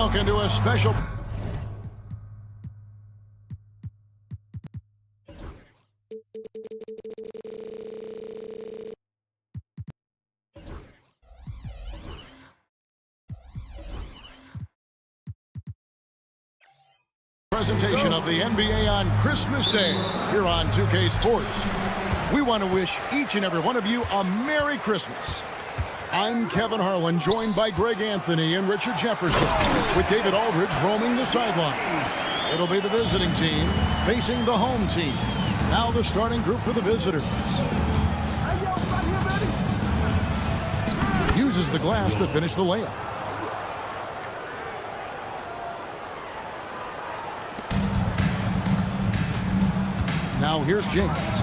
Welcome to a special presentation of the NBA on Christmas Day here on 2K Sports. We want to wish each and every one of you a Merry Christmas. I'm Kevin Harlan, joined by Greg Anthony and Richard Jefferson, with David Aldridge roaming the sideline. It'll be the visiting team facing the home team. Now the starting group for the visitors. Uses the glass to finish the layup. Now here's James.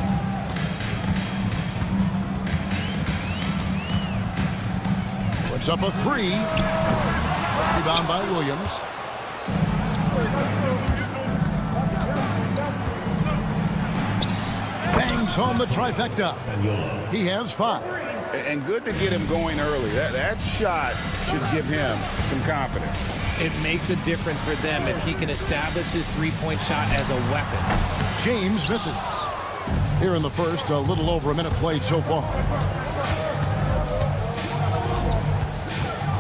Puts up a three. Rebound by Williams. Bangs home the trifecta. He has 5. And good to get him going early. That shot should give him some confidence. It makes a difference for them if he can establish his three-point shot as a weapon. James misses. Here in the first, a little over a minute played so far.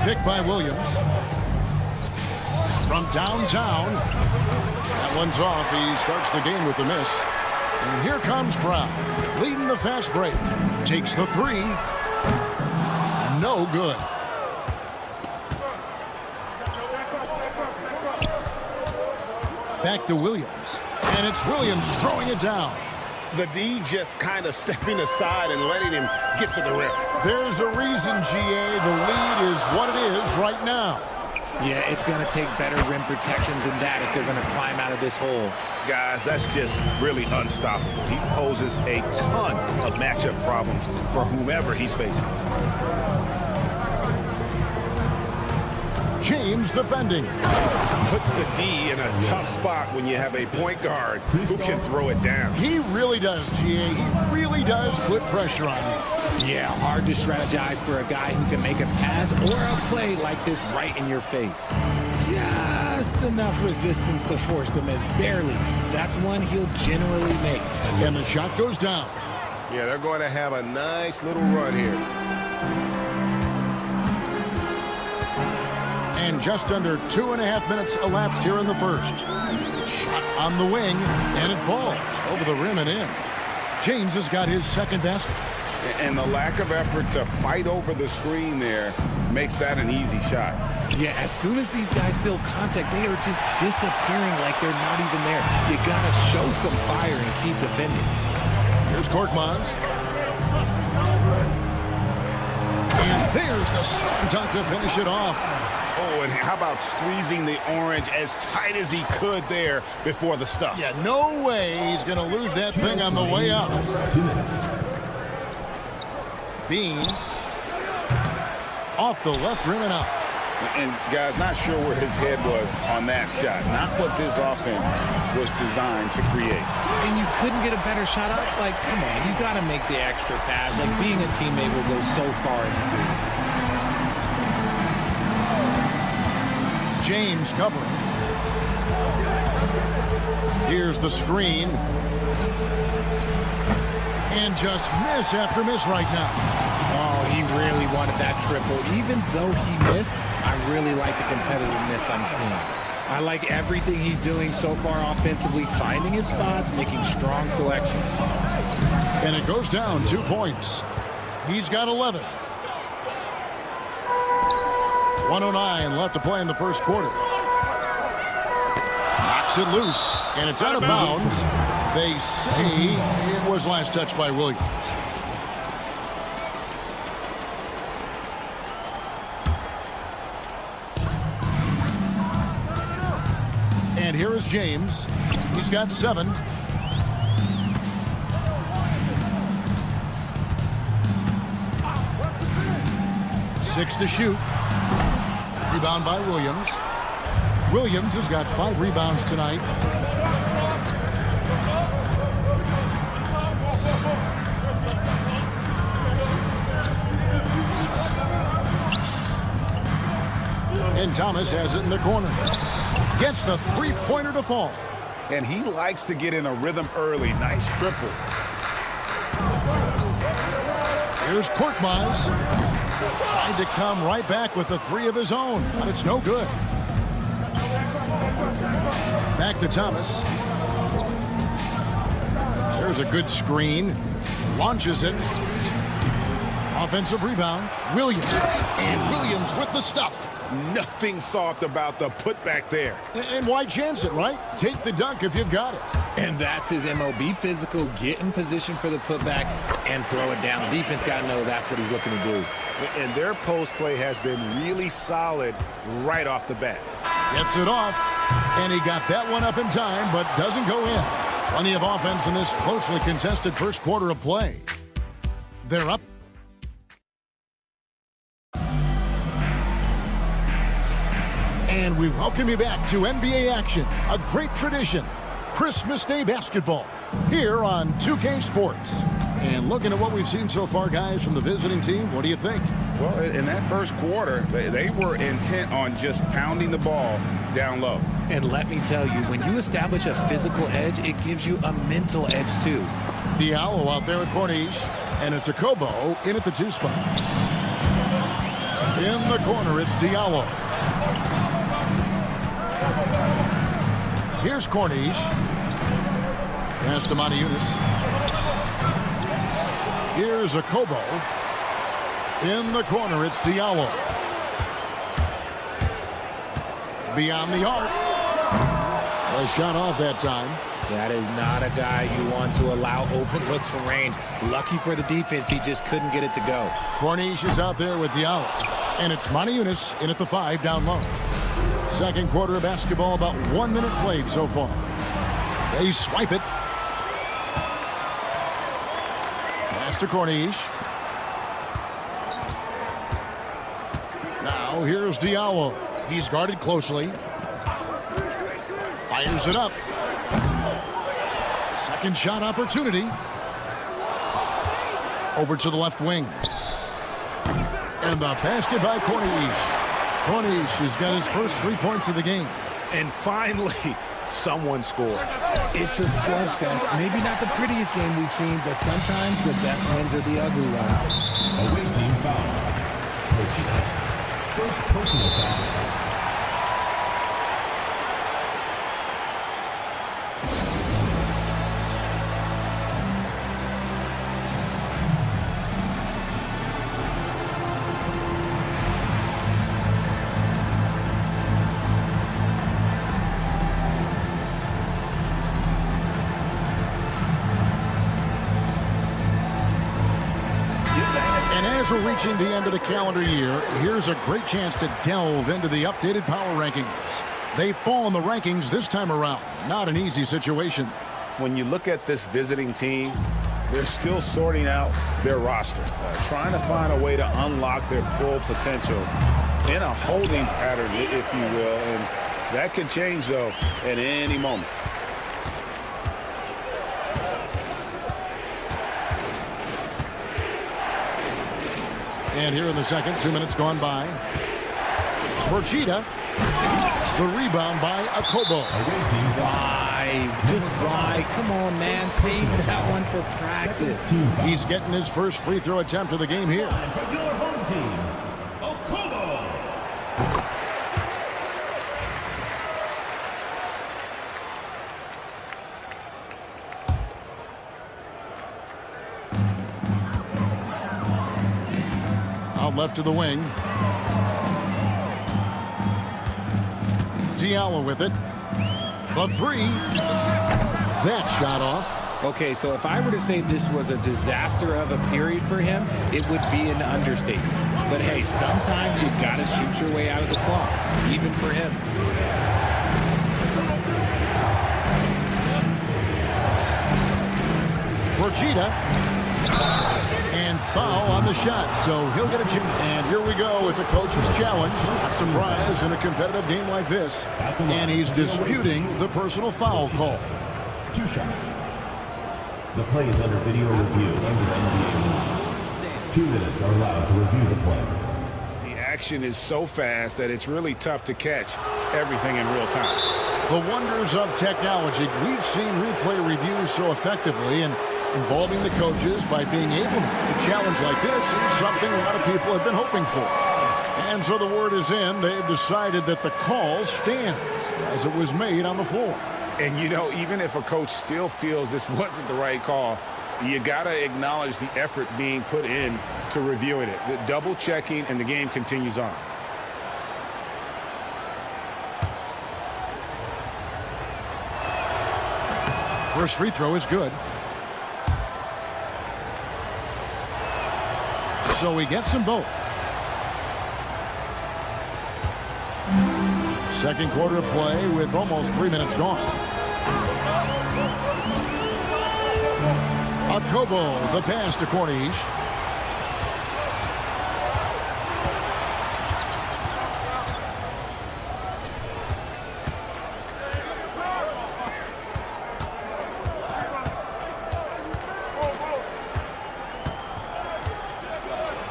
Pick by Williams. From downtown. That one's off. He starts the game with the miss. And here comes Brown, leading the fast break. Takes the three. No good. Back to Williams. And it's Williams throwing it down. The D just kind of stepping aside and letting him get to the rim. There's a reason, GA. The lead is what it is right now. Yeah, it's going to take better rim protection than that if they're going to climb out of this hole. Guys, that's just really unstoppable. He poses a ton of matchup problems for whomever he's facing. James defending. Puts the D in a tough spot when you have a point guard who can throw it down. He really does, GA. He really does put pressure on you. Yeah, hard to strategize for a guy who can make a pass or a play like this right in your face. Just enough resistance to force the miss. Barely. That's one he'll generally make. And the shot goes down. Yeah, they're going to have a nice little run here. And just under 2.5 minutes elapsed here in the first. Shot on the wing, and it falls over the rim and in. James has got his second basket. And the lack of effort to fight over the screen there makes that an easy shot. Yeah, as soon as these guys feel contact, they are just disappearing like they're not even there. You got to show some fire and keep defending. Here's Korkmaz. And there's the strong dunk to finish it off. Oh, and how about squeezing the orange as tight as he could there before the stuff? Yeah, no way he's going to lose that thing on the way up. Bean off the left rim and out. And, guys, not sure where his head was on that shot. Not what this offense was designed to create. And you couldn't get a better shot off? Like, come on, you got to make the extra pass. Like, being a teammate will go so far in this league. James covering. Here's the screen. And just miss after miss right now. Oh, he really wanted that triple. Even though he missed, I really like the competitiveness I'm seeing. I like everything he's doing so far offensively, finding his spots, making strong selections. And it goes down 2 points. He's got 11. 1:09 left to play in the first quarter. Knocks it loose, and it's out of bounds. They say it was last touched by Williams. And here is James. He's got 7. Six to shoot. Rebound by Williams. Williams has got 5 rebounds tonight. And Thomas has it in the corner. Gets the three-pointer to fall. And he likes to get in a rhythm early. Nice triple. Here's Korkmaz. Trying to come right back with the three of his own, but it's no good. Back to Thomas. There's a good screen. Launches it. Offensive rebound. Williams. And Williams with the stuff. Nothing soft about the putback there. And why chance it, right? Take the dunk if you've got it. And that's his MO. Be physical, get in position for the putback, and throw it down. The defense got to know that's what he's looking to do. And their post play has been really solid right off the bat. Gets it off, and he got that one up in time, but doesn't go in. Plenty of offense in this closely contested first quarter of play. They're up. And we welcome you back to NBA action, a great tradition. Christmas Day basketball here on 2K Sports. And looking at what we've seen so far, guys, from the visiting team, what do you think? Well, in that first quarter, they were intent on just pounding the ball down low. And let me tell you, when you establish a physical edge, it gives you a mental edge too. Diallo out there with Corniche, and it's a Kobo in at the 2 spot. In the corner, it's Diallo. Here's Corniche. Pass to Moniunas. Here's a Kobo. In the corner, it's Diallo. Beyond the arc. Well, shot off that time. That is not a guy you want to allow open looks from range. Lucky for the defense, he just couldn't get it to go. Corniche is out there with Diallo. And it's Moniunas in at the 5 down low. Second quarter of basketball, about 1 minute played so far. They swipe it. Pass to Corniche. Now here's Diallo. He's guarded closely. Fires it up. Second shot opportunity. Over to the left wing. And the basket by Corniche. Corniche has got his first 3 points of the game. And finally, someone scored. It's a slugfest. Maybe not the prettiest game we've seen, but sometimes the best wins are the ugly ones. Away team foul. First personal foul. As we're reaching the end of the calendar year, here's a great chance to delve into the updated power rankings. They fall in the rankings this time around. Not an easy situation. When you look at this visiting team, they're still sorting out their roster, trying to find a way to unlock their full potential in a holding pattern, if you will. And that could change, though, at any moment. And here in the second, 2 minutes gone by. Porchita. The rebound by Akobo. Why? Just why? Come on, man. Save that one for practice. He's getting his first free throw attempt of the game here. From your home team, Okobo. Out left to the wing. Diallo with it. The 3. That shot off. Okay, so if I were to say this was a disaster of a period for him, it would be an understatement. But hey, sometimes you got to shoot your way out of the slump, even for him. Porchita. And foul on the shot, so he'll get a chance. And here we go with the coach's challenge. Not surprised in a competitive game like this. And he's disputing the personal foul call. 2 shots. The play is under video review under NBA rules. 2 minutes are allowed to review the play. He reaction is so fast that it's really tough to catch everything in real time. The wonders of technology. We've seen replay reviews so effectively, and involving the coaches by being able to make a challenge like this is something a lot of people have been hoping for. And so the word is in. They've decided that the call stands as it was made on the floor. And, you know, even if a coach still feels this wasn't the right call, you got to acknowledge the effort being put in to reviewing it. The double checking, and the game continues on. First free throw is good. So he gets them both. Second quarter of play with almost 3 minutes gone. Akobo, the pass to Corniche.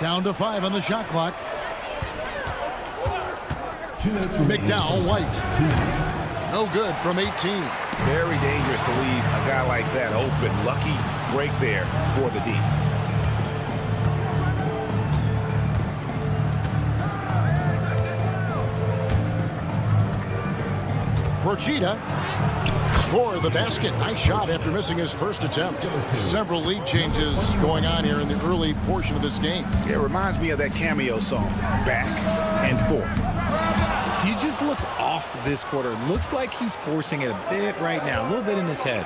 Down to 5 on the shot clock. McDowell White. No good from 18. Very dangerous to leave a guy like that open. Lucky break there for the D. Procida score the basket. Nice shot after missing his first attempt. Several lead changes going on here in the early portion of this game. It reminds me of that cameo song, Back and Forth. He just looks off this quarter. Looks like he's forcing it a bit right now, a little bit in his head.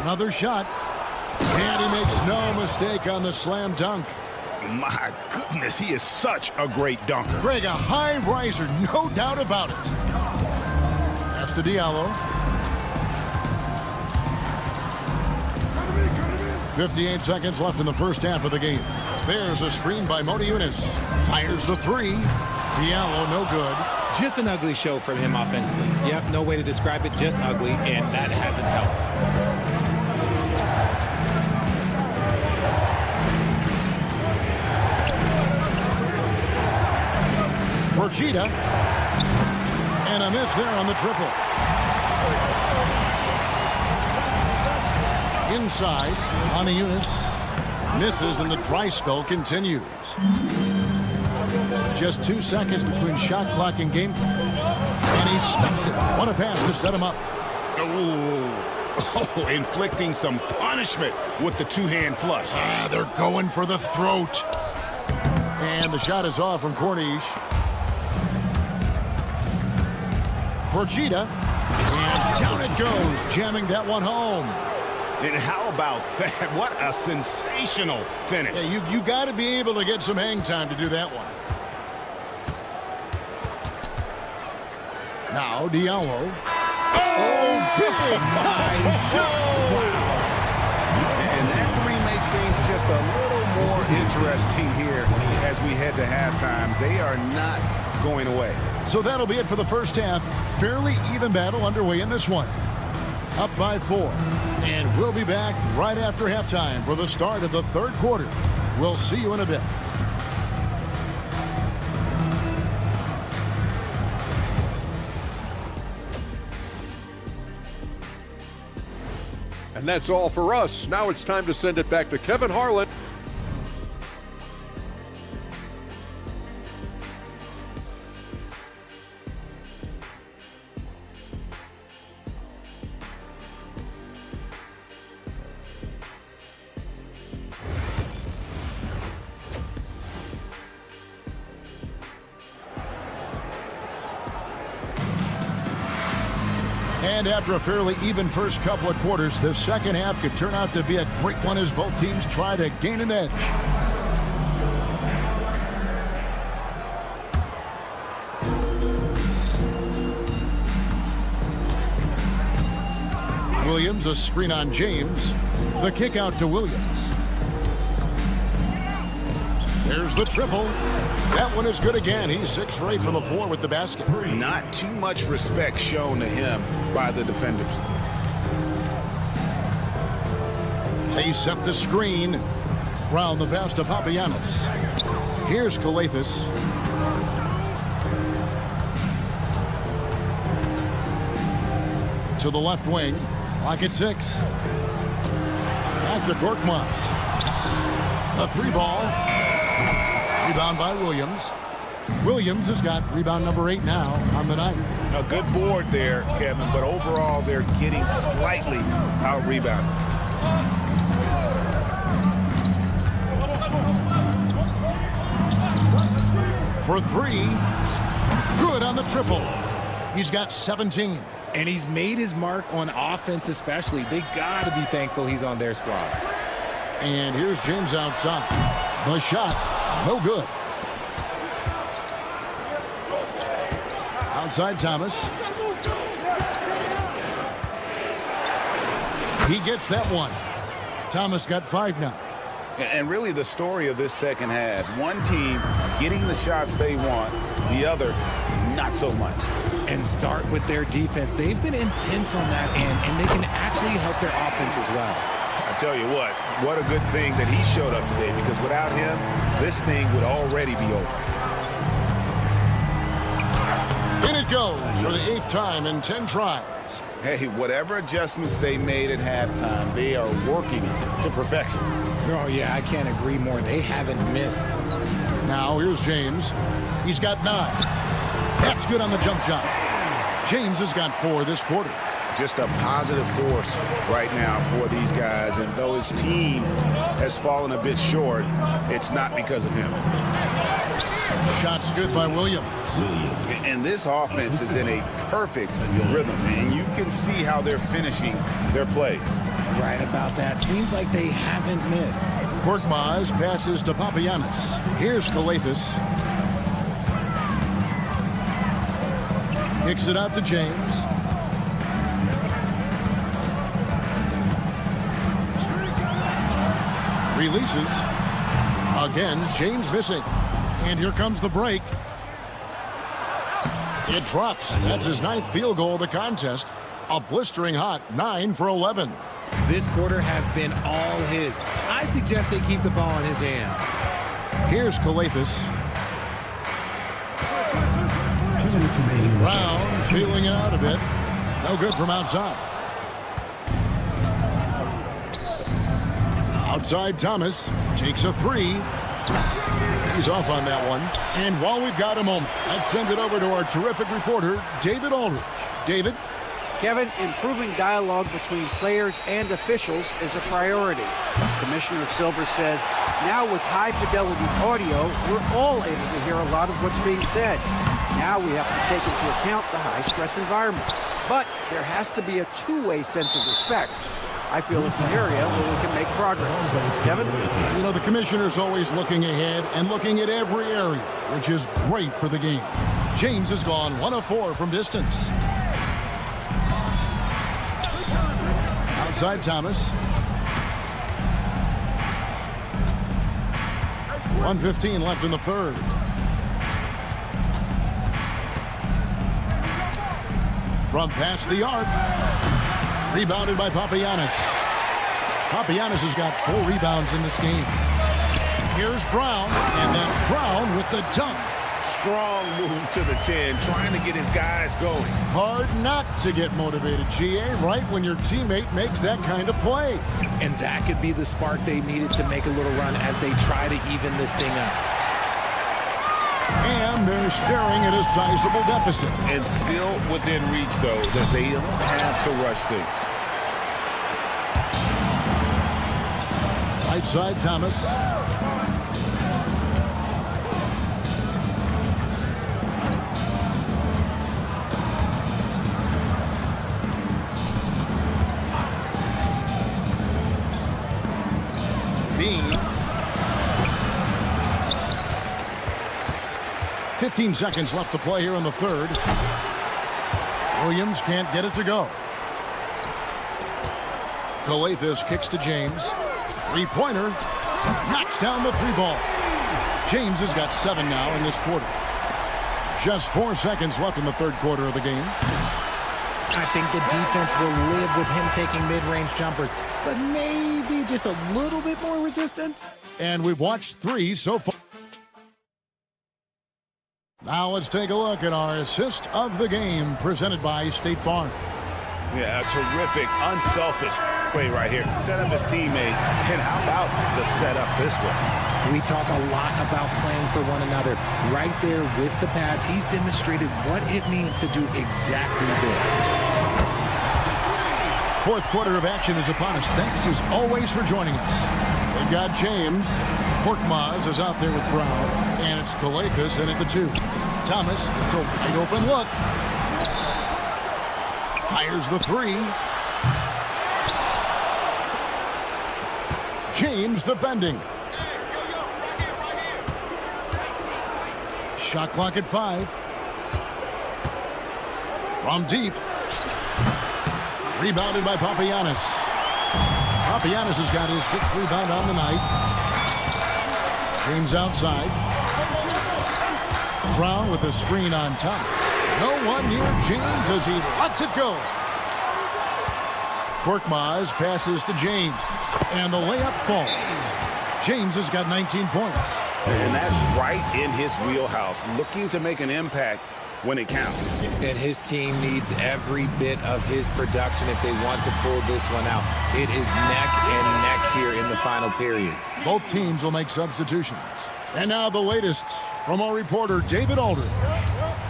Another shot. And he makes no mistake on the slam dunk. My goodness, he is such a great dunker. Greg, a high riser, no doubt about it. Pass to Diallo. 58 seconds left in the first half of the game. There's a screen by Modi Yunus. Fires the three. Diallo, no good. Just an ugly show from him offensively. Yep, no way to describe it, just ugly, and that hasn't helped. Procida. And a miss there on the triple. Inside, on Yunus. Misses, and the dry spell continues. Just 2 seconds between shot clock and game. And he stuffs it. What a pass to set him up. Oh, inflicting some punishment with the two-hand flush. They're going for the throat. And the shot is off from Corniche. Procida. And down it goes, jamming that one home. And how about that? What a sensational finish. Yeah, you got to be able to get some hang time to do that one. Now Diallo. Oh, big time shot! Wow. And that three makes things just a little more interesting here as we head to halftime. They are not going away. So that'll be it for the first half. Fairly even battle underway in this one. Up by 4. And we'll be back right after halftime for the start of the third quarter. We'll see you in a bit. And that's all for us. Now it's time to send it back to Kevin Harlan. And after a fairly even first couple of quarters, the second half could turn out to be a great one as both teams try to gain an edge. Williams, a screen on James. The kick out to Williams. There's the triple. That one is good again. He's 6 for 8 from the floor with the basket. Not too much respect shown to him by the defenders. They set the screen. Round the pass to Papagiannis. Here's Kalathis. To the left wing. Clock at 6. Back to Korkmaz. A 3-ball. Rebound by Williams. Williams has got rebound number 8 now on the night. A good board there, Kevin, but overall they're getting slightly out-rebounded. For 3. Good on the triple. He's got 17. And he's made his mark on offense especially. They got to be thankful he's on their squad. And here's James outside. The shot, no good. Outside Thomas. He gets that one. Thomas got 5 now. And really the story of this second half, one team getting the shots they want, the other not so much. And start with their defense. They've been intense on that end, and they can actually help their offense as well. I tell you what a good thing that he showed up today, because without him, this thing would already be over. In it goes for the 8th time in 10 tries. Hey, whatever adjustments they made at halftime, they are working to perfection. Oh, yeah, I can't agree more. They haven't missed. Now here's James. He's got 9. That's good on the jump shot. James has got 4 this quarter. Just a positive force right now for these guys. And though his team has fallen a bit short, it's not because of him. Shots good by Williams. And this offense is in a perfect rhythm. And you can see how they're finishing their play. Right about that. Seems like they haven't missed. Korkmaz passes to Papagiannis. Here's Kalathis. Kicks it out to James. Releases. Again, James missing. And here comes the break. It drops. That's his 9th field goal of the contest. A blistering hot 9 for 11. This quarter has been all his. I suggest they keep the ball in his hands. Here's Kalathis. 2 minutes remaining. Brown feeling out a bit. No good from outside. Outside Thomas takes a 3. He's off on that one. And while we've got a moment, let's send it over to our terrific reporter, David Aldridge. David? Kevin, improving dialogue between players and officials is a priority. Commissioner Silver says, now with high-fidelity audio, we're all able to hear a lot of what's being said. Now we have to take into account the high-stress environment. But there has to be a two-way sense of respect. I feel it's an area where we can make progress. Kevin? You know, the commissioner's always looking ahead and looking at every area, which is great for the game. James has gone 1 of 4 from distance. Outside Thomas. 1:15 left in the third. From past the arc. Rebounded by Papagiannis. Papagiannis has got 4 rebounds in this game. Here's Brown, and then Brown with the dunk. Strong move to the 10, trying to get his guys going. Hard not to get motivated, GA, right when your teammate makes that kind of play. And that could be the spark they needed to make a little run as they try to even this thing up. And they're staring at a sizable deficit. And still within reach, though, that they don't have to rush things. Right side, Thomas. Bean. 15 seconds left to play here in the third. Williams can't get it to go. Kalathis kicks to James. 3-pointer. Knocks down the 3 ball. James has got 7 now in this quarter. Just 4 seconds left in the third quarter of the game. I think the defense will live with him taking mid-range jumpers, but maybe just a little bit more resistance. And we've watched 3 so far. Now let's take a look at our assist of the game presented by State Farm. Yeah, a terrific, unselfish play right here. Set up his teammate, and how about the setup this way? We talk a lot about playing for one another. Right there with the pass, he's demonstrated what it means to do exactly this. Fourth quarter of action is upon us. Thanks as always for joining us. We've got James. Korkmaz is out there with Brown. And it's Kalakis in at the 2. Thomas, it's a wide open look. Fires the 3. James defending. Shot clock at 5. From deep. Rebounded by Papagiannis. Papagiannis has got his 6th rebound on the night. James outside. Brown with a screen on Thomas. No one near James as he lets it go. Korkmaz passes to James. And the layup falls. James has got 19 points. And that's right in his wheelhouse. Looking to make an impact when it counts. And his team needs every bit of his production if they want to pull this one out. It is neck and neck here in the final period. Both teams will make substitutions. And now the latest from our reporter, David Aldridge.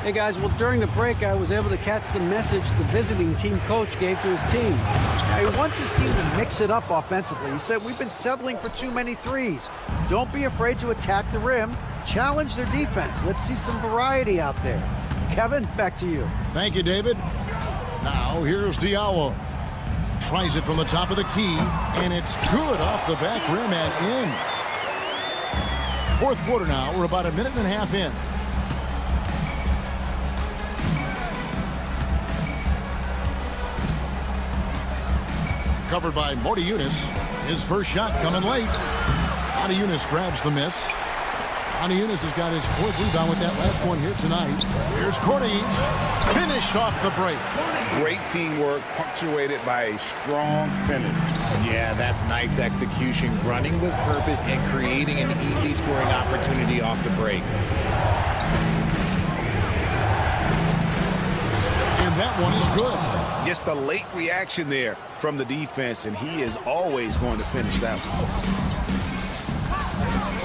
Hey guys, well during the break I was able to catch the message the visiting team coach gave to his team. Now, he wants his team to mix it up offensively. He said, we've been settling for too many threes. Don't be afraid to attack the rim. Challenge their defense. Let's see some variety out there. Kevin, back to you. Thank you, David. Now here's Diallo. Tries it from the top of the key, and it's good off the back rim and in. Fourth quarter now. We're about a minute and a half in. Covered by Monaco. His first shot coming late. Monaco grabs the miss. Monaco has got his 4th rebound with that last one here tonight. Here's Cordes. Finished off the break. Great teamwork, punctuated by a strong finish. Yeah, that's nice execution. Running with purpose and creating an easy scoring opportunity off the break. And that one is good. Just a late reaction there from the defense, and he is always going to finish that one.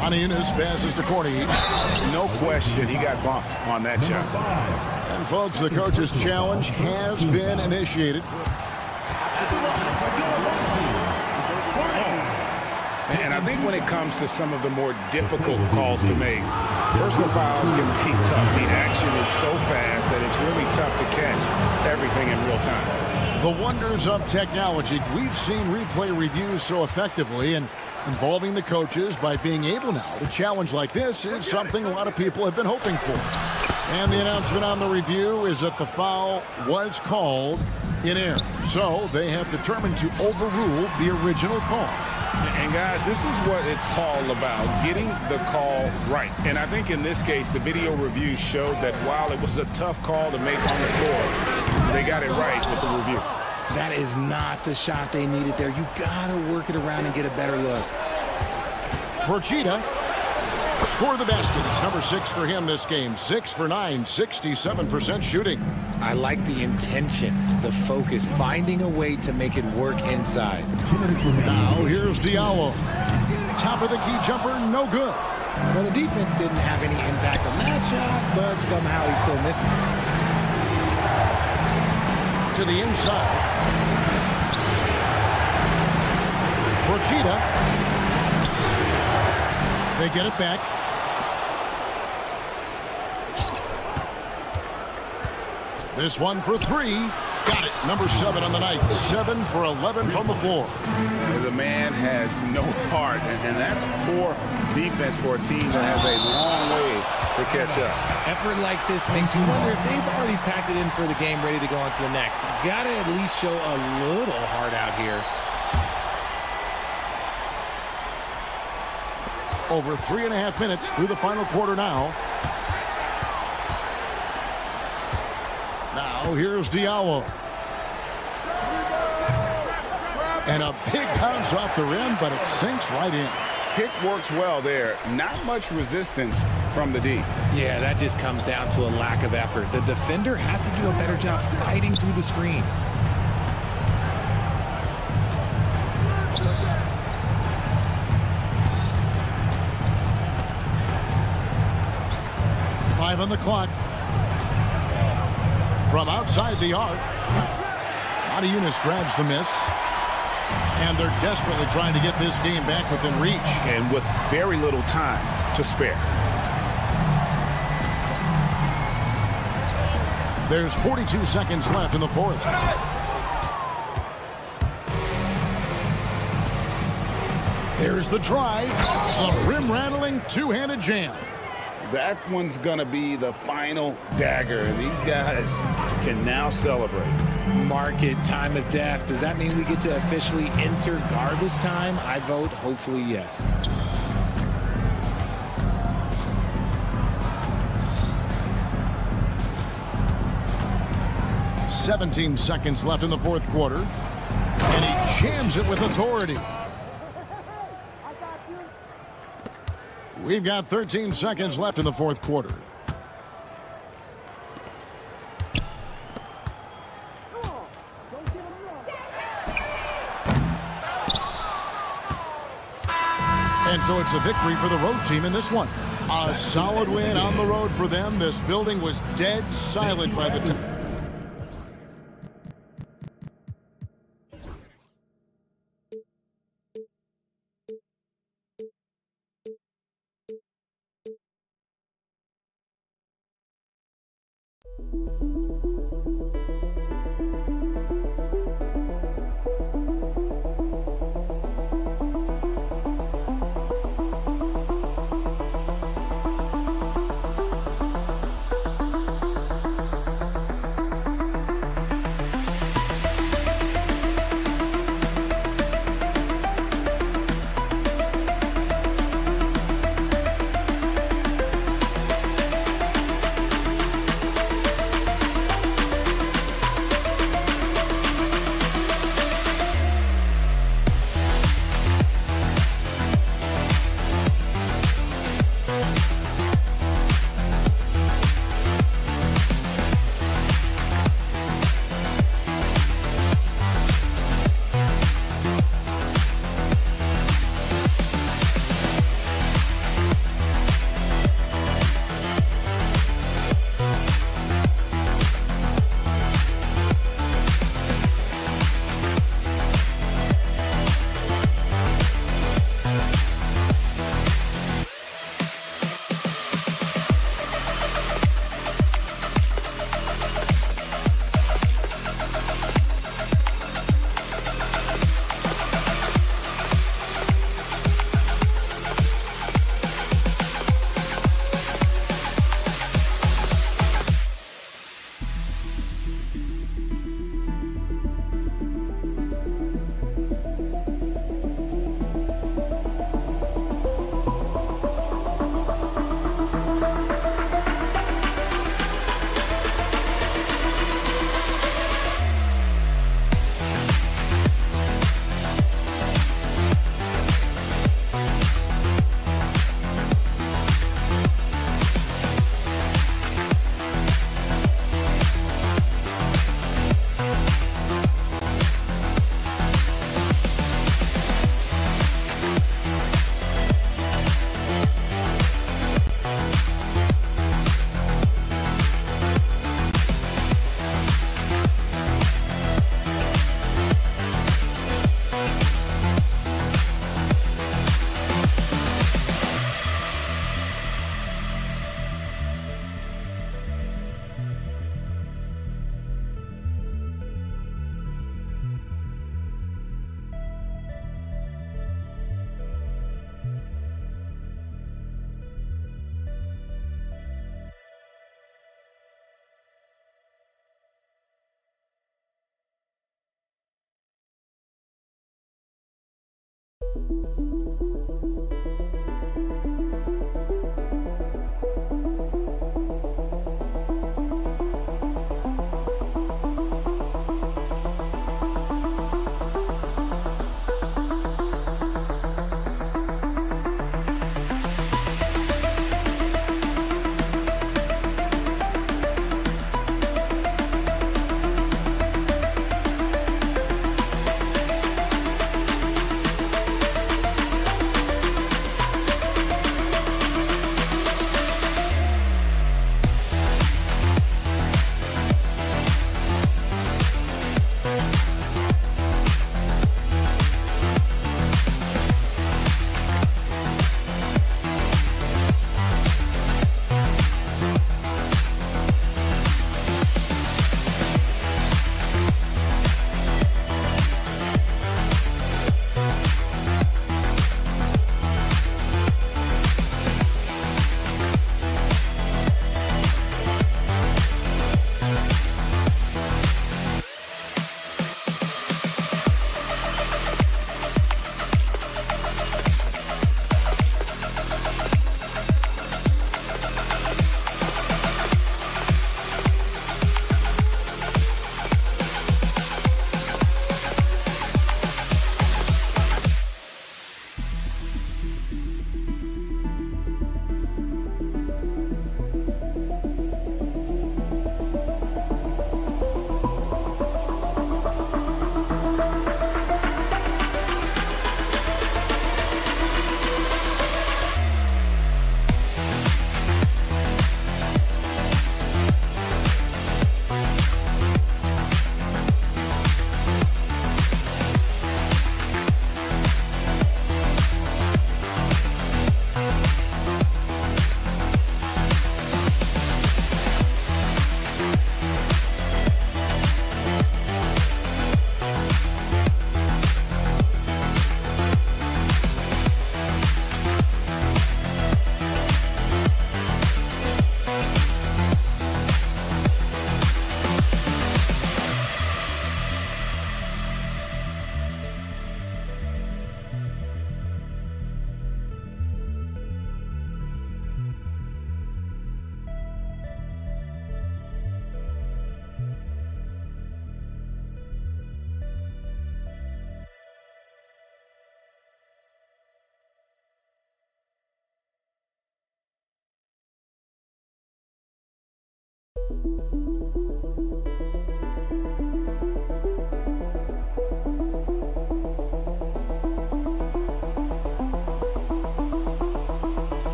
Monaco passes to Cordes. No question, he got bumped on that shot. And folks, the coach's challenge has been initiated. And I think when it comes to some of the more difficult calls to make, personal fouls can be tough. The action is so fast that it's really tough to catch everything in real time. The wonders of technology. We've seen replay reviews so effectively, and involving the coaches by being able now to challenge like this is something a lot of people have been hoping for. And the announcement on the review is that the foul was called in error. So they have determined to overrule the original call. And guys, this is what it's all about, getting the call right. And I think in this case, the video review showed that while it was a tough call to make on the floor, they got it right with the review. That is not the shot they needed there. You gotta work it around and get a better look. Porchita score the basket. It's number 6 for him this game. 6 for 9, 67% shooting. I like the intention, the focus, finding a way to make it work inside. Now here's Diallo. Top of the key jumper, no good. Well, the defense didn't have any impact on that shot, but somehow he still misses it. To the inside. Porchita. They get it back. This one for 3. Got it. Number 7 on the night. 7 for 11 from the floor. The man has no heart, and that's poor defense for a team that has a long way to catch up. Effort like this makes you wonder if they've already packed it in for the game, ready to go on to the next. Gotta at least show a little heart out here. Over 3.5 minutes through the final quarter now. Now here's Diallo. And a big bounce off the rim, but it sinks right in. Pick works well there. Not much resistance from the D. Yeah, that just comes down to a lack of effort. The defender has to do a better job fighting through the screen. Five on the clock. From outside the arc. Yunus grabs the miss. And they're desperately trying to get this game back within reach. And with very little time to spare. There's 42 seconds left in the fourth. There's the drive. A rim-rattling two-handed jam. That one's going to be the final dagger. And these guys can now celebrate. Mark it, time of death. Does that mean we get to officially enter garbage time? I vote hopefully yes. "17 seconds left in the fourth quarter. And he jams it with authority. We've got 13 seconds left in the fourth quarter. And so it's a victory for the road team in this one. A solid win on the road for them. This building was dead silent by the time.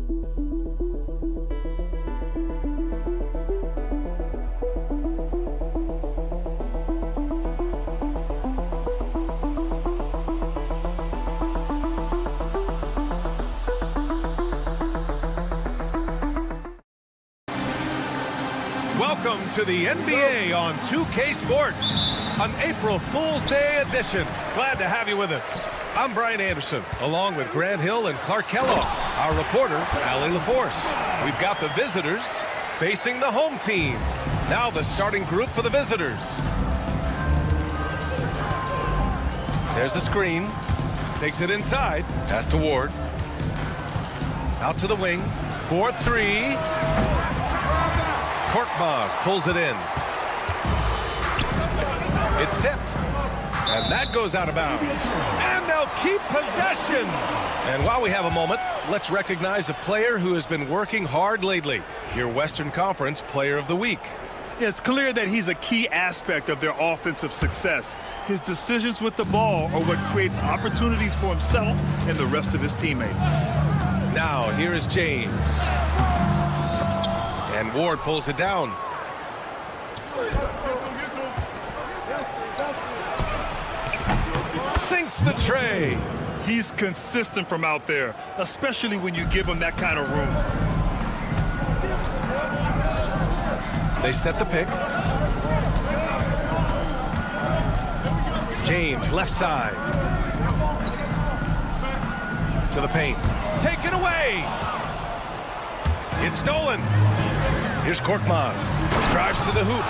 Welcome to the NBA on 2K Sports, an April Fool's Day edition. Glad to have you with us. I'm Brian Anderson, along with Grant Hill and Clark Kellogg, our reporter, Allie LaForce. We've got the visitors facing the home team. Now the starting group for the visitors. There's a screen. Takes it inside. Pass to Ward. Out to the wing. 4-3. Korkmaz pulls it in. It's tipped. And that goes out of bounds. And they'll keep possession. And while we have a moment, let's recognize a player who has been working hard lately. Your Western Conference Player of the Week. Yeah, it's clear that he's a key aspect of their offensive success. His decisions with the ball are what creates opportunities for himself and the rest of his teammates. Now, here is James. And Ward pulls it down. Sinks the tray. He's consistent from out there, especially when you give him that kind of room. They set the pick. James, left side. To the paint. Taken away. It's stolen. Here's Korkmaz. Drives to the hoop.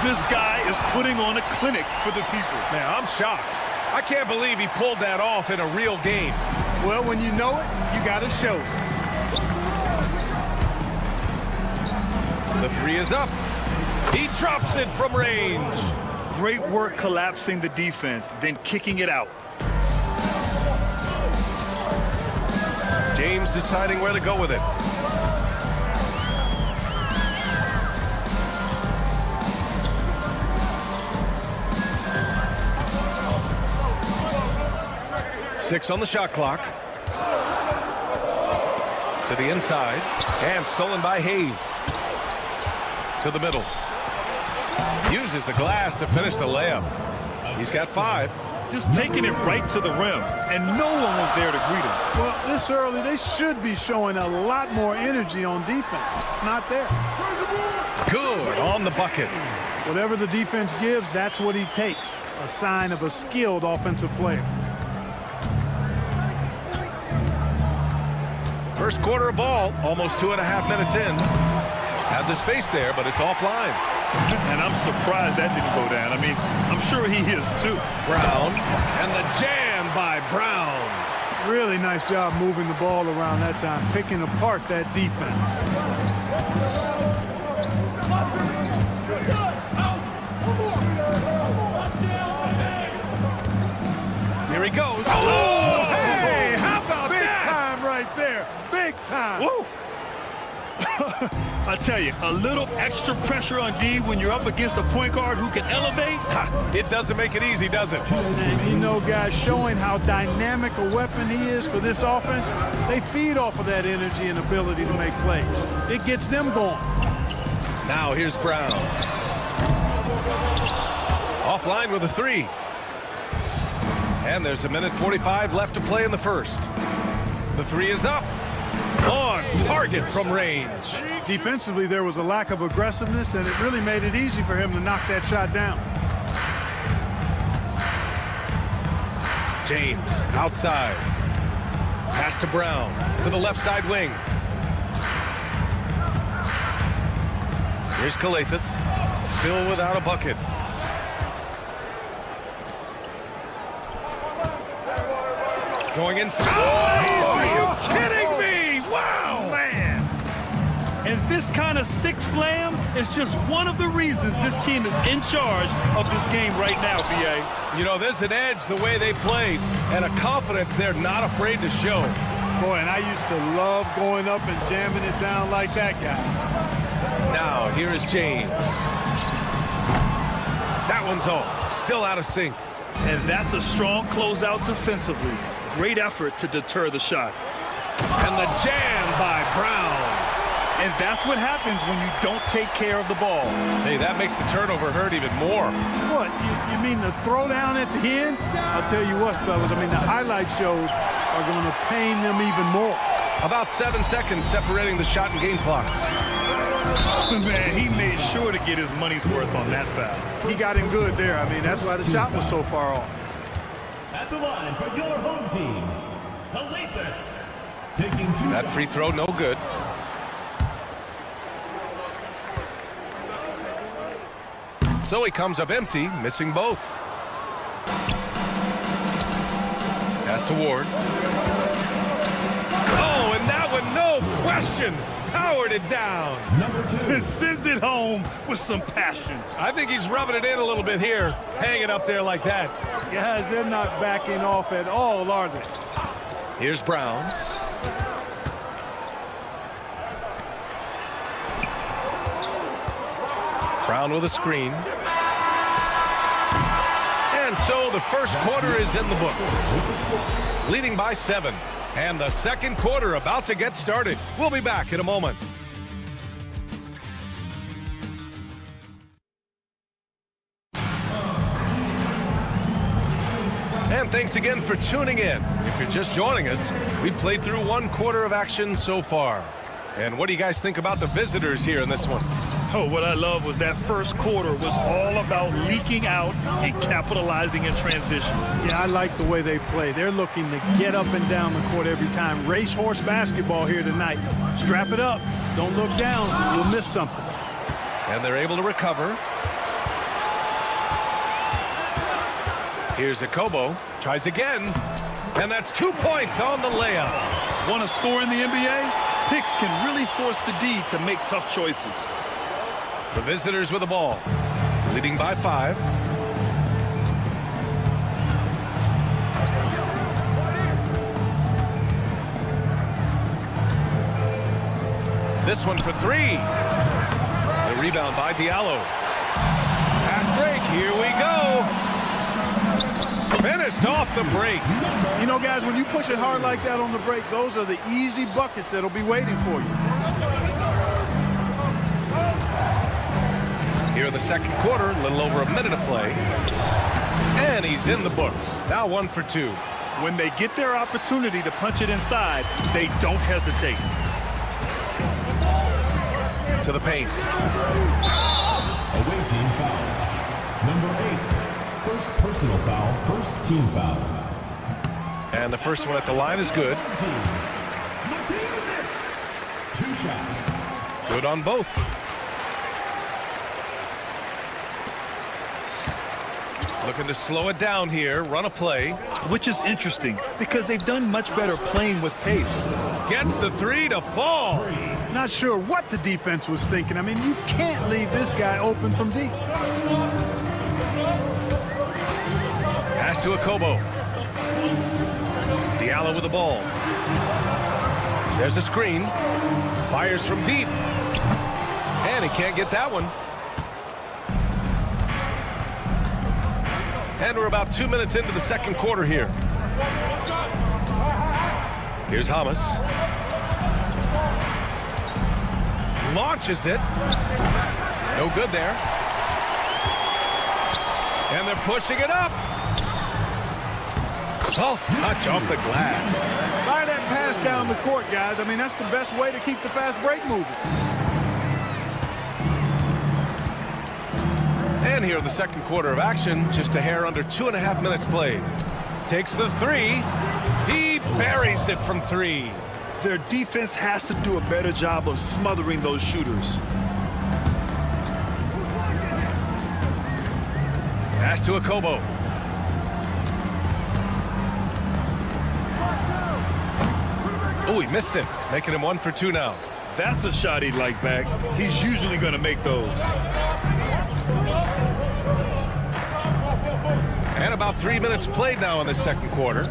This guy is putting on a clinic for the people. Man, I'm shocked. I can't believe he pulled that off in a real game. Well, when you know it, you got to show it. The three is up. He drops it from range. Great work collapsing the defense, then kicking it out. James deciding where to go with it. Six on the shot clock. To the inside. And stolen by Hayes. To the middle. Uses the glass to finish the layup. He's got 5. Just taking it right to the rim, and no one was there to greet him. Well, this early, they should be showing a lot more energy on defense. It's not there. Good on the bucket. Whatever the defense gives, that's what he takes. A sign of a skilled offensive player. First quarter of ball, almost 2.5 minutes in. Had the space there, but it's offline. And I'm surprised that didn't go down. I mean, I'm sure he is too. Brown, and the jam by Brown. Really nice job moving the ball around that time, picking apart that defense. Here he goes. Oh, hey, how about Big that? time right there. Big time. Woo! I tell you, a little extra pressure on D when you're up against a point guard who can elevate. It doesn't make it easy, does it? And you know, guys, showing how dynamic a weapon he is for this offense, they feed off of that energy and ability to make plays. It gets them going. Now here's Brown. Offline with a 3. And there's 1:45 left to play in the first. The 3 is up. On target from range. Defensively, there was a lack of aggressiveness, and it really made it easy for him to knock that shot down. James outside. Pass to Brown to the left side wing. Here's Kalathis, still without a bucket. Going inside. Oh, are you kidding me? Wow, man. And this kind of sick slam is just one of the reasons this team is in charge of this game right now, B.A. You know, there's an edge the way they played and a confidence they're not afraid to show. Boy, and I used to love going up and jamming it down like that, guys. Now, here is James. That one's off. Still out of sync. And that's a strong closeout defensively. Great effort to deter the shot. And the jam by Brown. And that's what happens when you don't take care of the ball. Hey, that makes the turnover hurt even more. What, you mean the throwdown at the end? I'll tell you what, fellas, I mean, the highlight shows are going to pain them even more. About 7 seconds separating the shot and game clocks. Man, he made sure to get his money's worth on that foul. He got him good there. I mean, that's why the shot was so far off. At the line for your home team, Caliphus. Taking 2 That shots. free throw, no good. So he comes up empty, missing both. Pass to Ward. Oh, and that one, no question, powered it down. Number 2. Sends it home with some passion. I think he's rubbing it in a little bit here, hanging up there like that. Guys, they're not backing off at all, are they? Here's Brown. Brown with a screen. And so the first quarter is in the books. Leading by 7. And the second quarter about to get started. We'll be back in a moment. And thanks again for tuning in. If you're just joining us, we've played through 1 quarter of action so far. And what do you guys think about the visitors here in this one? Oh, what I love was that first quarter was all about leaking out and capitalizing in transition. Yeah, I like the way they play. They're looking to get up and down the court every time. Racehorse basketball here tonight. Strap it up. Don't look down. You'll miss something. And they're able to recover. Here's Akobo. Tries again. And that's 2 points on the layup. Want to score in the NBA? Picks can really force the D to make tough choices. The visitors with the ball, leading by 5. This one for 3. The rebound by Diallo. Fast break, here we go. Finished off the break. You know, guys, when you push it hard like that on the break, those are the easy buckets that'll be waiting for you. Here in the second quarter, a little over a minute of play. And he's in the books. Now 1 for 2. When they get their opportunity to punch it inside, they don't hesitate. To the paint. Away team foul. Number 8. First personal foul, first team foul. And the first one at the line is good. 2 shots. Good on both. Looking to slow it down here, run a play. Which is interesting because they've done much better playing with pace. Gets the 3 to fall. Not sure what the defense was thinking. I mean, you can't leave this guy open from deep. Pass to Akobo. Diallo with the ball. There's a screen. Fires from deep. And he can't get that one. And we're about 2 minutes into the second quarter here. Here's Hamas. Launches it. No good there. And they're pushing it up. Soft touch off the glass. Fire that pass down the court, guys. I mean, that's the best way to keep the fast break moving. And here in the second quarter of action, just a hair under 2.5 minutes played. Takes the 3. He buries it from 3. Their defense has to do a better job of smothering those shooters. Pass to Akobo. Oh, he missed it, making him 1 for 2 now. That's a shot he'd like back. He's usually going to make those. And about 3 minutes played now in the second quarter.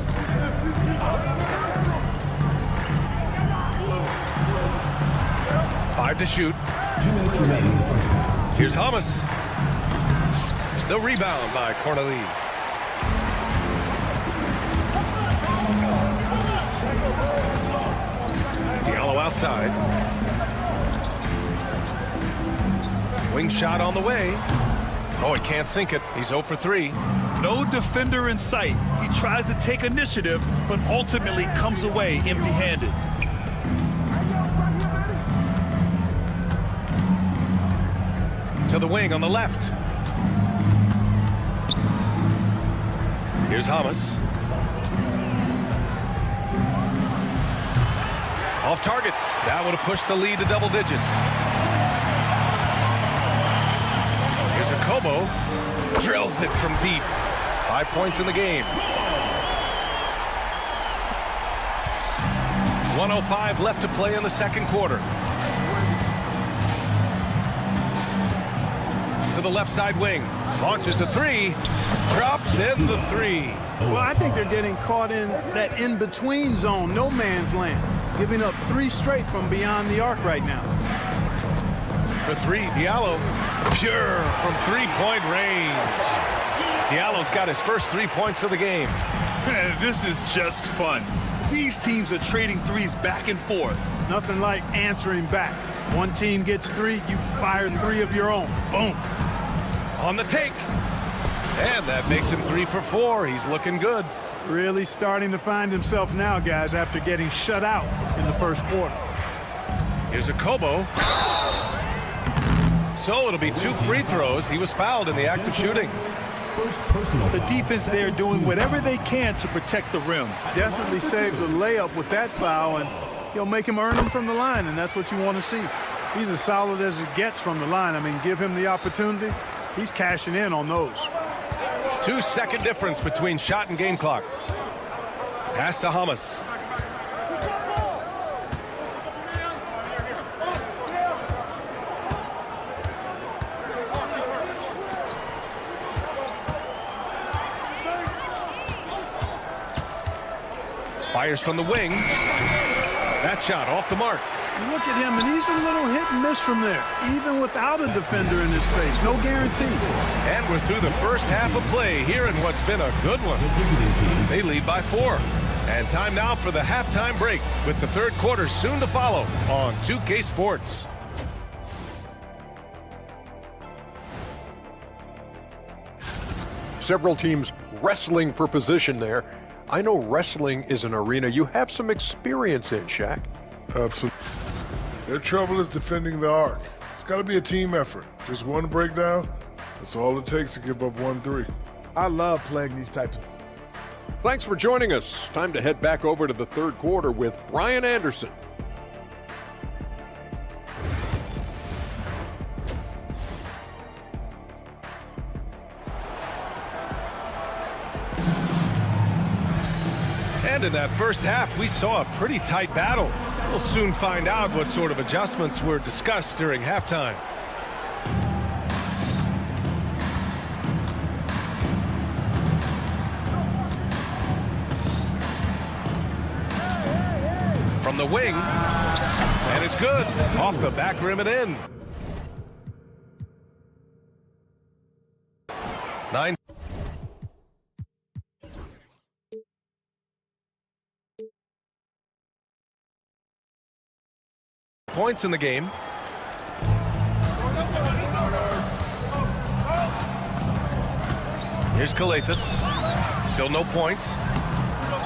Five to shoot. 2 minutes remaining in the first half. Here's Hamas. The rebound by Corneli. outside. Wing shot on the way. Oh, he can't sink it. He's 0 for 3. No defender in sight. He tries to take initiative, but ultimately comes away empty-handed. To the wing on the left. Here's Hamas. Off target. That would have pushed the lead to double digits. Here's a Kobo. Drills it from deep. 5 points in the game. 1:05 left to play in the second quarter. To the left side wing. Launches a 3. Drops in the 3. Well, I think they're getting caught in that in-between zone, no man's land, giving up 3 straight from beyond the arc right now. For 3, Diallo. Pure from three-point range. Diallo's got his first 3 points of the game. This is just fun. These teams are trading threes back and forth. Nothing like answering back. One team gets 3, you fire 3 of your own. Boom. On the take. And that makes him 3 for 4. He's looking good. Really starting to find himself now, guys, after getting shut out in the first quarter. Here's a Kobo. So it'll be 2 free throws. He was fouled in the act of shooting. The defense there doing whatever they can to protect the rim. Definitely saved the layup with that foul, and he'll make him earn them from the line, and that's what you want to see. He's as solid as it gets from the line. I mean, give him the opportunity. He's cashing in on those. 2-second difference between shot and game clock. Pass to Hamas. Fires from the wing. That shot off the mark. You look at him, and he's a little hit and miss from there, even without a defender in his face. No guarantee. And we're through the first half of play here in what's been a good one. They lead by 4. And time now for the halftime break, with the third quarter soon to follow on 2K Sports. Several teams wrestling for position there. I know wrestling is an arena you have some experience in, Shaq. Absolutely. Their trouble is defending the arc. It's got to be a team effort. Just one breakdown, that's all it takes to give up 1 3. I love playing these types of... Thanks for joining us. Time to head back over to the third quarter with Brian Anderson. And in that first half, we saw a pretty tight battle. We'll soon find out what sort of adjustments were discussed during halftime. From the wing, and it's good. Off the back rim and in. 9 points in the game. Here's Kalathis. Still no points.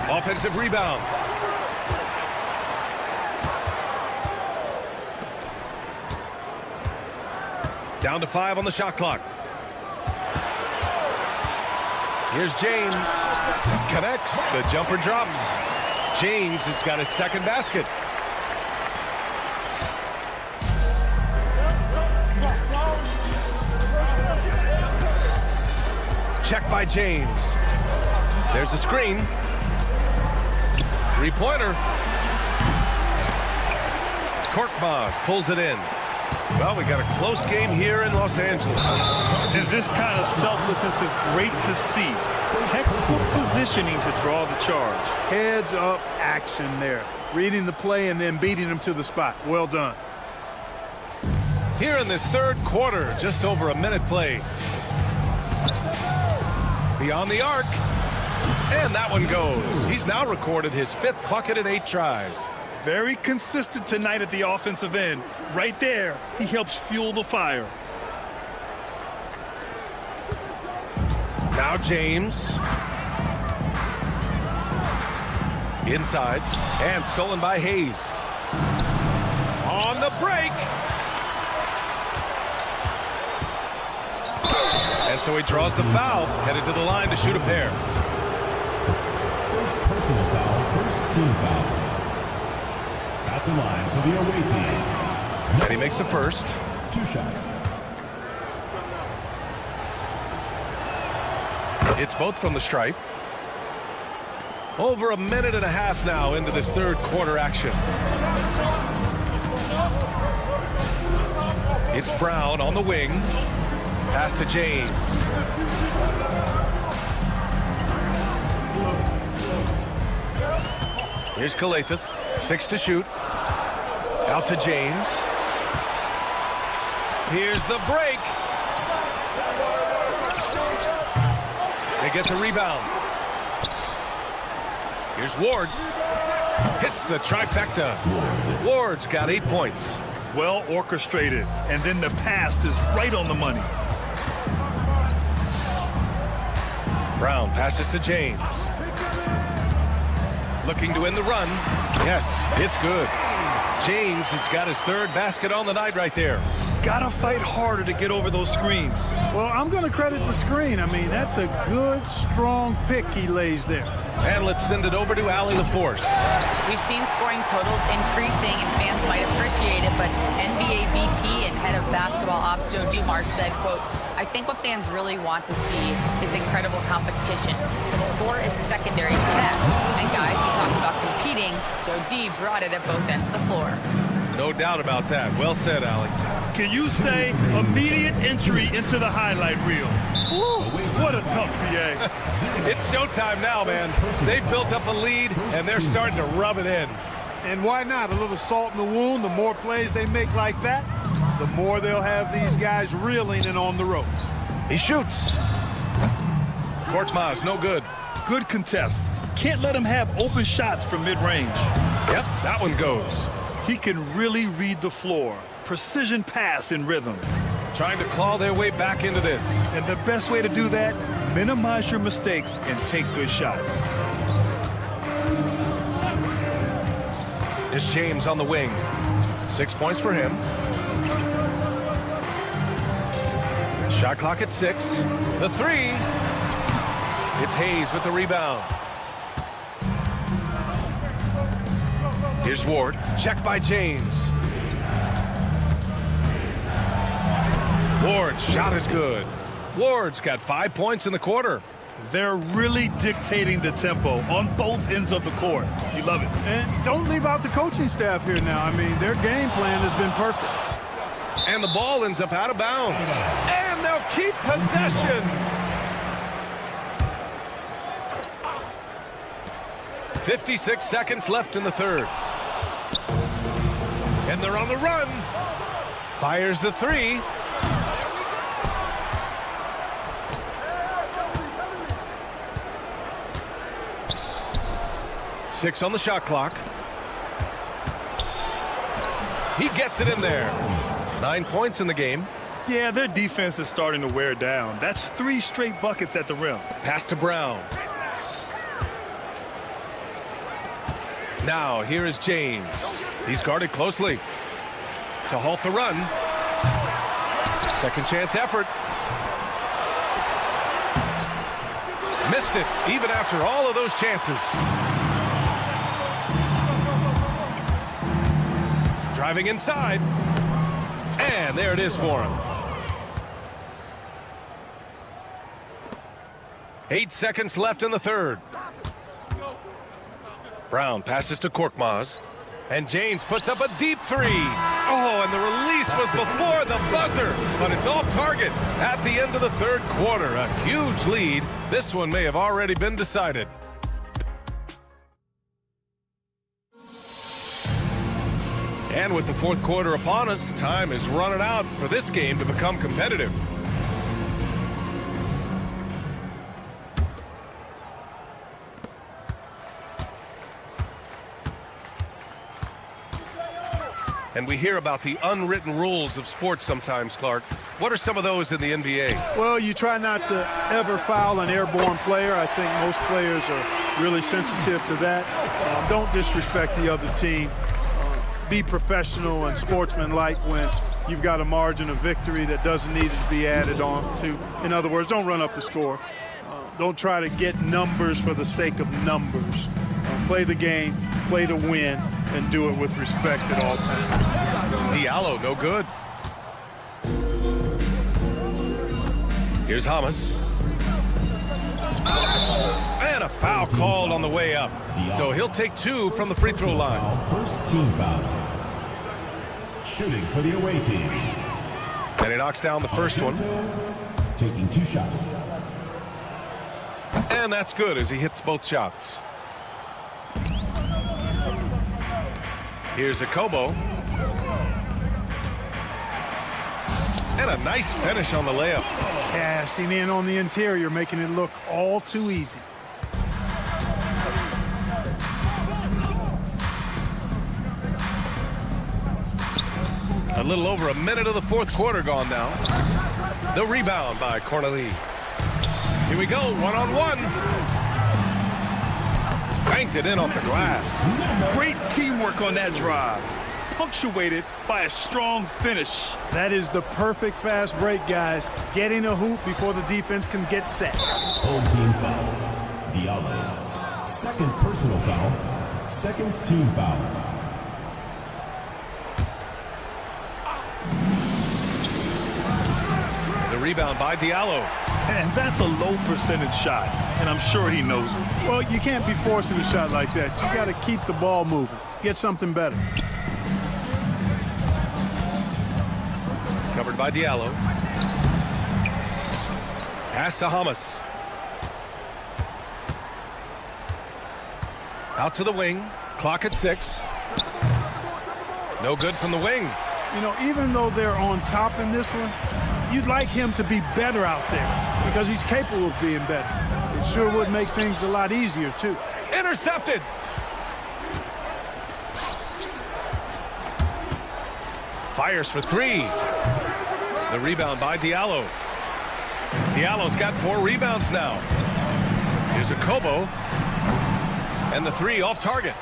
Offensive rebound. Down to 5 on the shot clock. Here's James. Connects. The jumper drops. James has got his second basket. Check by James. There's a screen. Three-pointer. Korkmaz pulls it in. Well, we got a close game here in Los Angeles. And this kind of selflessness is great to see. Textbook positioning to draw the charge. Heads up action there. Reading the play and then beating them to the spot. Well done. Here in this third quarter, just over a minute played. Beyond the arc. And that one goes. He's now recorded his 5th bucket in 8 tries. Very consistent tonight at the offensive end. Right there, he helps fuel the fire. Now James. Inside. And stolen by Hayes. On the break. And so he draws the foul. Headed to the line to shoot a pair. First personal foul, first team foul. At the line for the away team. And he makes the first. 2 shots. It's both from the stripe. Over a minute and a half now into this third quarter action. It's Brown on the wing. Pass to James. Here's Calathis. 6 to shoot. Out to James. Here's the break. They get the rebound. Here's Ward. Hits the trifecta. Ward's got 8 points. Well orchestrated. And then the pass is right on the money. Brown passes to James. Looking to win the run. Yes, it's good. James has got his 3rd basket on the night right there. Gotta fight harder to get over those screens. Well, I'm going to credit the screen. I mean, that's a good, strong pick he lays there. And let's send it over to Allie LaForce. We've seen scoring totals increasing, and fans might appreciate it, but NBA VP and head of basketball ops Joe Dumars said, quote, "I think what fans really want to see is incredible competition. The score is secondary to that. And guys, you talk about competing, Joe D brought it at both ends of the floor." No doubt about that. Well said, Allie. Can you say immediate entry into the highlight reel? Woo, what a tough PA. It's showtime now, man. They've built up a lead, and they're starting to rub it in. And why not? A little salt in the wound. The more plays they make like that, the more they'll have these guys reeling and on the ropes. He shoots. Korkmaz, no good. Good contest. Can't let him have open shots from mid-range. Yep, that one goes. He can really read the floor. Precision pass in rhythm. Trying to claw their way back into this. And the best way to do that, minimize your mistakes and take good shots. It's James on the wing. 6 points for him. Shot clock at 6. The 3. It's Hayes with the rebound. Here's Ward. Checked by James. Ward's shot is good. Ward's got 5 points in the quarter. They're really dictating the tempo on both ends of the court. You love it. And don't leave out the coaching staff here now. I mean, their game plan has been perfect. And the ball ends up out of bounds. And they'll keep possession. 56 seconds left in the third. And they're on the run. Fires the 3. Six on the shot clock. He gets it in there. 9 points in the game. Yeah, their defense is starting to wear down. That's 3 straight buckets at the rim. Pass to Brown. Now, here is James. He's guarded closely to halt the run. Second chance effort. Missed it, even after all of those chances. Driving inside. And there it is for him. 8 seconds left in the third. Brown passes to Korkmaz. And James puts up a deep 3. Oh, and the release was before the buzzer. But it's off target at the end of the third quarter. A huge lead. This one may have already been decided. And with the fourth quarter upon us, time is running out for this game to become competitive. And we hear about the unwritten rules of sports sometimes, Clark. What are some of those in the NBA? Well, you try not to ever foul an airborne player. I think most players are really sensitive to that. Don't disrespect the other team. Be professional and sportsmanlike when you've got a margin of victory that doesn't need to be added on to. In other words, don't run up the score. Don't try to get numbers for the sake of numbers. Play the game, play to win, and do it with respect at all times. Diallo, no good. Here's Hamas. And a foul called on the way up. So he'll take 2 from the free throw line. First team foul. Shooting for the away team. And he knocks down the first one. Taking 2 shots. And that's good as he hits both shots. Here's a Kobo. And a nice finish on the layup. Cashing in on the interior, making it look all too easy. A little over a minute of the fourth quarter gone now. The rebound by Cornelie. Here we go, one-on-one. Banked it in off the glass. Great teamwork on that drive, punctuated by a strong finish. That is the perfect fast break, guys. Getting a hoop before the defense can get set. Home team foul. Diallo. Second personal foul. Second team foul. The rebound by Diallo. And that's a low percentage shot, and I'm sure he knows it. Well, you can't be forcing a shot like that. You got to keep the ball moving. Get something better. Covered by Diallo. Pass to Hamas. Out to the wing. Clock at 6. No good from the wing. You know, even though they're on top in this one, you'd like him to be better out there because he's capable of being better. It sure would make things a lot easier, too. Intercepted. Fires for 3. The rebound by Diallo. Diallo's got 4 rebounds now. Here's a Kobo. And the 3 off target.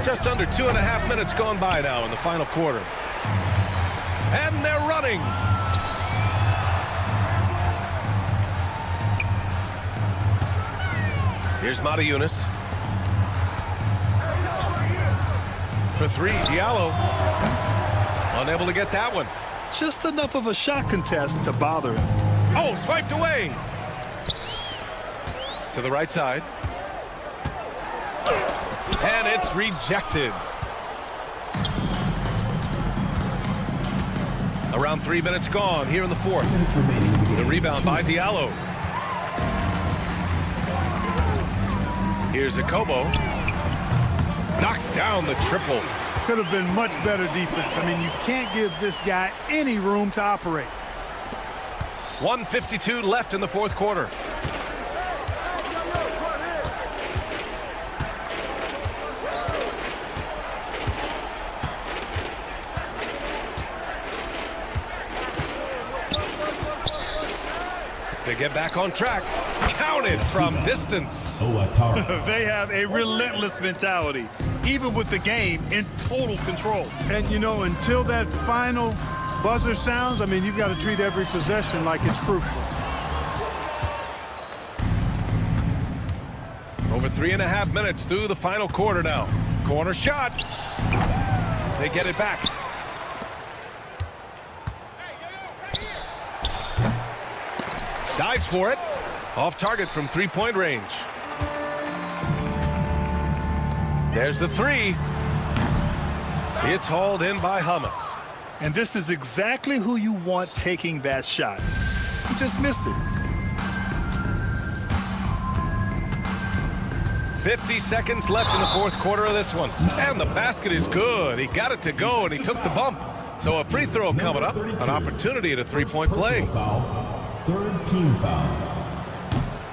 Just under 2.5 minutes gone by now in the final quarter. And they're running. Here's Mata Yunus. For 3, Diallo. Unable to get that one. Just enough of a shot contest to bother him. Oh, swiped away. To the right side. And it's rejected. Around 3 minutes gone here in the fourth. The rebound by Diallo. Here's a Kobo. Knocks down the triple. Could have been much better defense. I mean, you can't give this guy any room to operate. 1:52 left in the fourth quarter. To get back on track. Counted from distance. They have a relentless mentality, even with the game in total control. And, you know, until that final buzzer sounds, I mean, you've got to treat every possession like it's crucial. Over 3.5 minutes through the final quarter now. Corner shot. They get it back. Dives for it. Off target from 3-point range. There's the 3. It's hauled in by Hamas. And this is exactly who you want taking that shot. He just missed it. 50 seconds left in the fourth quarter of this one. And the basket is good. He got it to go, and he took the bump. So a free throw coming up. An opportunity at a 3-point play. Third team foul.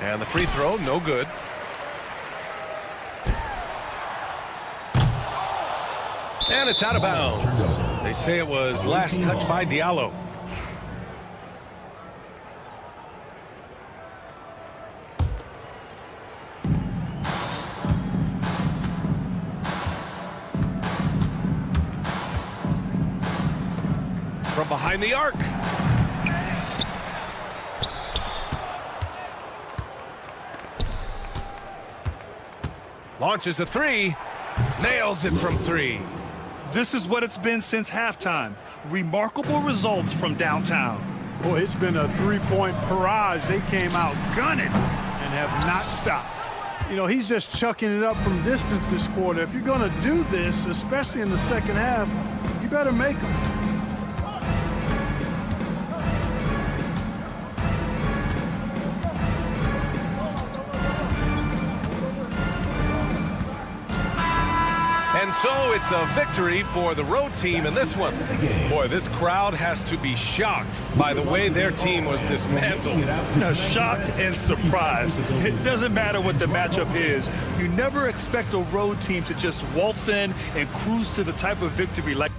And the free throw, no good. And it's out of bounds. They say it was last touched by Diallo. From behind the arc. Launches a three. Nails it from three. This is what it's been since halftime. Remarkable results from downtown. Boy, it's been a three-point barrage. They came out gunning and have not stopped. You know, he's just chucking it up from distance this quarter. If you're going to do this, especially in the second half, you better make them. And so it's a victory for the road team in this one. Boy, this crowd has to be shocked by the way their team was dismantled. Shocked and surprised. It doesn't matter what the matchup is. You never expect a road team to just waltz in and cruise to the type of victory like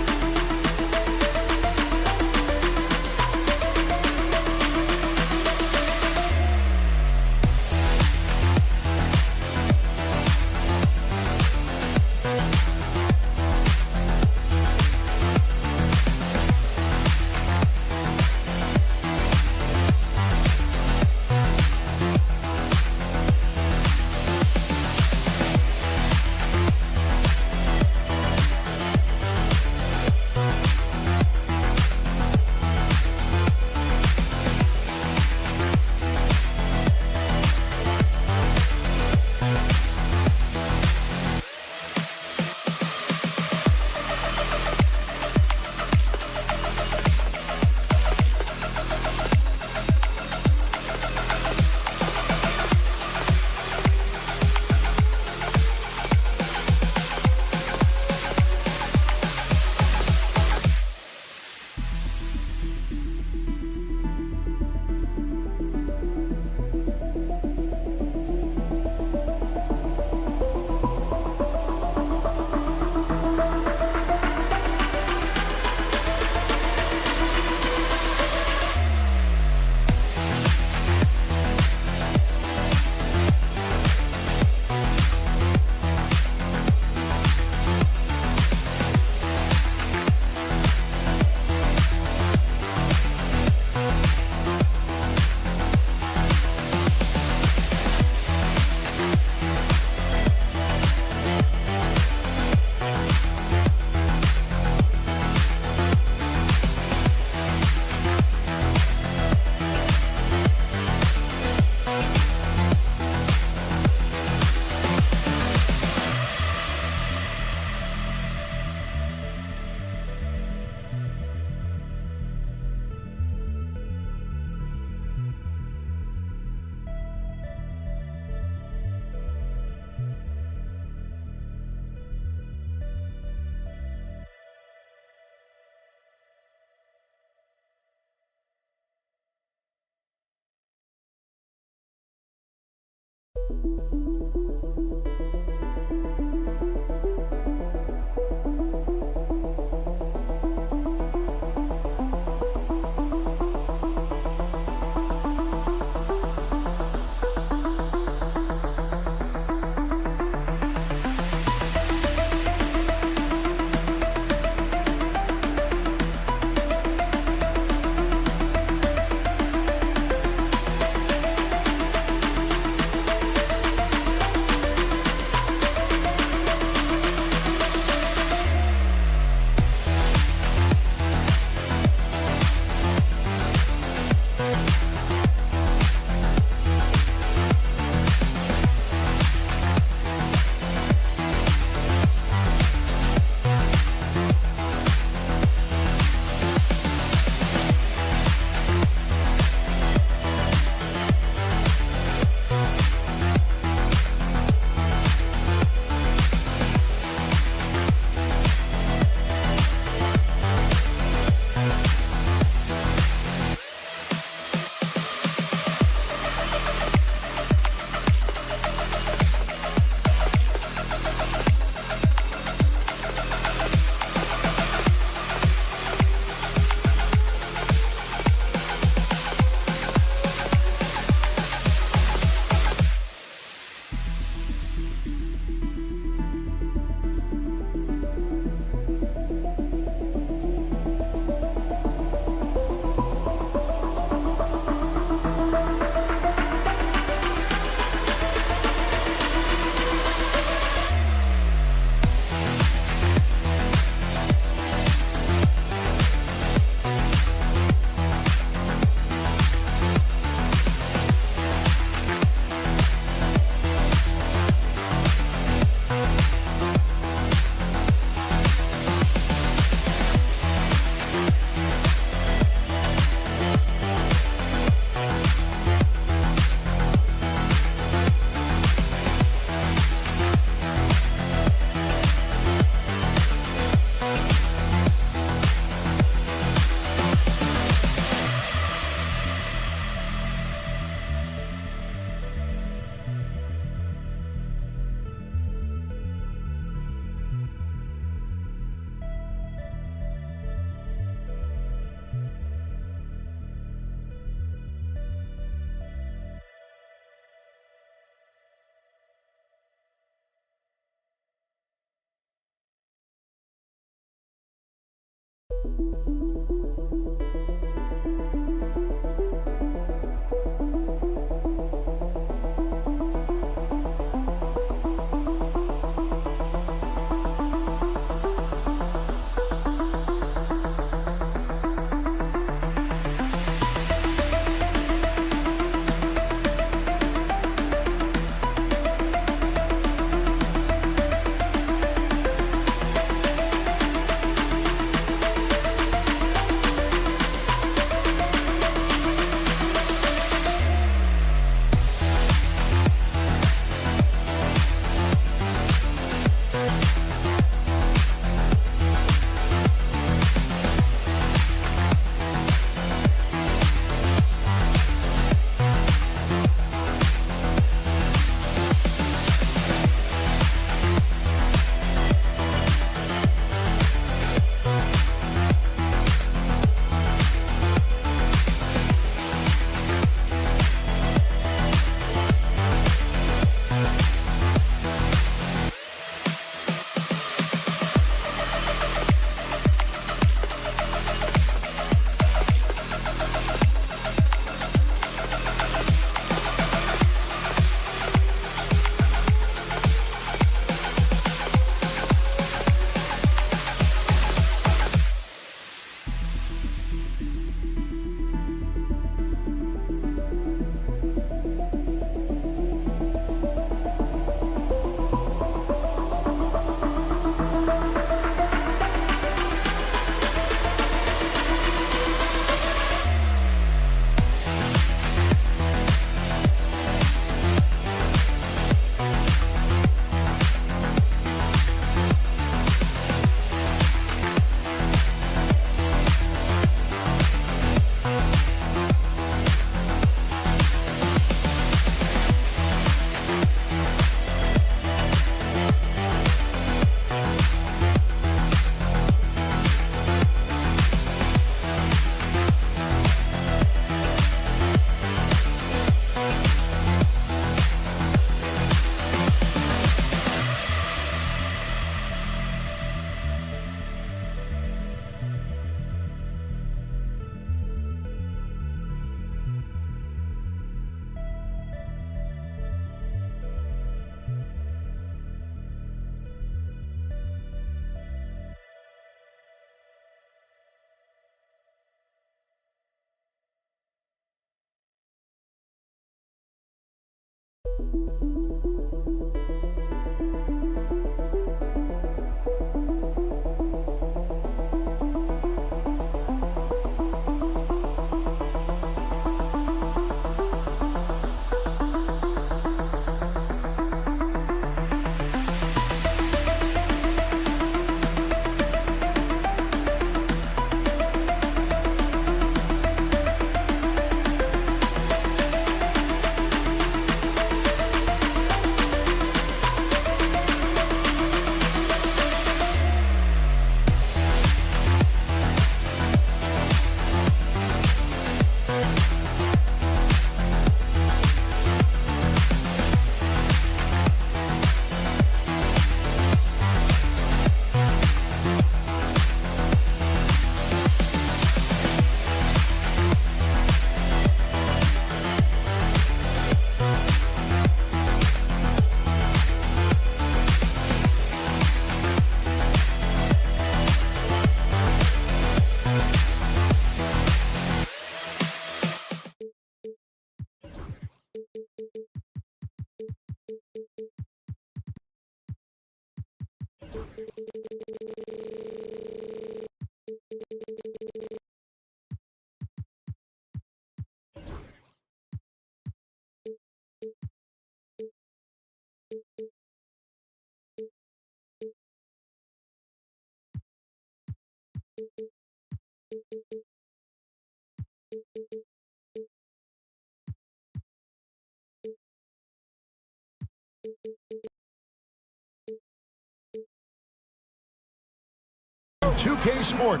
2K Sport.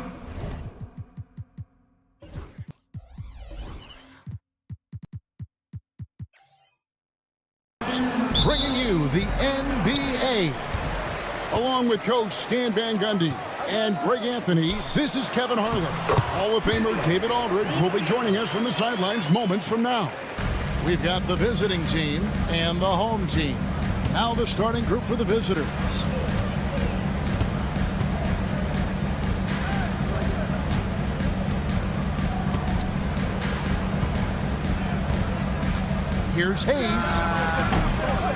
Bringing you the NBA. Along with Coach Stan Van Gundy and Greg Anthony, this is Kevin Harlan. Hall of Famer David Aldridge will be joining us from the sidelines moments from now. We've got the visiting team and the home team. Now the starting group for the visitors. Here's Hayes.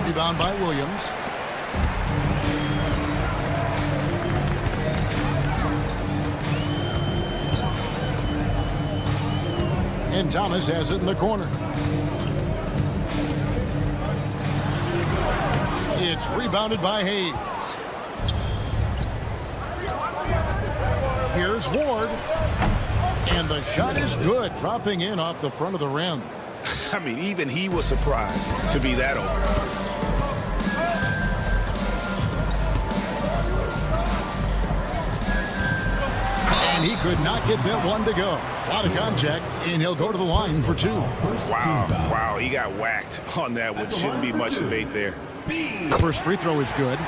Rebound by Williams. And Thomas has it in the corner. It's rebounded by Hayes. Here's Ward. And the shot is good, dropping in off the front of the rim. I mean, even he was surprised to be that open. And he could not get that one to go. A lot of contact, and he'll go to the line for two. Wow, he got whacked on that one. Shouldn't be much debate there. The first free throw is good.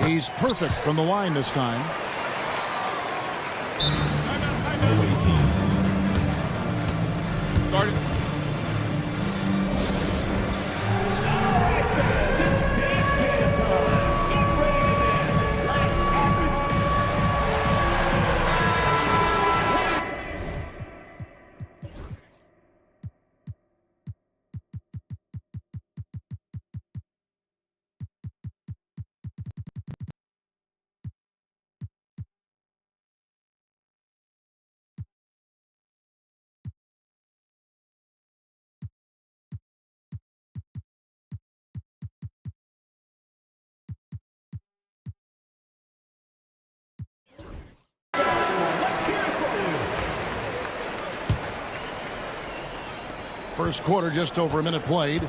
He's perfect from the line this time. Started. First quarter, just over a minute played.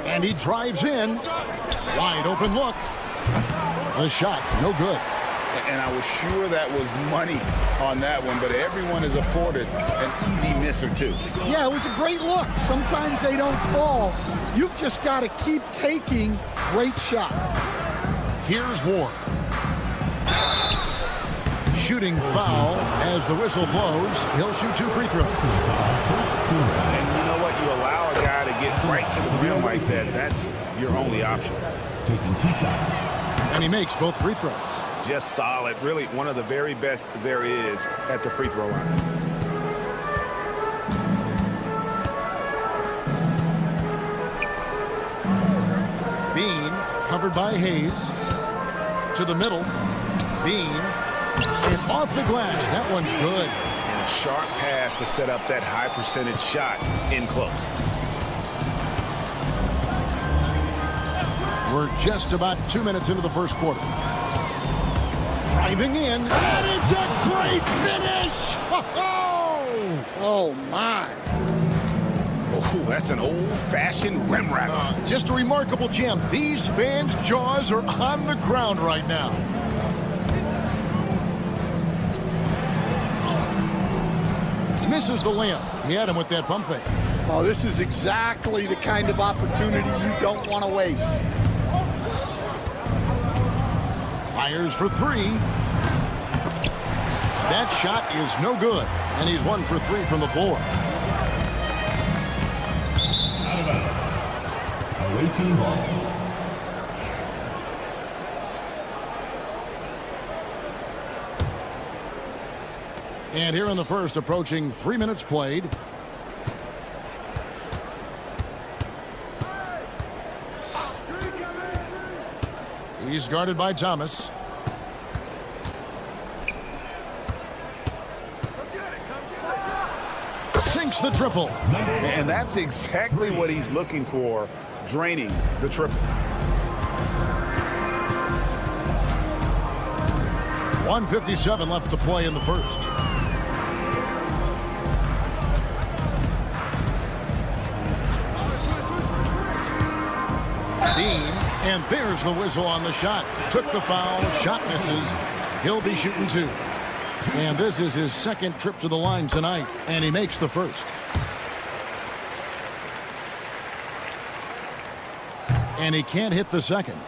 And he drives in. Wide open look. The shot, no good. And I was sure that was money on that one, but everyone is afforded an easy miss or two. Yeah, it was a great look. Sometimes they don't fall. You've just got to keep taking great shots. Here's Ward. Shooting foul as the whistle blows. He'll shoot two free throws. And you know what? You allow a guy to get right to the rim like that. That's your only option. Taking 2 shots. And he makes both free throws. just solid. Really one of the very best there is at the free throw line. Bean covered by Hayes. To the middle. Bean. And off the glass. That one's good. And a sharp pass to set up that high percentage shot in close. We're just about 2 minutes into the first quarter. Driving in. And it's a great finish! Oh, my. Oh, that's an old-fashioned rim wrapper. Just a remarkable gem. These fans' jaws are on the ground right now. Misses the layup. He had him with that pump fake. Oh, this is exactly the kind of opportunity you don't want to waste. Fires for three. That shot is no good. And he's 1 for 3 from the floor. Out of bounds. Away team ball. And here in the first, approaching 3 minutes played. He's guarded by Thomas. Sinks the triple. And that's exactly what he's looking for, draining the triple. 1:57 left to play in the first. Dean, and there's the whistle on the shot. Took the foul, shot misses. He'll be shooting 2. And this is his second trip to the line tonight, and he makes the first. And he can't hit the second.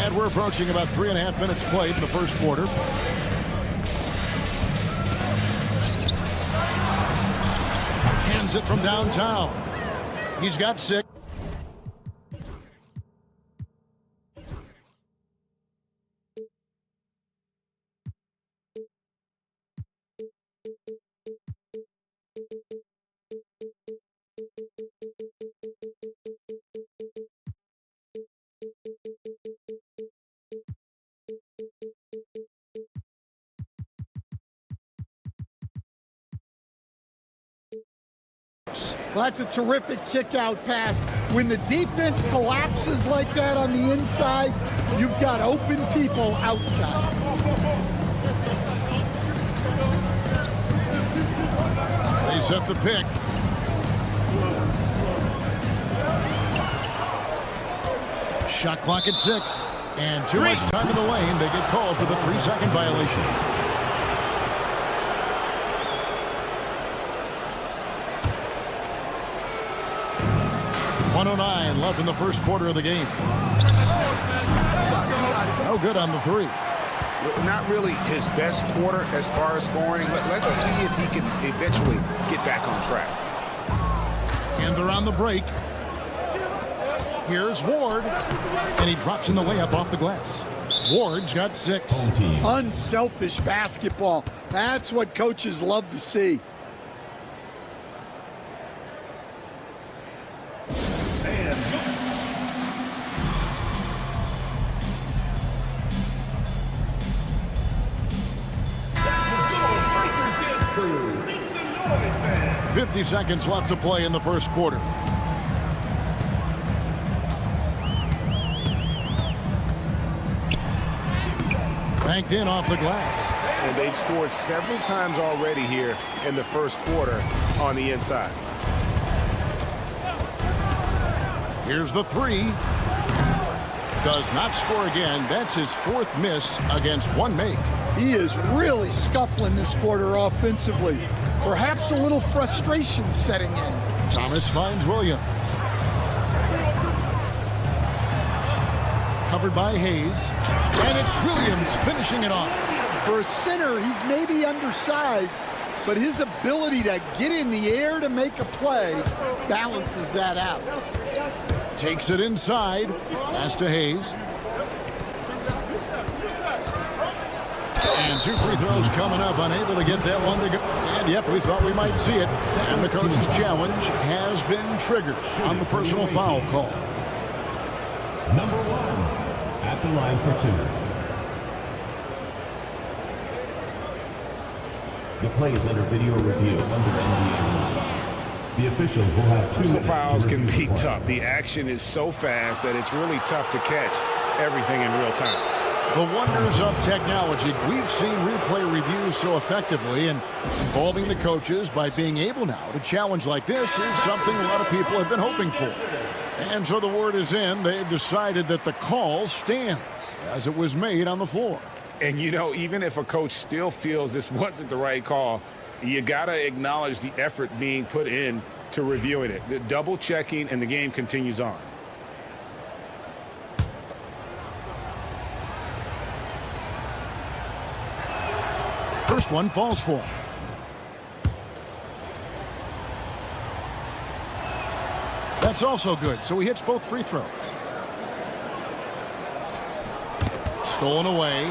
And we're approaching about 3.5 minutes played in the first quarter. Hands it from downtown. He's got 6. Well, that's a terrific kick-out pass. When the defense collapses like that on the inside, you've got open people outside. They set the pick. Shot clock at 6. And too much time in the lane. They get called for the 3-second violation. .109 left in the first quarter of the game. No good on the 3. Not really his best quarter as far as scoring. Let's see if he can eventually get back on track. And they're on the break. Here's Ward. And he drops in the layup off the glass. Ward's got 6. Unselfish basketball. That's what coaches love to see. And 50 seconds left to play in the first quarter. Banked in off the glass. And they've scored several times already here in the first quarter on the inside. Here's the 3. Does not score again. That's his 4th miss against 1 make. He is really scuffling this quarter offensively. Perhaps a little frustration setting in. Thomas finds Williams. Covered by Hayes. And it's Williams finishing it off. For a center, he's maybe undersized, but his ability to get in the air to make a play balances that out. Takes it inside. Pass to Hayes. And 2 free throws coming up. Unable to get that one to go. And, yep, we thought we might see it. And the coach's challenge has been triggered on the personal foul call. Number 1 at the line for 2. The play is under video review under NBA rules. The officials will have 2 minutes. Fouls can be tough. The action is so fast that it's really tough to catch everything in real time. The wonders of technology. We've seen replay reviews so effectively, and involving the coaches by being able now to challenge like this is something a lot of people have been hoping for. And so the word is in. They've decided that the call stands as it was made on the floor. And, you know, even if a coach still feels this wasn't the right call, you got to acknowledge the effort being put in to reviewing it. The double checking, and the game continues on. First one falls for him. That's also good, so he hits both free throws. Stolen away.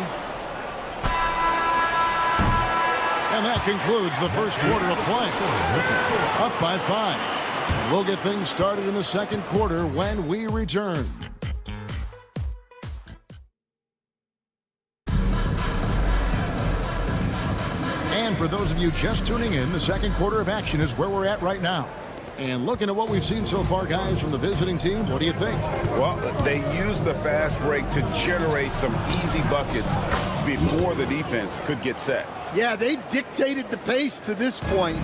And that concludes the first quarter of play. Up by 5. We'll get things started in the second quarter when we return. And for those of you just tuning in, the second quarter of action is where we're at right now. And looking at what we've seen so far, guys, from the visiting team, what do you think? Well, they used the fast break to generate some easy buckets before the defense could get set. Yeah, they've dictated the pace to this point,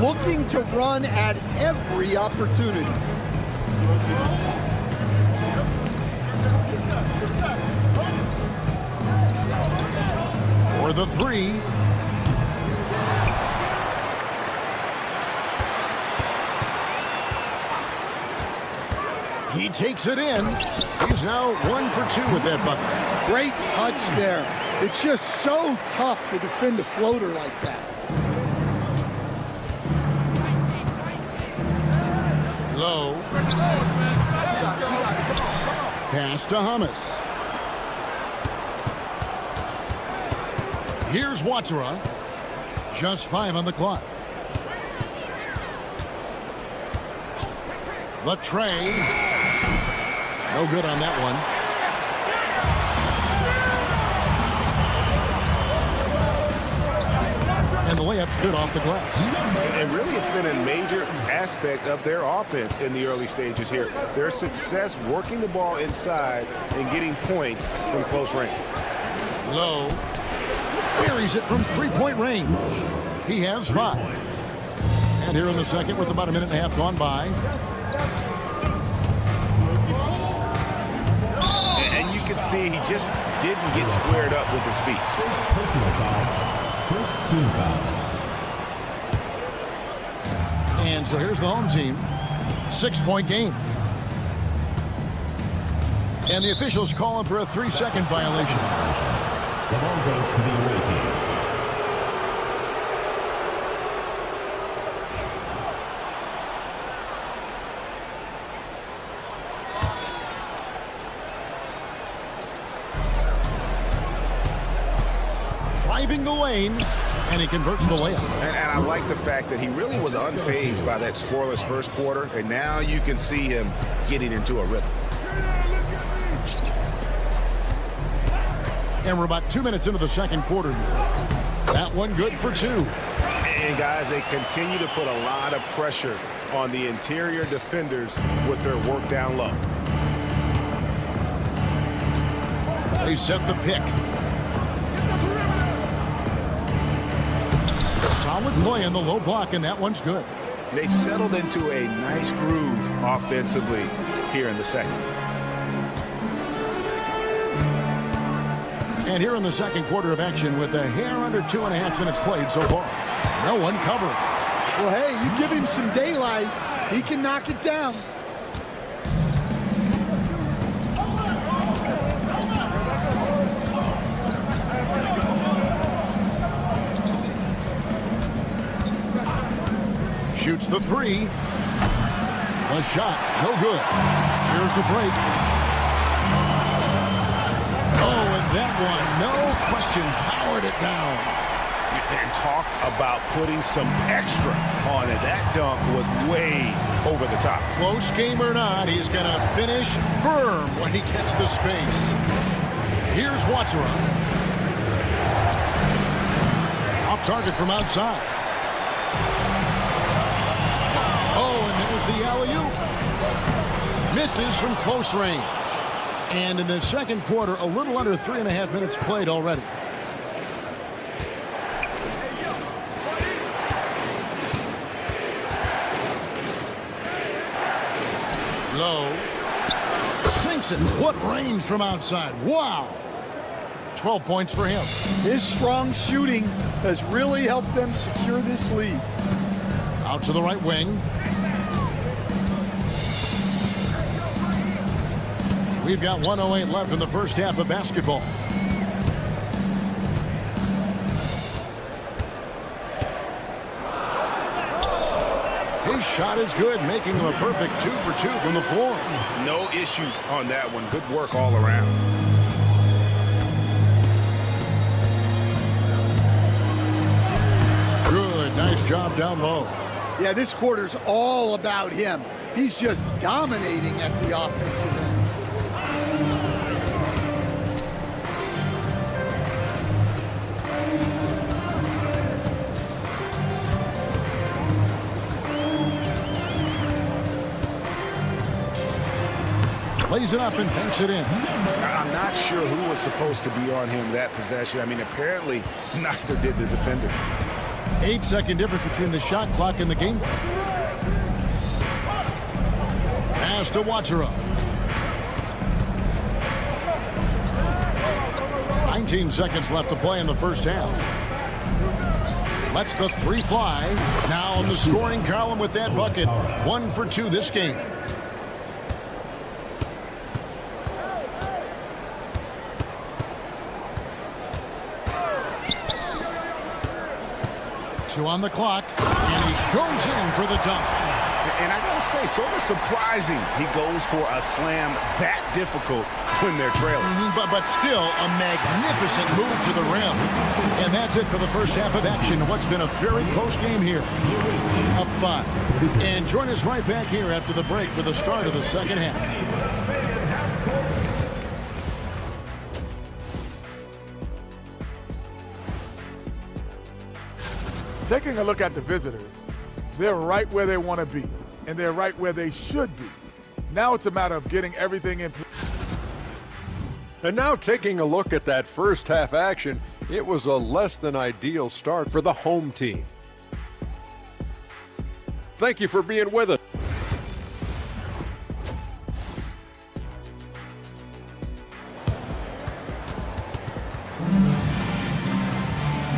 looking to run at every opportunity. For the 3. He takes it in. He's now 1 for 2 with that bucket. Great touch there. It's just so tough to defend a floater like that. Low. Pass to Hummus. Here's Watsara. Just 5 on the clock. The tray. No good on that one. And the layup's good off the glass. And really, it's been a major aspect of their offense in the early stages here. Their success working the ball inside and getting points from close range. Low. Buries it from 3-point range. He has 5. And here in the second with about a minute and a half gone by. And you can see he just didn't get squared up with his feet. Personal foul. First team foul. And so here's the home team. 6-point game. And the officials call him for a 3-second violation. The ball goes to the away team. Driving the lane, and he converts the layup. And I like the fact that he really was unfazed by that scoreless first quarter, and now you can see him getting into a rhythm. And we're about 2 minutes into the second quarter. That one good for 2. And guys, they continue to put a lot of pressure on the interior defenders with their work down low. They set the pick. Solid play in the low block, and that one's good. They've settled into a nice groove offensively here in the second. And here in the second quarter of action with a hair under 2.5 minutes played so far. No one covered. Well, hey, you give him some daylight, he can knock it down. Shoots the 3. A shot, no good. Here's the break. Oh, and that one, no question, powered it down. And talk about putting some extra on it. That dunk was way over the top. Close game or not, he's going to finish firm when he gets the space. Here's Watsura. Off target from outside. Oh, and there's the alley-oop. Misses from close range. And in the second quarter, a little under 3.5 minutes played already. Low. Sinks it. What range from outside. Wow. 12 points for him. His strong shooting has really helped them secure this lead. Out to the right wing. We've got 1:08 left in the first half of basketball. His shot is good, making him a perfect 2 for 2 from the floor. No issues on that one. Good work all around. Good, nice job down low. Yeah, this quarter's all about him. He's just dominating at the offensive end. Lays it up and banks it in. I'm not sure who was supposed to be on him that possession. I mean, apparently neither did the defender. 8-second difference between the shot clock and the game. Pass to Watsura. 19 seconds left to play in the first half. Lets the three fly. Now on the scoring column with that bucket. 1 for 2 this game. Two on the clock, and he goes in for the dunk. And I gotta say, sort of surprising he goes for a slam that difficult when they're trailing. But still a magnificent move to the rim. And that's it for the first half of action. What's been a very close game here. Up 5. And join us right back here after the break for the start of the second half. Taking a look at the visitors, they're right where they want to be, and they're right where they should be. Now it's a matter of getting everything in place. And now taking a look at that first half action, it was a less than ideal start for the home team. Thank you for being with us.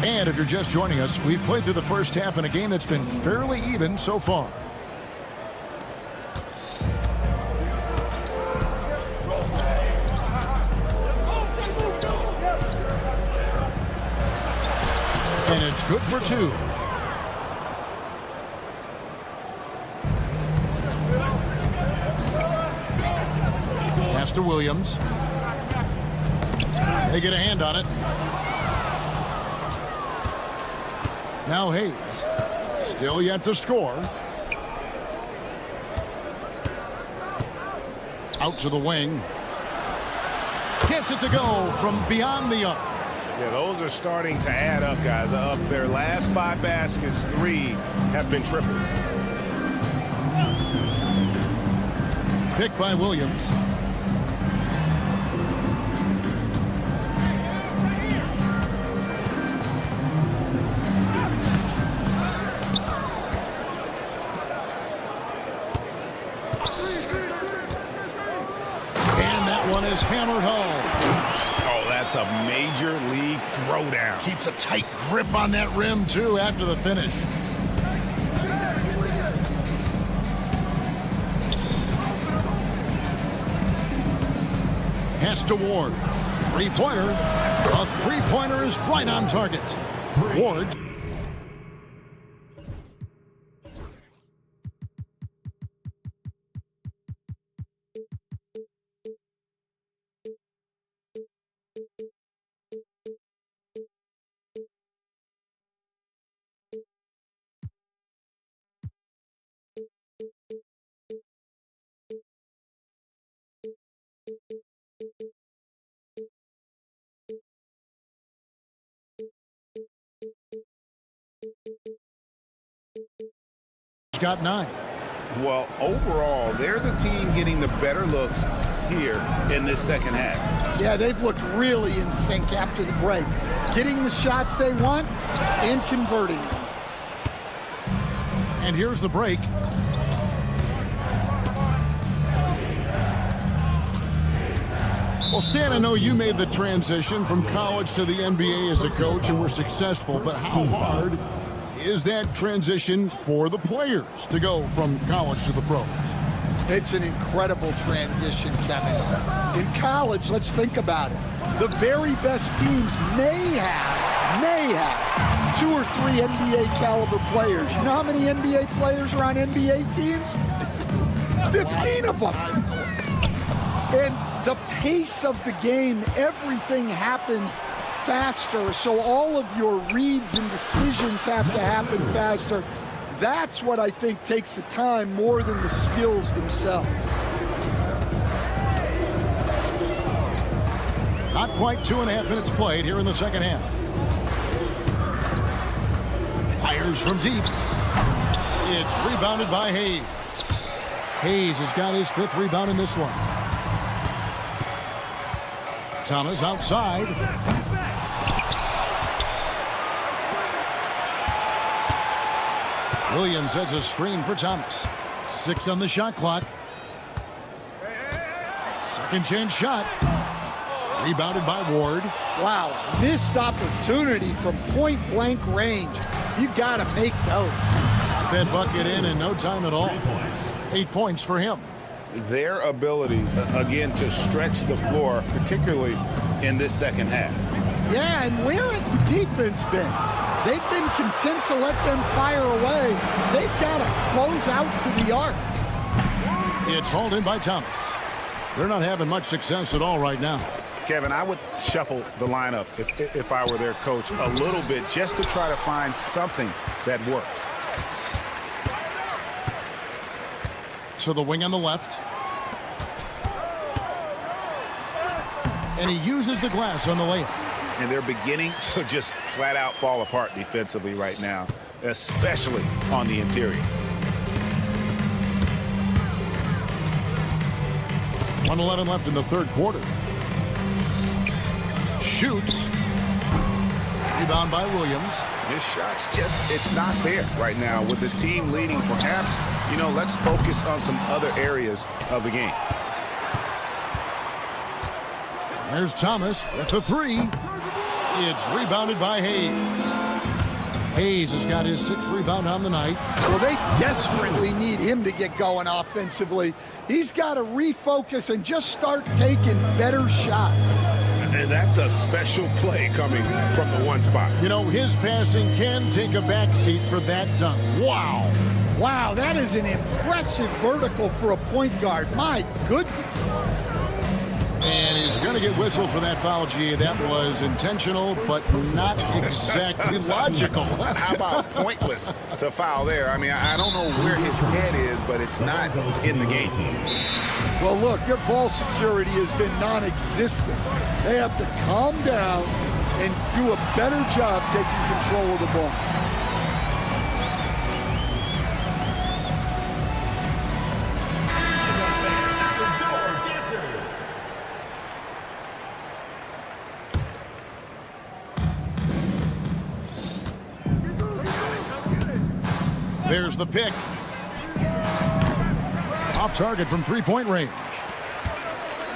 And if you're just joining us, we've played through the first half in a game that's been fairly even so far. And it's good for 2. Pass to Williams. They get a hand on it. Now Hayes, still yet to score. Out to the wing. Gets it to go from beyond the arc. Yeah, those are starting to add up, guys. Up their last 5 baskets, 3 have been tripled. Picked by Williams. Is hammered home. Oh, that's a major league throwdown. Keeps a tight grip on that rim, too, after the finish. Pass to Ward. Three-pointer. A three-pointer is right on target. Ward. got 9. Well, overall, they're the team getting the better looks here in this second half. Yeah, they've looked really in sync after the break. Getting the shots they want and converting them. And here's the break. Well, Stan, I know you made the transition from college to the NBA as a coach and were successful, but how hard is that transition for the players to go from college to the pros? It's an incredible transition, Kevin. In college, let's think about it. The very best teams may have 2 or 3 NBA caliber players. You know how many NBA players are on NBA teams? 15 of them. And the pace of the game, everything happens faster, so all of your reads and decisions have to happen faster. That's what I think takes the time more than the skills themselves. Not quite 2.5 minutes played here in the second half. Fires from deep. It's rebounded by Hayes. Hayes has got his 5th rebound in this one. Thomas outside. Williams sets a screen for Thomas. 6 on the shot clock. Second chance shot. Rebounded by Ward. Wow, missed opportunity from point-blank range. You got to make those. That bucket in no time at all. 8 points for him. Their ability, again, to stretch the floor, particularly in this second half. Yeah, and where has the defense been? They've been content to let them fire away. They've got to close out to the arc. It's hauled in by Thomas. They're not having much success at all right now. Kevin, I would shuffle the lineup if I were their coach a little bit just to try to find something that works. To the wing on the left. And he uses the glass on the layup. And they're beginning to just flat out fall apart defensively right now, especially on the interior. 1:11 left in the third quarter. Shoots. Rebound by Williams. His shot's it's not there right now. With his team leading, perhaps, let's focus on some other areas of the game. There's Thomas with the 3. It's rebounded by Hayes. Hayes has got his 6th rebound on the night. Well, they desperately need him to get going offensively. He's got to refocus and just start taking better shots. And that's a special play coming from the one spot. His passing can take a backseat for that dunk. Wow. Wow, that is an impressive vertical for a point guard. My goodness. And he's going to get whistled for that foul, G. That was intentional, but not exactly logical. How about pointless to foul there? I mean, I don't know where his head is, but it's not in the game. Well, look, their ball security has been non-existent. They have to calm down and do a better job taking control of the ball. There's the pick. Off target from 3-point range.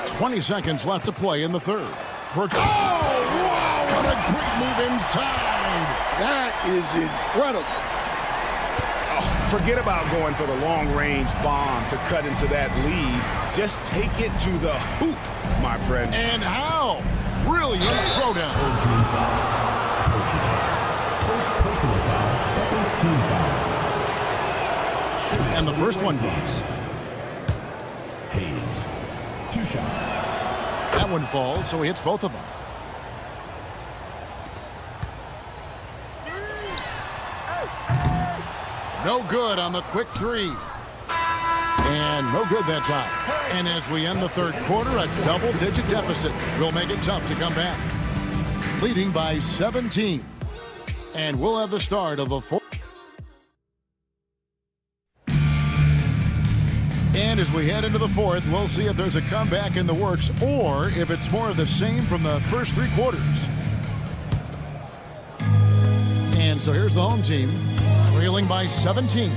20 seconds left to play in the third. Oh, wow, what a great move inside. That is incredible. Oh, forget about going for the long-range bomb to cut into that lead. Just take it to the hoop, my friend. And how? Brilliant throwdown. First personal foul, second team foul. And the first one goes. Hayes, 2 shots. That one falls, so he hits both of them. No good on the quick 3. And no good that time. And as we end the third quarter, a double-digit deficit will make it tough to come back. Leading by 17. And we'll have the start of the fourth. as we head into the fourth, we'll see if there's a comeback in the works or if it's more of the same from the first three quarters. And so here's the home team, trailing by 17.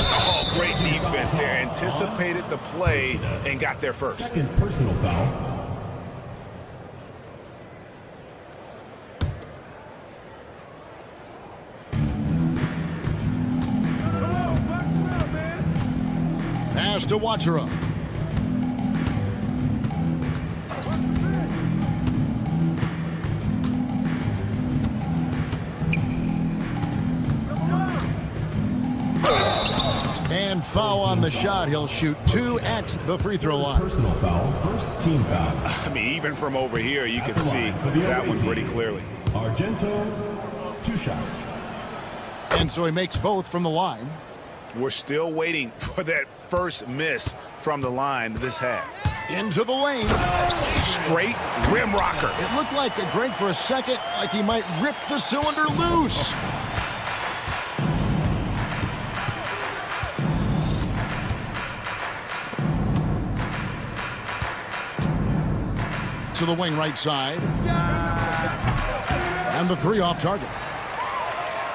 Oh, great defense there. Anticipated the play and got there first. Second personal foul. Pass to Watchera. And foul on the shot. He'll shoot 2 at the free throw line. Personal foul, first team foul. I mean, even from over here, you can see that one pretty clearly. Argento, 2 shots. And so he makes both from the line. We're still waiting for that first miss from the line this half. Into the lane. Straight rim rocker. It looked like a Greg for a second, like he might rip the cylinder loose. To the wing right side. And the 3 off target.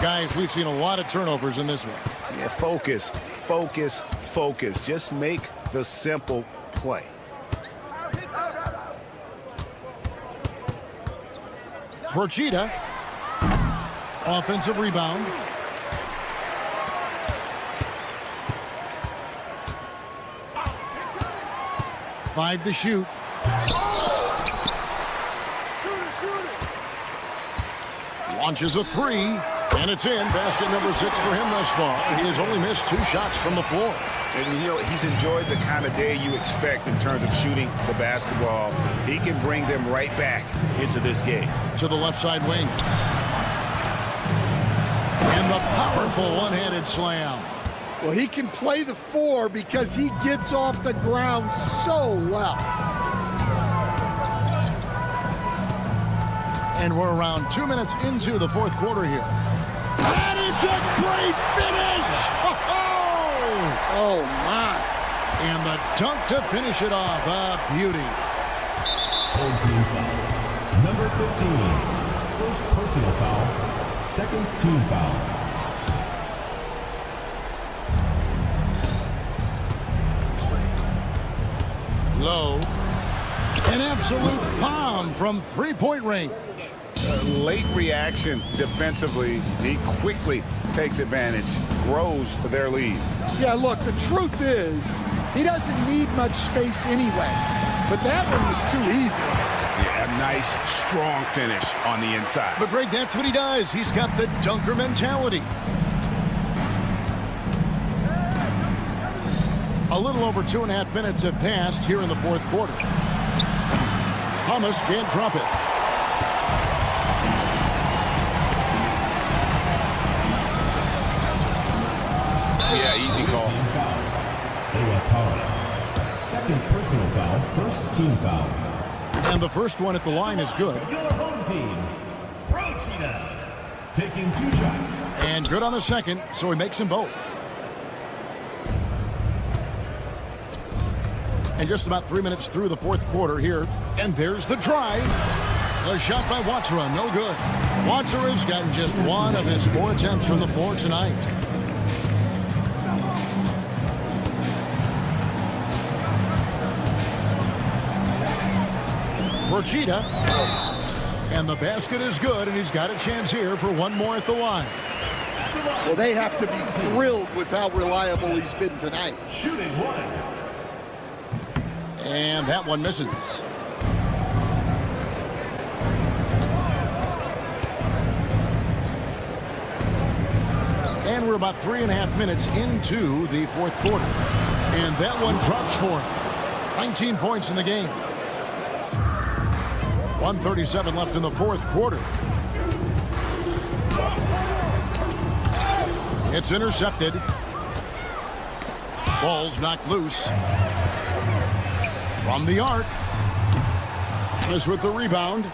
Guys, we've seen a lot of turnovers in this one. Yeah, focus, focus, focus. Just make the simple play. Procida. Offensive rebound. Five to shoot. Launches a 3, and it's in. Basket number 6 for him thus far. He has only missed 2 shots from the floor. And, you know, he's enjoyed the kind of day you expect in terms of shooting the basketball. He can bring them right back into this game. To the left side wing. And the powerful one-handed slam. Well, he can play the 4 because he gets off the ground so well. And we're around 2 minutes into the fourth quarter here. And it's a great finish! Oh, my. And the dunk to finish it off. A beauty. Home team foul. Number 15. First personal foul. Second team foul. Low. An absolute pound from three-point range. Late reaction defensively. He quickly takes advantage, grows their lead. Yeah, look, the truth is, he doesn't need much space anyway. But that one was too easy. Yeah, a nice, strong finish on the inside. But Greg, that's what he does. He's got the dunker mentality. A little over 2.5 minutes have passed here in the fourth quarter. Thomas can't drop it. Yeah, easy call. Second personal foul, first team foul. And the first one at the line is good. Your home team, Procida, taking 2 shots. And good on the second, so he makes them both. And just about 3 minutes through the fourth quarter here. And there's the drive. A shot by Watchera, no good. Watchera's gotten just 1 of his 4 attempts from the floor tonight. Procida. And the basket is good, and he's got a chance here for 1 more at the line. Well, they have to be thrilled with how reliable he's been tonight. Shooting 1. And that one misses. And we're about 3.5 minutes into the fourth quarter. And that one drops for him. 19 points in the game. 1:37 left in the fourth quarter. It's intercepted. Ball's knocked loose. From the arc. This with the rebound.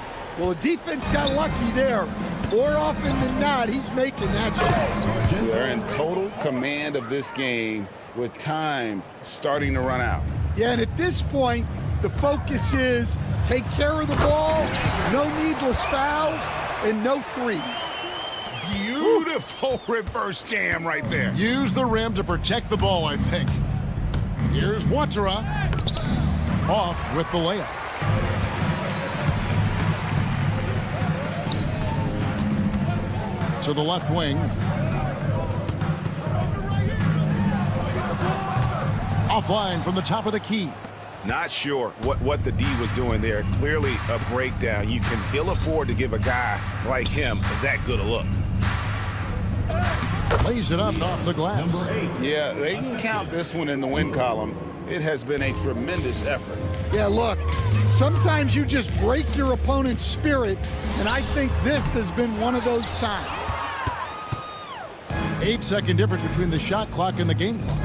Well, the defense got lucky there. More often than not, he's making that shot. They're in total command of this game with time starting to run out. Yeah, and at this point, the focus is take care of the ball, no needless fouls, and no threes. Beautiful reverse jam right there. Use the rim to protect the ball, I think. Here's Watara. Off with the layup. To the left wing. Offline from the top of the key. Not sure what the D was doing there. Clearly a breakdown. You can ill afford to give a guy like him that good a look. Lays it up and off the glass. Yeah, they can count this one in the win column. It has been a tremendous effort. Yeah, look, sometimes you just break your opponent's spirit, and I think this has been one of those times. 8-second difference between the shot clock and the game clock.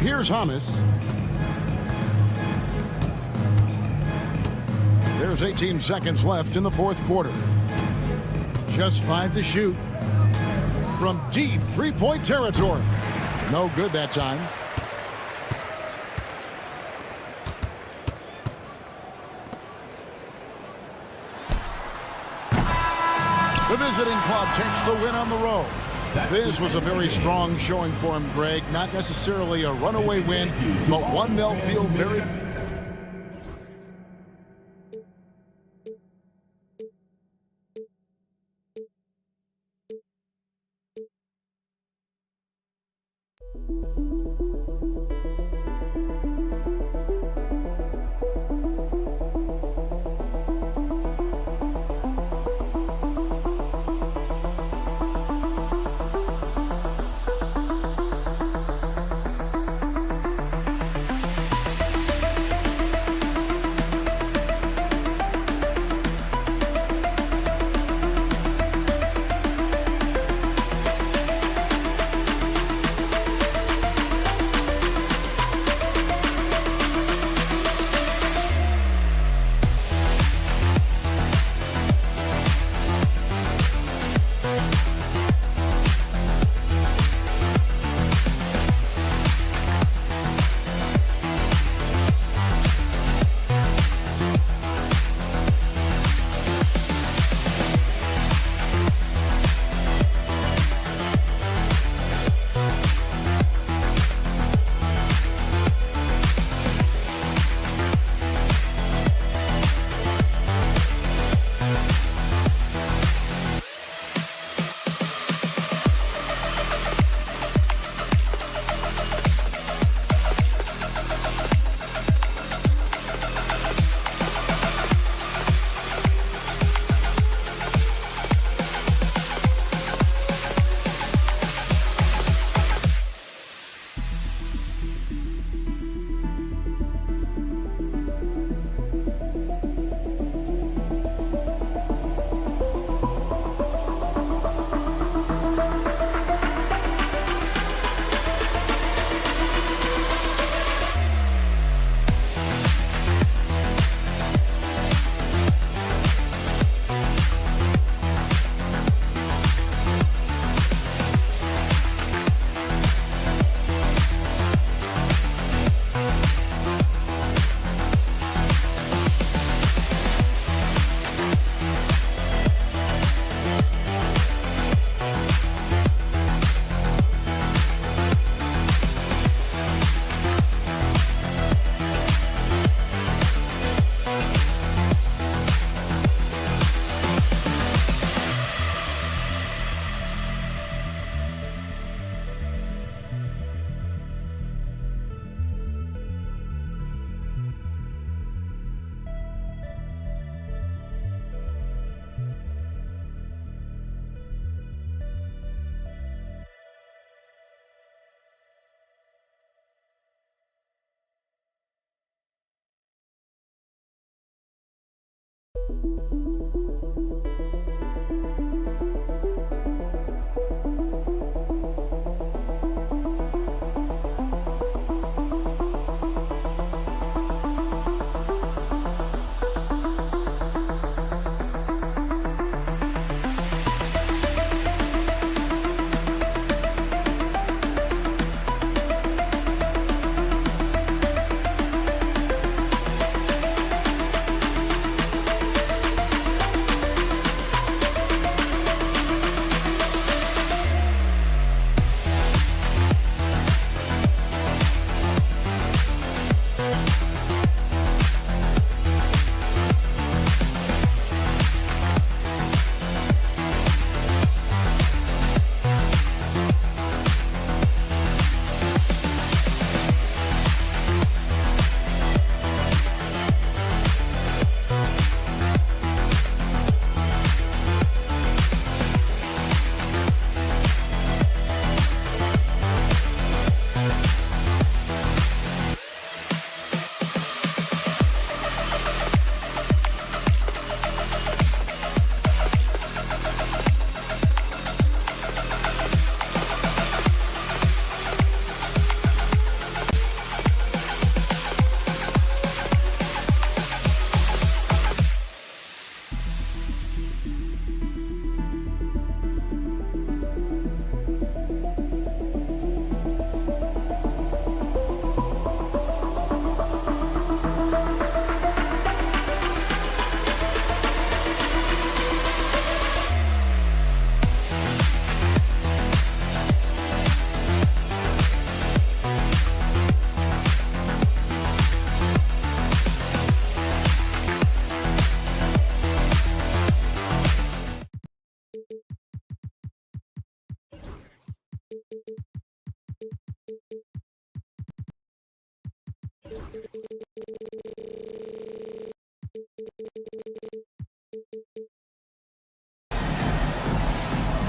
Here's Hamas. There's 18 seconds left in the fourth quarter. Just 5 to shoot from deep three-point territory. No good that time. The visiting club takes the win on the road. This was a very strong showing for him, Greg. Not necessarily a runaway win, but one they'll feel very...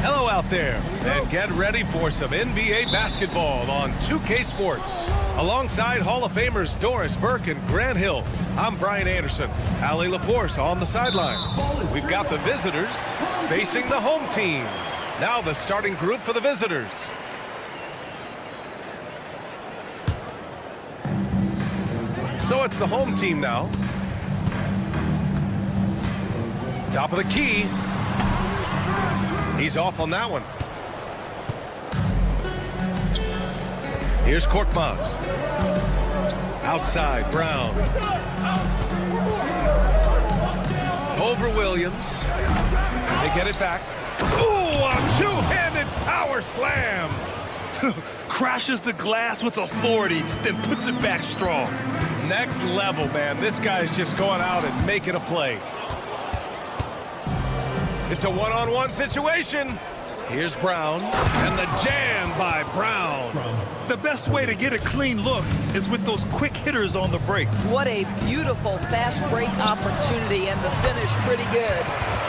Hello out there, and get ready for some NBA basketball on 2K Sports. Alongside Hall of Famers Doris Burke and Grant Hill, I'm Brian Anderson. Allie LaForce on the sidelines. We've got the visitors facing the home team. Now the starting group for the visitors. So it's the home team now. Top of the key. He's off on that one. Here's Korkmaz. Outside, Brown. Over Williams. They get it back. Ooh, a two-handed power slam. Crashes the glass with authority, then puts it back strong. Next level, man. This guy's just going out and making a play. It's a one-on-one situation. Here's Brown, and the jam by Brown. The best way to get a clean look is with those quick hitters on the break. What a beautiful fast break opportunity, and the finish pretty good.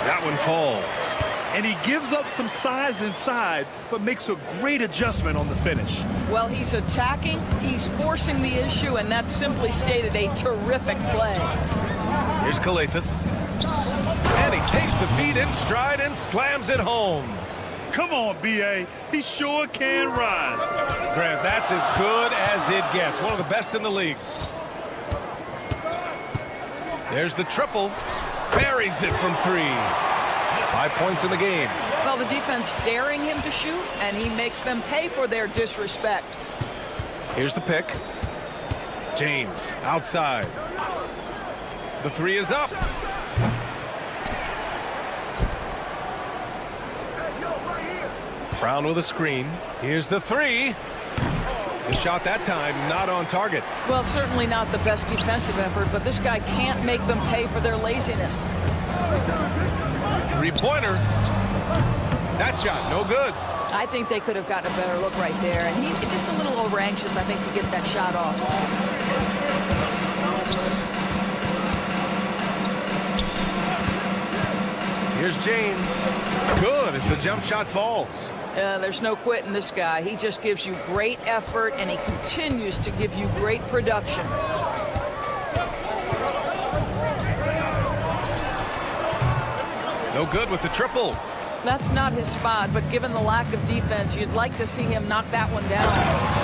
That one falls. And he gives up some size inside, but makes a great adjustment on the finish. Well, he's attacking, he's forcing the issue, and that simply stated a terrific play. Here's Kalathis. And he takes the feet in stride and slams it home. Come on, B.A. He sure can rise. Grant, that's as good as it gets. One of the best in the league. There's the triple. Buries it from three. 5 points in the game. Well, the defense daring him to shoot, and he makes them pay for their disrespect. Here's the pick. James outside. The three is up. Brown with a screen. Here's the three. The shot that time not on target. Well, certainly not the best defensive effort, but this guy can't make them pay for their laziness. Three-pointer. That shot, no good. I think they could have gotten a better look right there, and he's just a little over-anxious, I think, to get that shot off. Here's James. Good as the jump shot falls. There's no quitting this guy. He just gives you great effort, and he continues to give you great production. No good with the triple. That's not his spot, but given the lack of defense, you'd like to see him knock that one down.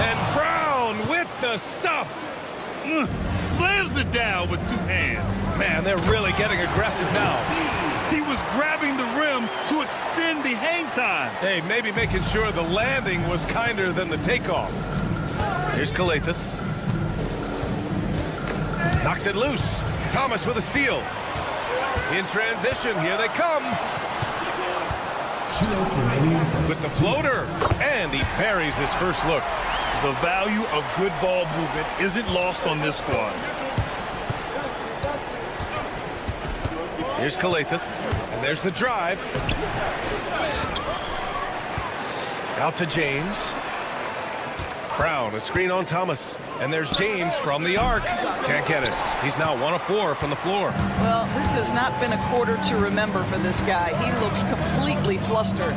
And Brown with the stuff. Slams it down with two hands. Man, they're really getting aggressive now. He was grabbing the rim to extend the hang time. Hey, maybe making sure the landing was kinder than the takeoff. Here's Kalathis. Knocks it loose. Thomas with a steal. In transition, here they come. With the floater, and he buries his first look. The value of good ball movement isn't lost on this squad. Here's Kalathis, and there's the drive. Out to James. Brown, a screen on Thomas. And there's James from the arc. Can't get it. He's now 1 of 4 from the floor. Well, this has not been a quarter to remember for this guy. He looks completely flustered.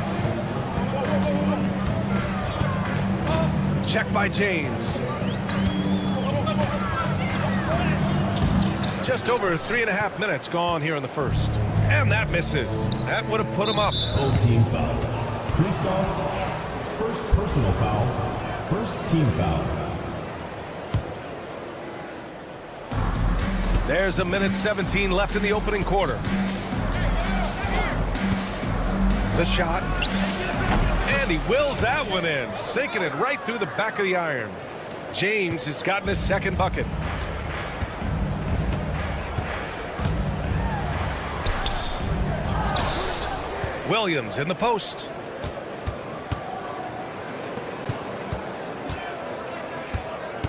Check by James. Just over 3.5 minutes gone here in the first. And that misses. That would have put him up. Home team foul. Kristoff, first personal foul. First team foul. There's 1:17 left in the opening quarter. The shot. And he wills that one in, sinking it right through the back of the iron. James has gotten his second bucket. Williams in the post.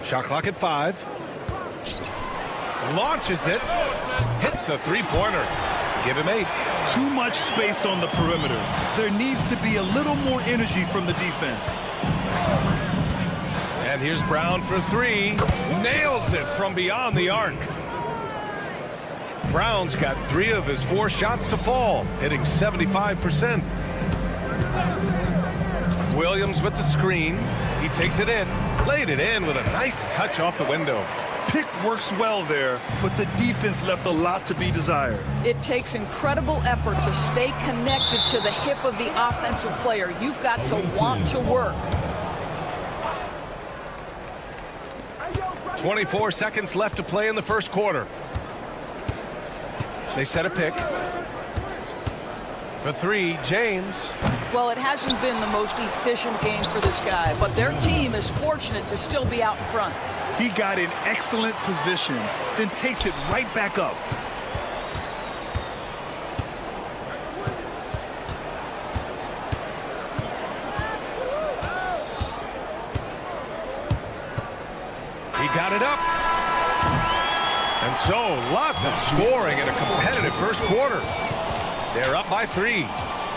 Shot clock at 5. Launches it. Hits the three-pointer. Give him 8. Too much space on the perimeter. There needs to be a little more energy from the defense. And here's Brown for 3. Nails it from beyond the arc. Brown's got 3 of his 4 shots to fall, hitting 75%. Williams with the screen. He takes it in. Played it in with a nice touch off the window. Pick works well there, but the defense left a lot to be desired. It takes incredible effort to stay connected to the hip of the offensive player. You've got to want to work. 24 seconds left to play in the first quarter. They set a pick. For three, James. Well, it hasn't been the most efficient game for this guy, but their team is fortunate to still be out in front. He got in excellent position, then takes it right back up. He got it up. And so, lots of scoring in a competitive first quarter. They're up by 3.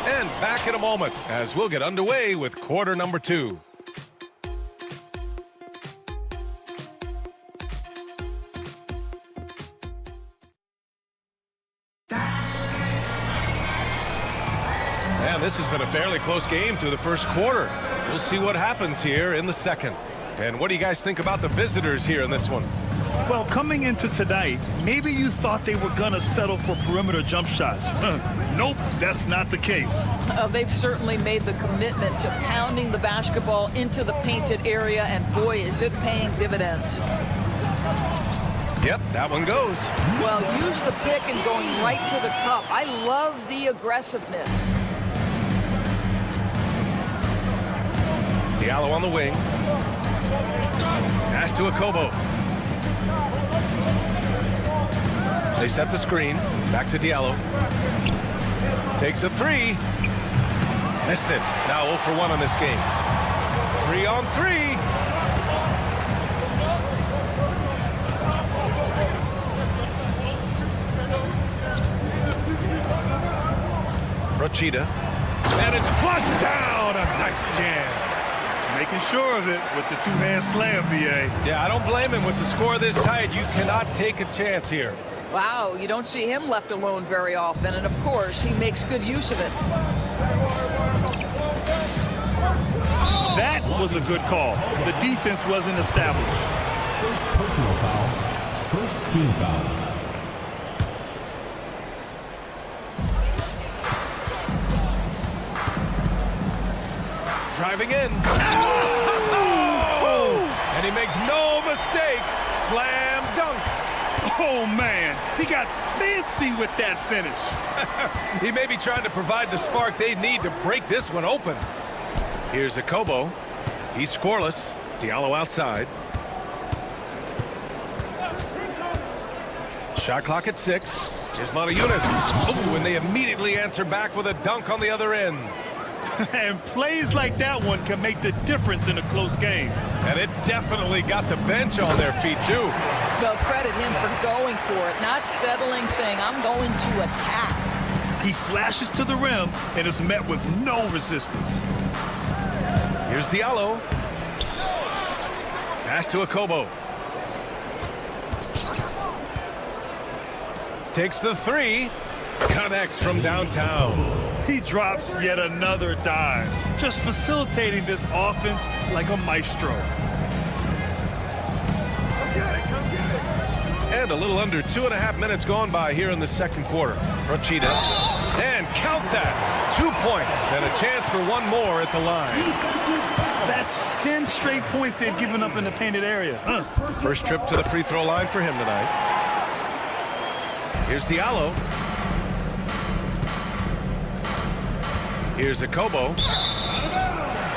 And back in a moment as we'll get underway with quarter number 2. And this has been a fairly close game through the first quarter. We'll see what happens here in the second. And what do you guys think about the visitors here in this one? Well, coming into tonight, maybe you thought they were going to settle for perimeter jump shots. Nope, that's not the case. They've certainly made the commitment to pounding the basketball into the painted area, and boy, is it paying dividends. Yep, that one goes. Well, use the pick and going right to the cup. I love the aggressiveness. Diallo on the wing. Pass to Akobo. They set the screen. Back to Diallo. Takes a 3. Missed it. Now 0 for 1 on this game. 3 on 3. Rochita. And it's flushed down. A nice jam. Making sure of it with the two-hand slam, BA. Yeah, I don't blame him with the score this tight. You cannot take a chance here. Wow, you don't see him left alone very often, and of course, he makes good use of it. That was a good call. The defense wasn't established. First personal foul. First team foul. Driving in. Oh! And he makes no mistake. Slam dunk. Oh, man. He got fancy with that finish. He may be trying to provide the spark they need to break this one open. Here's Akobo. He's scoreless. Diallo outside. Shot clock at 6. Here's Monaco. Oh, and they immediately answer back with a dunk on the other end. And plays like that one can make the difference in a close game. And it definitely got the bench on their feet, too. Well, credit him for going for it, not settling, saying, I'm going to attack. He flashes to the rim and is met with no resistance. Here's Diallo. Pass to Akobo. Takes the 3. Connects from downtown. He drops yet another dime, just facilitating this offense like a maestro. And a little under 2.5 minutes gone by here in the second quarter. Rochita. And count that. 2 points and a chance for one more at the line. That's 10 straight points they've given up in the painted area. First trip to the free throw line for him tonight. Here's Diallo. Here's Akobo.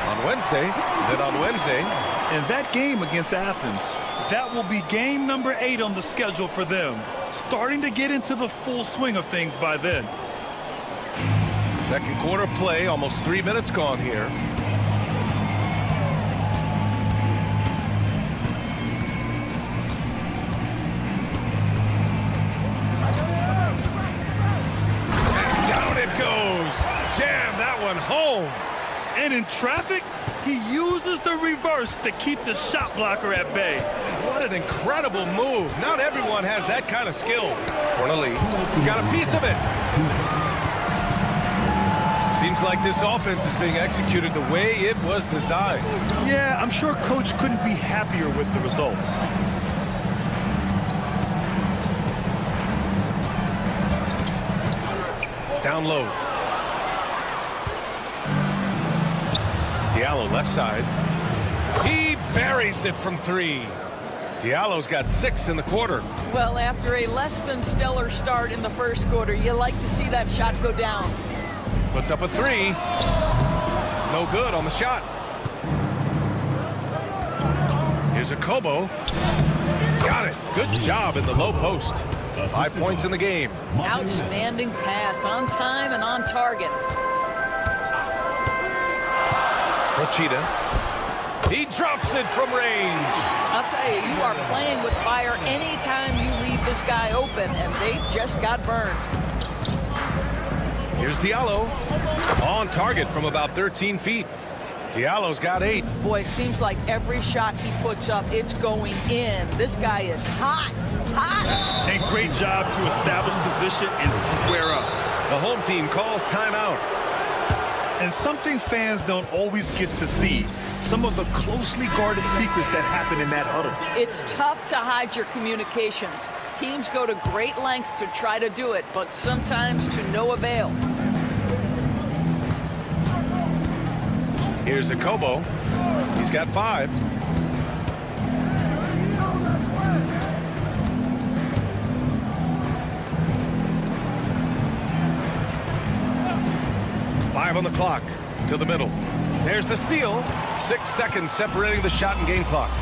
On Wednesday. Then on Wednesday. And that game against Athens, that will be game number 8 on the schedule for them. Starting to get into the full swing of things by then. Second quarter play, almost 3 minutes gone here. And down it goes. Jam that one home. And in traffic, he uses the reverse to keep the shot blocker at bay. What an incredible move. Not everyone has that kind of skill. Corneli got a piece of it. Seems like this offense is being executed the way it was designed. Yeah, I'm sure Coach couldn't be happier with the results. Down low. Diallo left side. He buries it from 3. Diallo's got 6 in the quarter. Well, after a less than stellar start in the first quarter, you like to see that shot go down. Puts up a 3. No good on the shot. Here's a Kobo. Got it. Good job in the low post. 5 points in the game. Outstanding pass, on time and on target. Rochita. He drops it from range. I'll tell you, you are playing with fire anytime you leave this guy open, and they just got burned. Here's Diallo. On target from about 13 feet. Diallo's got 8. Boy, it seems like every shot he puts up, it's going in. This guy is hot. Hot! And great job to establish position and square up. The home team calls timeout. And something fans don't always get to see, some of the closely guarded secrets that happen in that huddle. It's tough to hide your communications. Teams go to great lengths to try to do it, but sometimes to no avail. Here's a Kobo. He's got 5. On the clock to the middle. There's the steal. 6 seconds separating the shot and game clocks.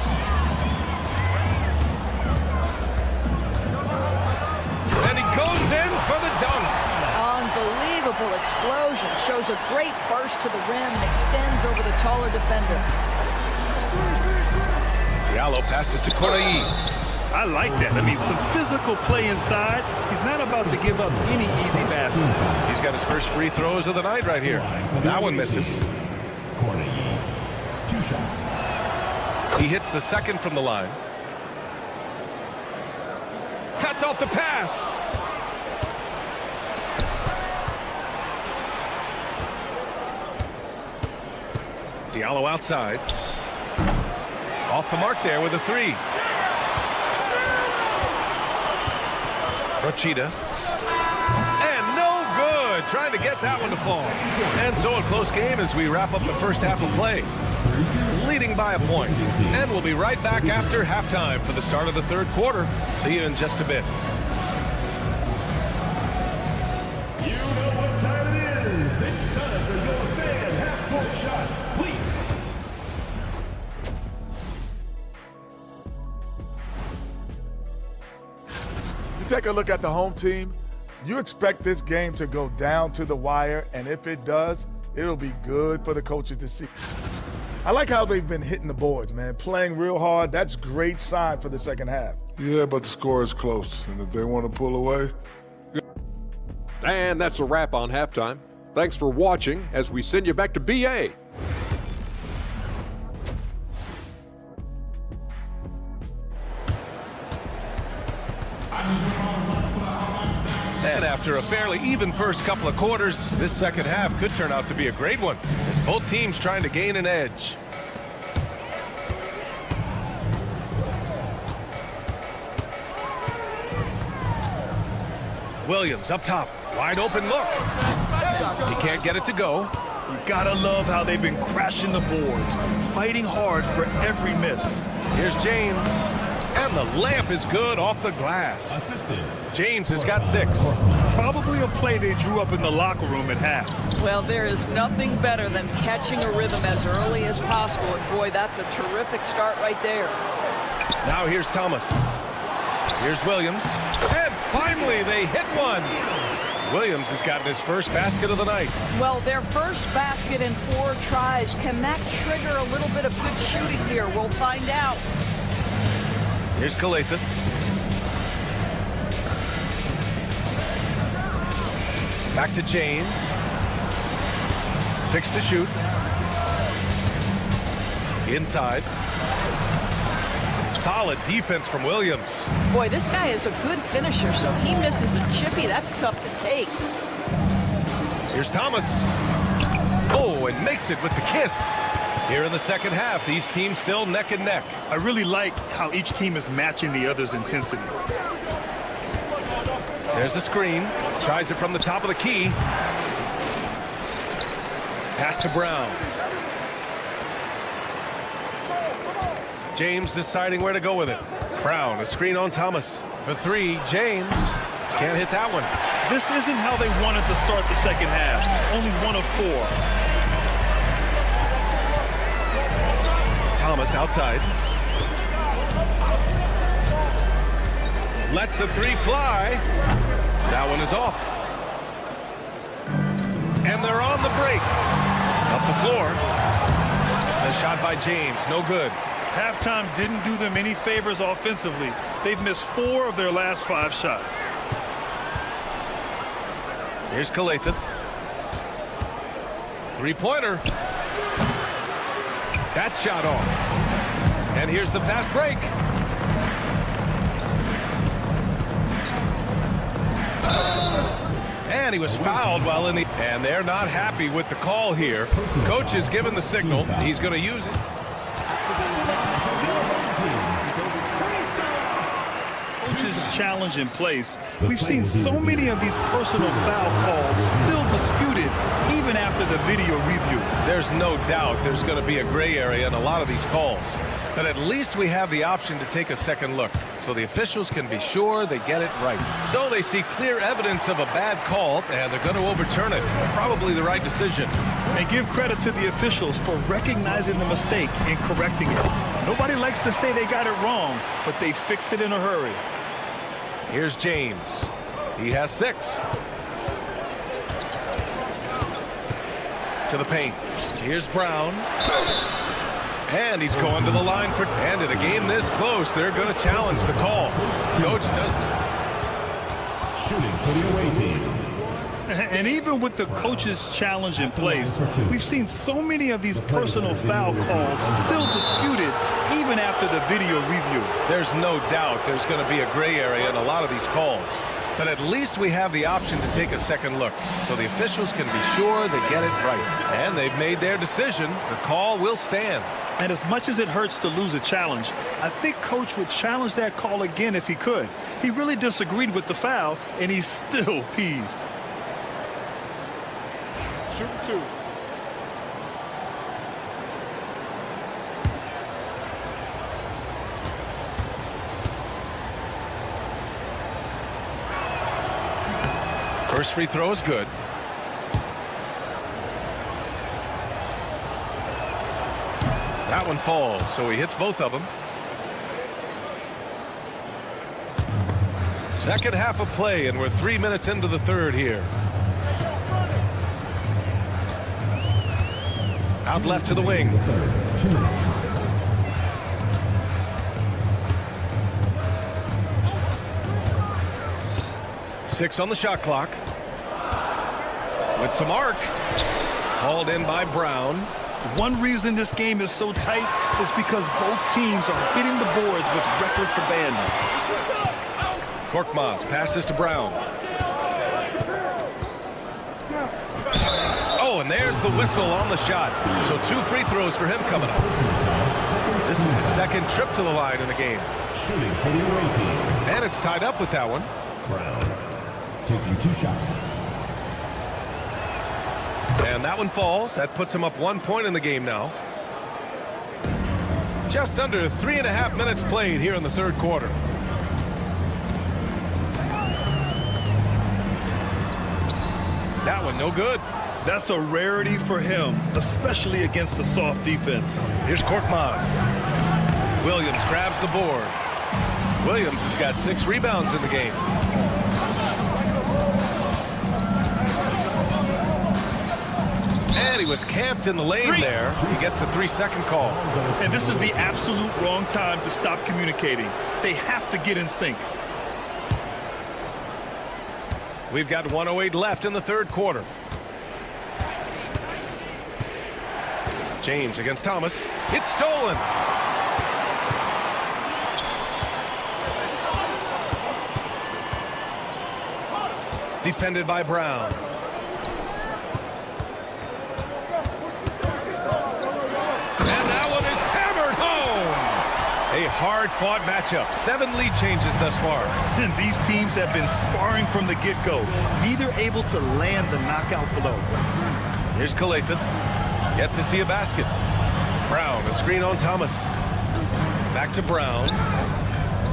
And he goes in for the dunk. Unbelievable explosion. Shows a great burst to the rim and extends over the taller defender. Diallo passes to Correa. I like that. I mean, some physical play inside. He's not about to give up any easy baskets. He's got his first free throws of the night right here. That one misses. 2 shots. He hits the second from the line. Cuts off the pass. Diallo outside. Off the mark there with a 3. Rochita. And no good. Trying to get that one to fall. And so a close game as we wrap up the first half of play. Leading by a point. And we'll be right back after halftime for the start of the third quarter. See you in just a bit. You know what time it is. It's time for your fan half-court shots, please. Take a look at the home team. You expect this game to go down to the wire, and if it does, it'll be good for the coaches to see. I like how they've been hitting the boards, man, playing real hard. That's great sign for the second half. Yeah, but the score is close, and if they want to pull away. And that's a wrap on halftime. Thanks for watching as we send you back to BA. And after a fairly even first couple of quarters, this second half could turn out to be a great one as both teams trying to gain an edge. Williams up top, wide open look. He can't get it to go. You gotta love how they've been crashing the boards, fighting hard for every miss. Here's James. And the layup is good off the glass. James has got 6. Probably a play they drew up in the locker room at half. Well, there is nothing better than catching a rhythm as early as possible. And boy, that's a terrific start right there. Now here's Thomas. Here's Williams. And finally they hit one. Williams has gotten his first basket of the night. Well, their first basket in 4 tries. Can that trigger a little bit of good shooting here? We'll find out. Here's Calathis. Back to James. 6 to shoot. Inside. Some solid defense from Williams. Boy, this guy is a good finisher, so he misses a chippy. That's tough to take. Here's Thomas. Oh, and makes it with the kiss. Here in the second half, these teams still neck and neck. I really like how each team is matching the other's intensity. There's a screen. Tries it from the top of the key. Pass to Brown. James deciding where to go with it. Brown, a screen on Thomas. For three, James can't hit that one. This isn't how they wanted to start the second half. Only 1 of 4. Thomas outside. Lets the three fly. That one is off. And they're on the break. Up the floor. The shot by James, no good. Halftime didn't do them any favors offensively. They've missed 4 of their last 5 shots. Here's Kalathis. Three-pointer. That shot off. And here's the fast break. And he was fouled while in the... And they're not happy with the call here. Coach is given the signal. He's going to use it. Coach's challenge in place. We've seen so many of these personal foul calls still disputed even after the video review. There's no doubt there's going to be a gray area in a lot of these calls. But at least we have the option to take a second look, so the officials can be sure they get it right. So they see clear evidence of a bad call, and they're going to overturn it. Probably the right decision. And give credit to the officials for recognizing the mistake and correcting it. Nobody likes to say they got it wrong, but they fixed it in a hurry. Here's James. He has 6. To the paint. Here's Brown. And he's going to the line for... And in a game this close, they're going to challenge the call. Coach doesn't... Shooting for the away team. And even with the coach's challenge in place, we've seen so many of these personal foul calls still disputed even after the video review. There's no doubt there's going to be a gray area in a lot of these calls. But at least we have the option to take a second look, so the officials can be sure they get it right. And they've made their decision. The call will stand. And as much as it hurts to lose a challenge, I think Coach would challenge that call again if he could. He really disagreed with the foul, and he's still peeved. Shoot 2. First free throw is good. That one falls, so he hits both of them. Second half of play, and we're 3 minutes into the third here. Out left to the wing. 2 minutes. Six on the shot clock. With some arc. Hauled in by Brown. One reason this game is so tight is because both teams are hitting the boards with reckless abandon. Korkmaz passes to Brown. Oh, and there's the whistle on the shot. So 2 free throws for him coming up. This is his second trip to the line in the game. Shooting for the away team. And it's tied up with that one. Brown taking 2 shots. And that one falls. That puts him up 1 point in the game now. Just under 3.5 minutes played here in the third quarter. That one no good. That's a rarity for him, especially against the soft defense. Here's Korkmaz. Williams grabs the board. Williams has got 6 rebounds in the game. And he was camped in the lane there. He gets a 3-second call. And this is the absolute wrong time to stop communicating. They have to get in sync. We've got 1:08 left in the third quarter. James against Thomas. It's stolen. Defended by Brown. hard-fought matchup. 7 lead changes thus far. And these teams have been sparring from the get-go. Neither able to land the knockout blow. Here's Calathis. Yet to see a basket. Brown, a screen on Thomas. Back to Brown.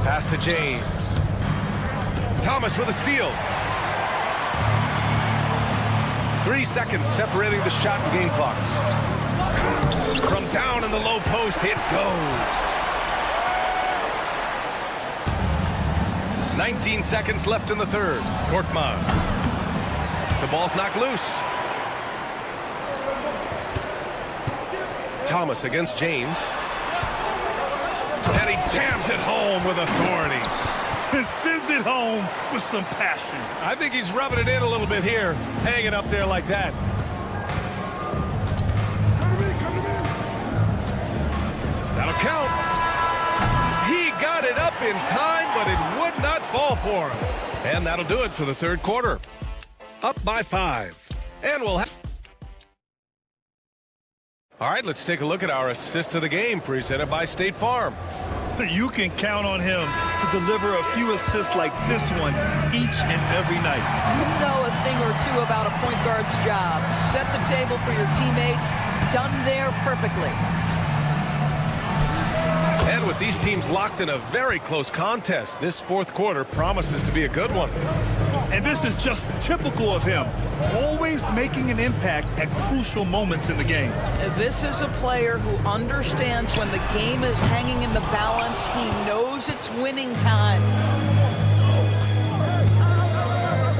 Pass to James. Thomas with a steal. 3 seconds separating the shot and game clocks. From down in the low post, it goes. 19 seconds left in the third. Korkmaz. The ball's knocked loose. Thomas against James. And he jams it home with authority. And sends it home with some passion. I think he's rubbing it in a little bit here, hanging up there like that. That'll count. He got it up in time, but it would not fall for him. And that'll do it for the third quarter. Up by 5. And we'll have... All right, let's take a look at our assist of the game presented by State Farm. You can count on him to deliver a few assists like this one each and every night. You know a thing or two about a point guard's job. Set the table for your teammates. Done there perfectly. And with these teams locked in a very close contest, this fourth quarter promises to be a good one. And this is just typical of him, always making an impact at crucial moments in the game. This is a player who understands when the game is hanging in the balance. He knows it's winning time.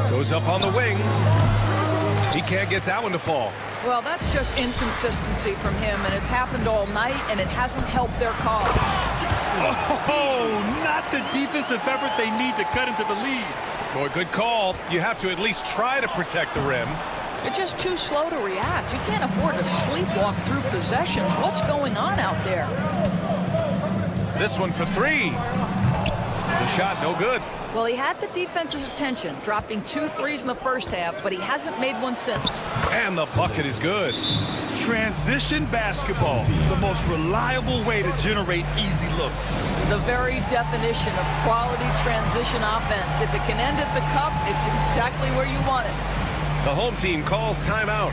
Goes up on the wing. He can't get that one to fall. Well, that's just inconsistency from him, and it's happened all night, and it hasn't helped their cause. Oh, not the defensive effort they need to cut into the lead. Boy, good call. You have to at least try to protect the rim. They're just too slow to react. You can't afford to sleepwalk through possessions. What's going on out there? This one for 3. The shot, no good. Well, he had the defense's attention, dropping 2 threes in the first half, but he hasn't made one since. And the bucket is good. Transition basketball, the most reliable way to generate easy looks. The very definition of quality transition offense. If it can end at the cup, it's exactly where you want it. The home team calls timeout.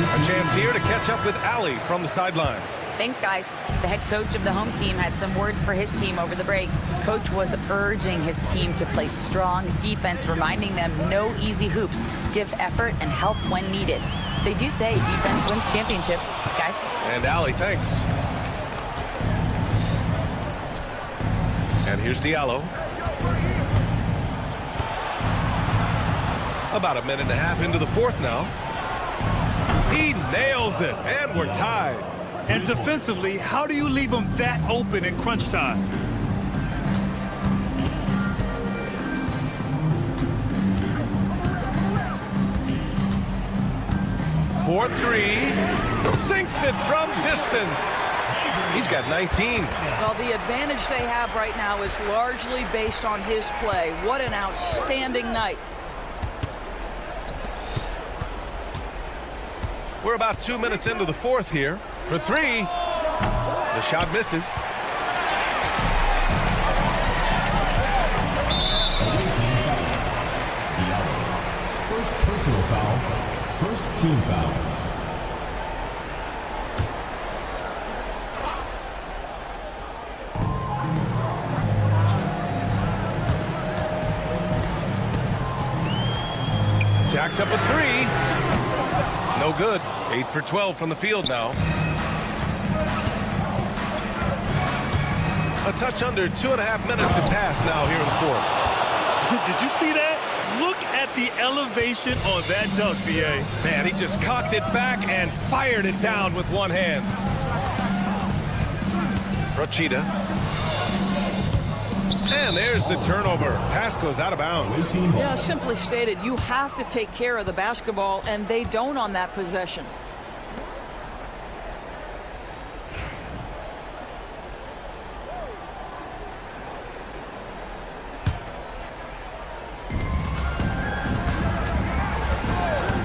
A chance here to catch up with Allie from the sideline. Thanks, guys. The head coach of the home team had some words for his team over the break. Coach was urging his team to play strong defense, reminding them no easy hoops, give effort, and help when needed. They do say defense wins championships, guys. And Allie, thanks. And here's Diallo. About a minute and a half into the fourth now. He nails it, and we're tied. And defensively, how do you leave them that open in crunch time? For 3, sinks it from distance. He's got 19. Well, the advantage they have right now is largely based on his play. What an outstanding night. We're about 2 minutes into the fourth here. For 3, the shot misses. First personal foul, first team foul. Jacks up at 3. No good. 8 for 12 from the field now. A touch under 2.5 minutes have passed now here in the fourth. Did you see that? Look at the elevation on that dunk, B.A. Man, he just cocked it back and fired it down with one hand. Rochita. And there's the turnover. Pass goes out of bounds. Yeah, simply stated, you have to take care of the basketball, and they don't on that possession.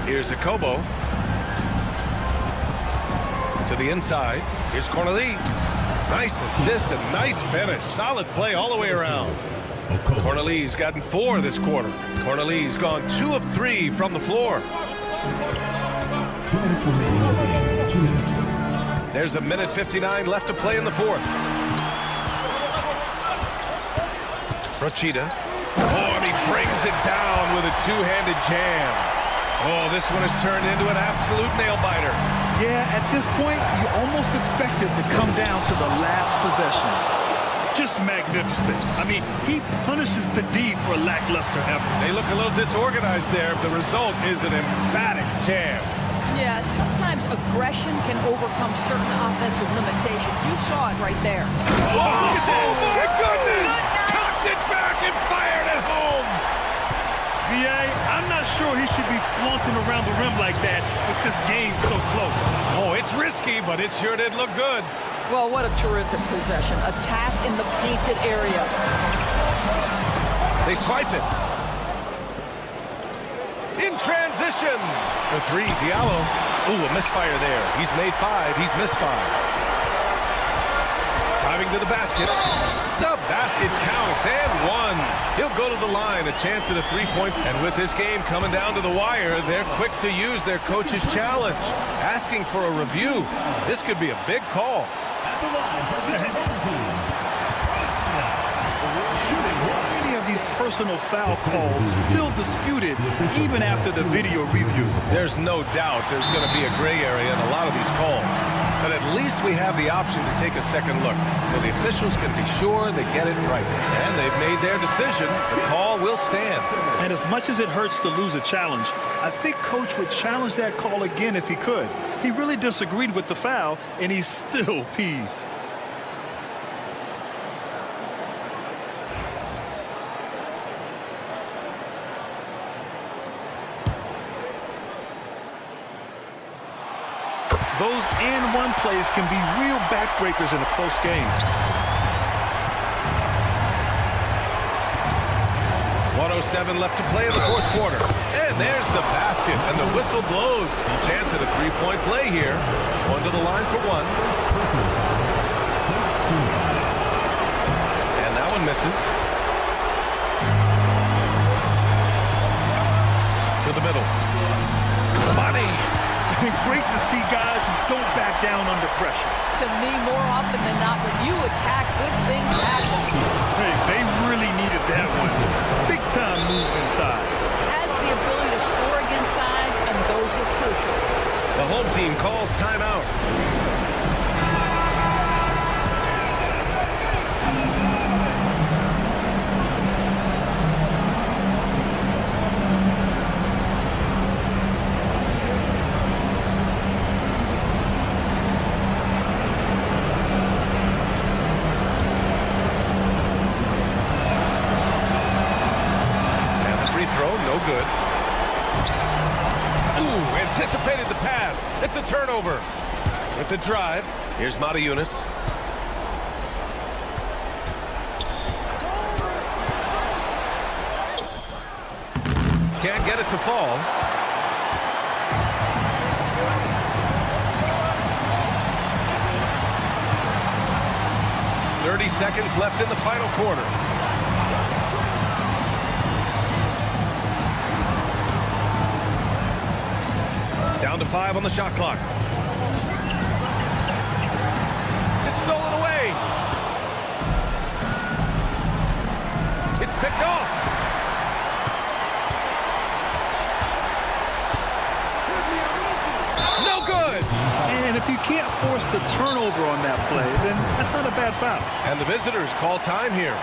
Here's Akobo. To the inside. Here's Cornelie. Nice assist and nice finish. Solid play all the way around. Cornelie's gotten 4 this quarter. Cornelie's gone 2 of 3 from the floor. 2 minutes remaining in the game. 2 minutes. There's a minute 59 left to play in the fourth. Brochita. Oh, and he brings it down with a two-handed jam. Oh, this one has turned into an absolute nail-biter. Yeah, at this point, you almost expect it to come down to the last possession. Just magnificent. I mean, he punishes the D for a lackluster effort. They look a little disorganized there. The result is an emphatic jam. Yeah, sometimes aggression can overcome certain offensive limitations. You saw it right there. Oh, my goodness! Cocked it back and fired it home! VA, I'm not sure he should be flaunting around the rim like that with this game so close. Oh, it's risky, but it sure did look good. Well, what a terrific possession. Attack in the painted area. They swipe it. In transition. For 3, Diallo. Ooh, a misfire there. He's made 5. He's missed 5. Driving to the basket. The basket counts and 1. He'll go to the line. A chance at a 3-point. And with this game coming down to the wire, they're quick to use their coach's challenge. Asking for a review. This could be a big call. At the line for the home team. Many of these personal foul calls still disputed even after the video review. There's no doubt there's going to be a gray area in a lot of these calls. But at least we have the option to take a second look. So the officials can be sure they get it right. And they've made their decision. The call will stand. And as much as it hurts to lose a challenge, I think Coach would challenge that call again if he could. He really disagreed with the foul, and he's still peeved. Those and one plays can be real backbreakers in a close game. 1:07 left to play in the fourth quarter. And there's the basket, and the whistle blows. Chance at a 3-point play here. One to the line for 1. And that one misses. To the middle. Money. Great to see guys who don't back down under pressure. To me, more often than not, when you attack, good things happen. Hey, they really needed that one. Big time move inside. Has the ability to score against size, and those were crucial. The home team calls timeout. Good. Ooh, anticipated the pass. It's a turnover. With the drive, here's Matajunas. Can't get it to fall. "30 seconds left in the final quarter. Down to 5 on the shot clock. It's stolen away. It's picked off. No good. And if you can't force the turnover on that play, then that's not a bad foul. And the visitors call time here.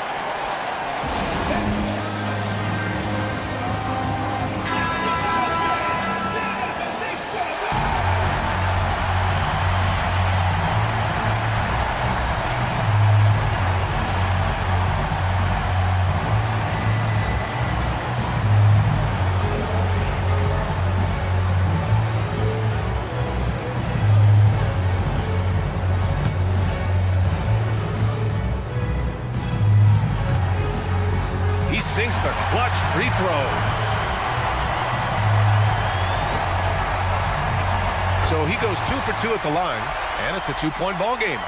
So he goes 2 for 2 at the line, and it's a 2-point ball game.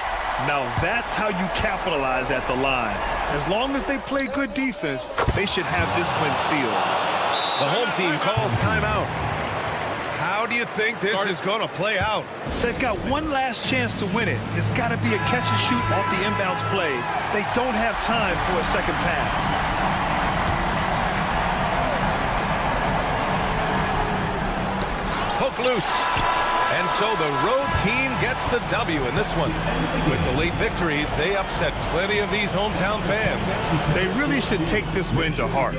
Now that's how you capitalize at the line. As long as they play good defense, they should have this win sealed. The home team calls timeout. How do you think this is going to play out? They've got one last chance to win it. It's got to be a catch and shoot off the inbounds play. They don't have time for a second pass. Poke loose. And so the road team gets the W in this one. With the late victory, they upset plenty of these hometown fans. They really should take this win to heart.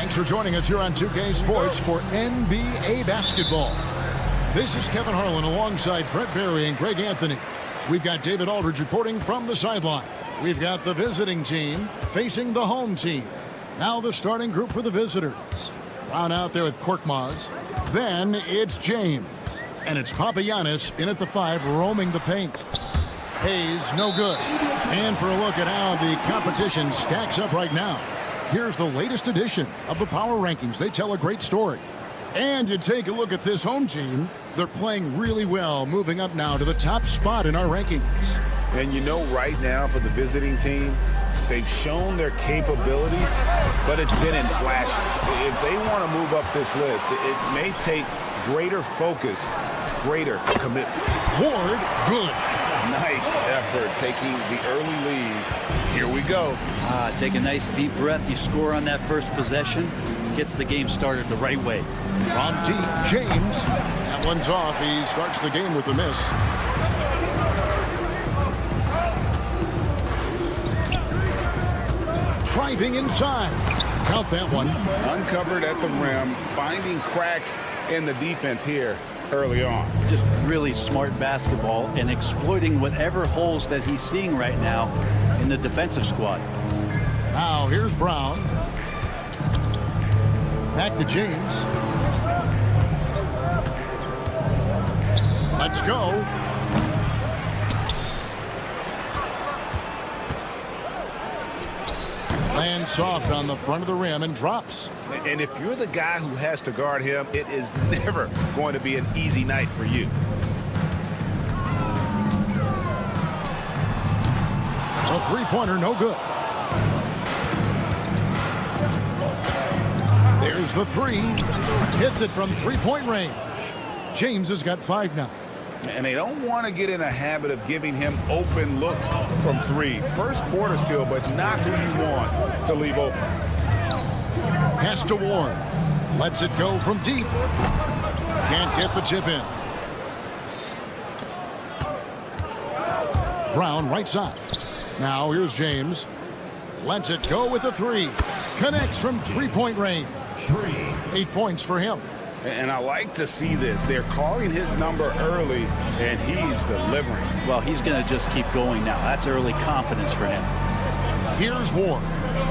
Thanks for joining us here on 2K Sports for NBA basketball. This is Kevin Harlan alongside Brett Barry and Greg Anthony. We've got David Aldridge reporting from the sideline. We've got the visiting team facing the home team. Now the starting group for the visitors. Brown out there with Korkmaz. Then it's James. And it's Papagiannis in at the 5, roaming the paint. Hayes, no good. And for a look at how the competition stacks up right now, here's the latest edition of the Power Rankings. They tell a great story. And you take a look at this home team. They're playing really well, moving up now to the top spot in our rankings. And you know, right now for the visiting team, they've shown their capabilities, but it's been in flashes. If they want to move up this list, it may take greater focus, greater commitment. Ward, good. Nice effort taking the early lead. Here we go. Take a nice deep breath. You score on that first possession. Gets the game started the right way. From deep, James. That one's off. He starts the game with a miss. Driving inside. Count that one. Uncovered at the rim, finding cracks in the defense here early on. Just really smart basketball and exploiting whatever holes that he's seeing right now in the defensive squad. Now here's Brown. Back to James. Let's go. Lands soft on the front of the rim and drops. And if you're the guy who has to guard him, it is never going to be an easy night for you. A three-pointer, no good. There's the three. Hits it from three-point range. James has got 5 now. And they don't want to get in a habit of giving him open looks from 3. First quarter still, but not who you want to leave open. Pass to Ward. Lets it go from deep. Can't get the chip in. Brown right side. Now here's James. Lets it go with a 3. Connects from three-point range. 8 points for him. And I like to see this. They're calling his number early, and he's delivering. Well, he's going to just keep going now. That's early confidence for him. Here's Ward.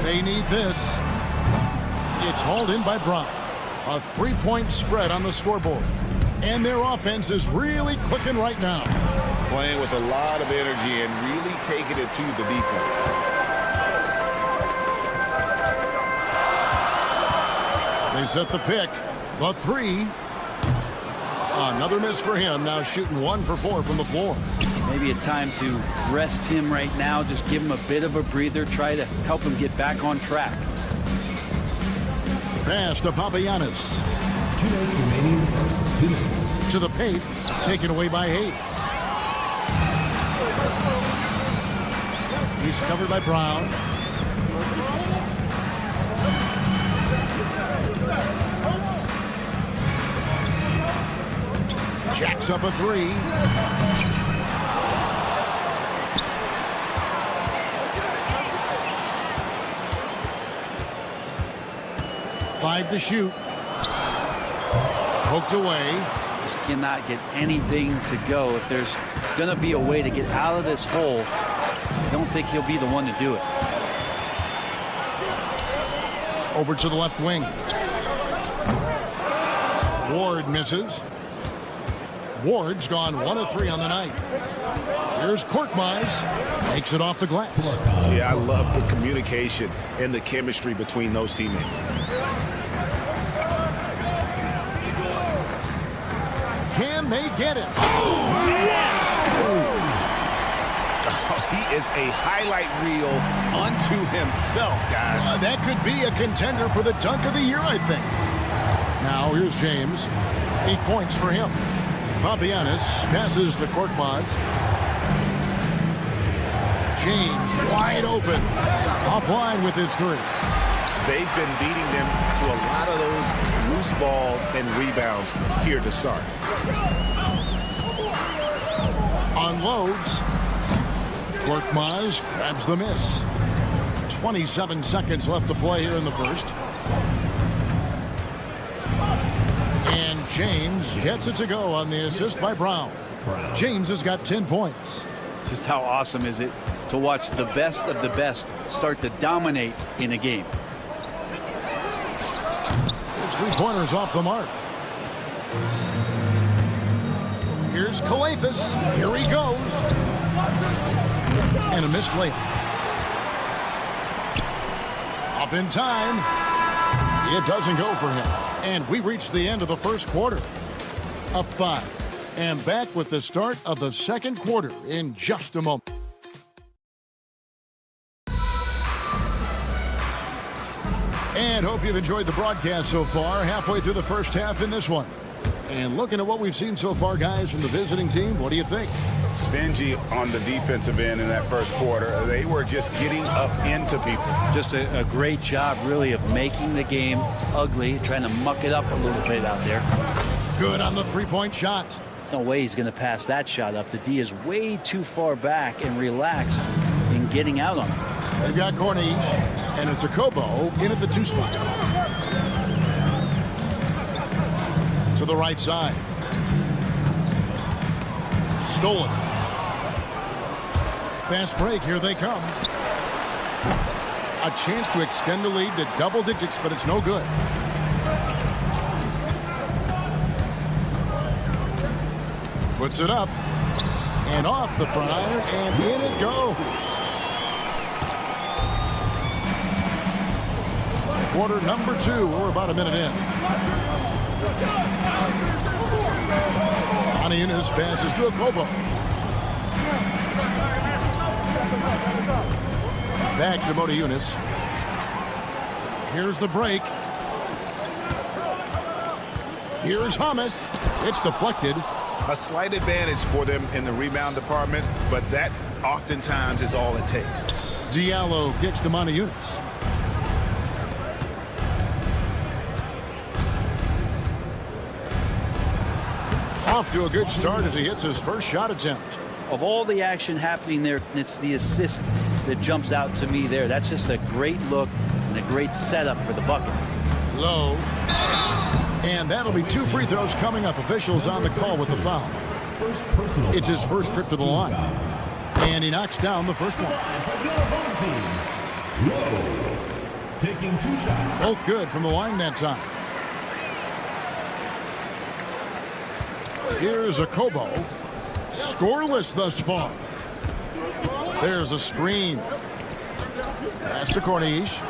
They need this. It's hauled in by Brown. A 3-point spread on the scoreboard. And their offense is really clicking right now. Playing with a lot of energy and really taking it to the defense. They set the pick. The 3. Another miss for him. Now shooting 1 for 4 from the floor. Maybe a time to rest him right now. Just give him a bit of a breather. Try to help him get back on track. Pass to Papagiannis. 2 minutes remaining in the first. 2 minutes. To the paint. Taken away by Hayes. He's covered by Brown. Jacks up a 3. Five to shoot. Poked away. Just cannot get anything to go. If there's going to be a way to get out of this hole, I don't think he'll be the one to do it. Over to the left wing. Ward misses. Ward's gone 1 of 3 on the night. Here's Korkmaz. Makes it off the glass. Yeah, I love the communication and the chemistry between those teammates. Can they get it? He is a highlight reel unto himself, guys. That could be a contender for the dunk of the year, I think. Now here's James. 8 points for him. Papagiannis passes to Korkmaz. James wide open. Offline with his 3. They've been beating them to a lot of those loose balls and rebounds here to start. Unloads. Korkmaz grabs the miss. 27 seconds left to play here in the first. James gets it to go on the assist by Brown. James has got 10 points. Just how awesome is it to watch the best of the best start to dominate in a game. His three-pointers off the mark. Here's Kalathis. Here he goes. And a missed layup. Up in time. It doesn't go for him. And we reach the end of the first quarter. Up 5. And back with the start of the second quarter in just a moment. And hope you've enjoyed the broadcast so far. Halfway through the first half in this one. And looking at what we've seen so far, guys, from the visiting team, what do you think? Stingy on the defensive end in that first quarter. They were just getting up into people. Just a great job, really, of making the game ugly, trying to muck it up a little bit out there. Good on the three-point shot. No way he's going to pass that shot up. The D is way too far back and relaxed in getting out on him. They've got Corniche, and it's a Kobo in at the 2 spot. To the right side. Stolen. Fast break, here they come. A chance to extend the lead to double digits, but it's no good. Puts it up. And off the front iron, and in it goes. Quarter number 2, we're about a minute in. Yunus passes to a Kobo. Back to Mota Yunus. Here's the break. Here's Hamas. It's deflected. A slight advantage for them in the rebound department, but that oftentimes is all it takes. Diallo gets to Mota Yunus. Off to a good start as he hits his first shot attempt. Of all the action happening there, it's the assist that jumps out to me there. That's just a great look and a great setup for the bucket. Low. And that'll be 2 free throws coming up. Officials on the call with the foul. It's his first trip to the line. And he knocks down the first one. Taking 2 shots. Both good from the line that time. Here's a Kobo. Scoreless thus far. There's a screen. Pass to Corniche.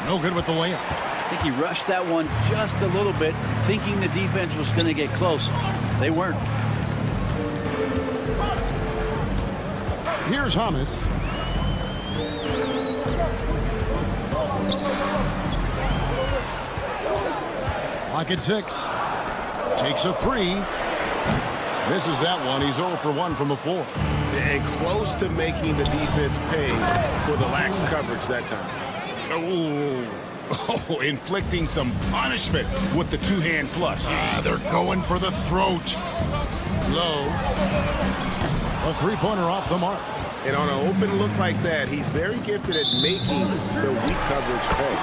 No good with the layup. I think he rushed that one just a little bit, thinking the defense was going to get close. They weren't. Here's Hamas. Clock at 6. Takes a 3. Misses that one. He's 0 for 1 from the floor. And close to making the defense pay for the lax coverage that time. Oh, inflicting some punishment with the 2-hand flush. They're going for the throat. Low. A three-pointer off the mark. And on an open look like that, he's very gifted at making the weak coverage pay.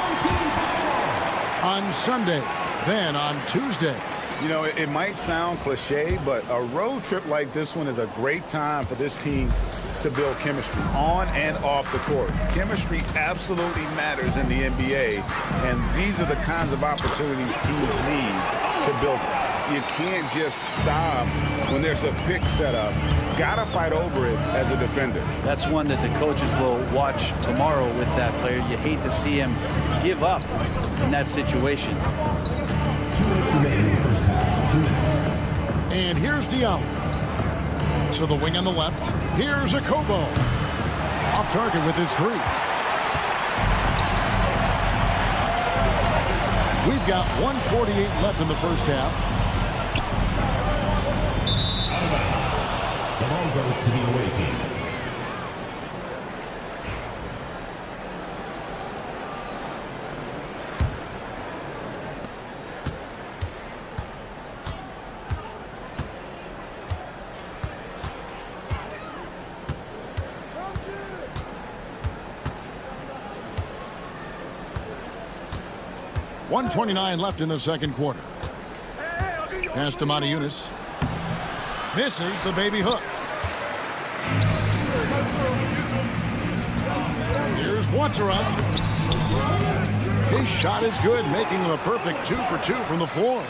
On Sunday, then on Tuesday. You know, it might sound cliche, but a road trip like this one is a great time for this team to build chemistry on and off the court. Chemistry absolutely matters in the NBA, and these are the kinds of opportunities teams need to build. You can't just stop when there's a pick set up. Gotta fight over it as a defender. That's one that the coaches will watch tomorrow with that player. You hate to see him give up in that situation. 2 minutes remaining in the first half. 2 minutes. And here's Diallo. To the wing on the left. Here's a Kobo. Off target with his 3. We've got 1:48 left in the first half. The ball goes to the away team. .129 left in the second quarter. Pass to Monaco. Misses the baby hook. Here's Watsara. His shot is good, making him a perfect 2 for 2 from the floor.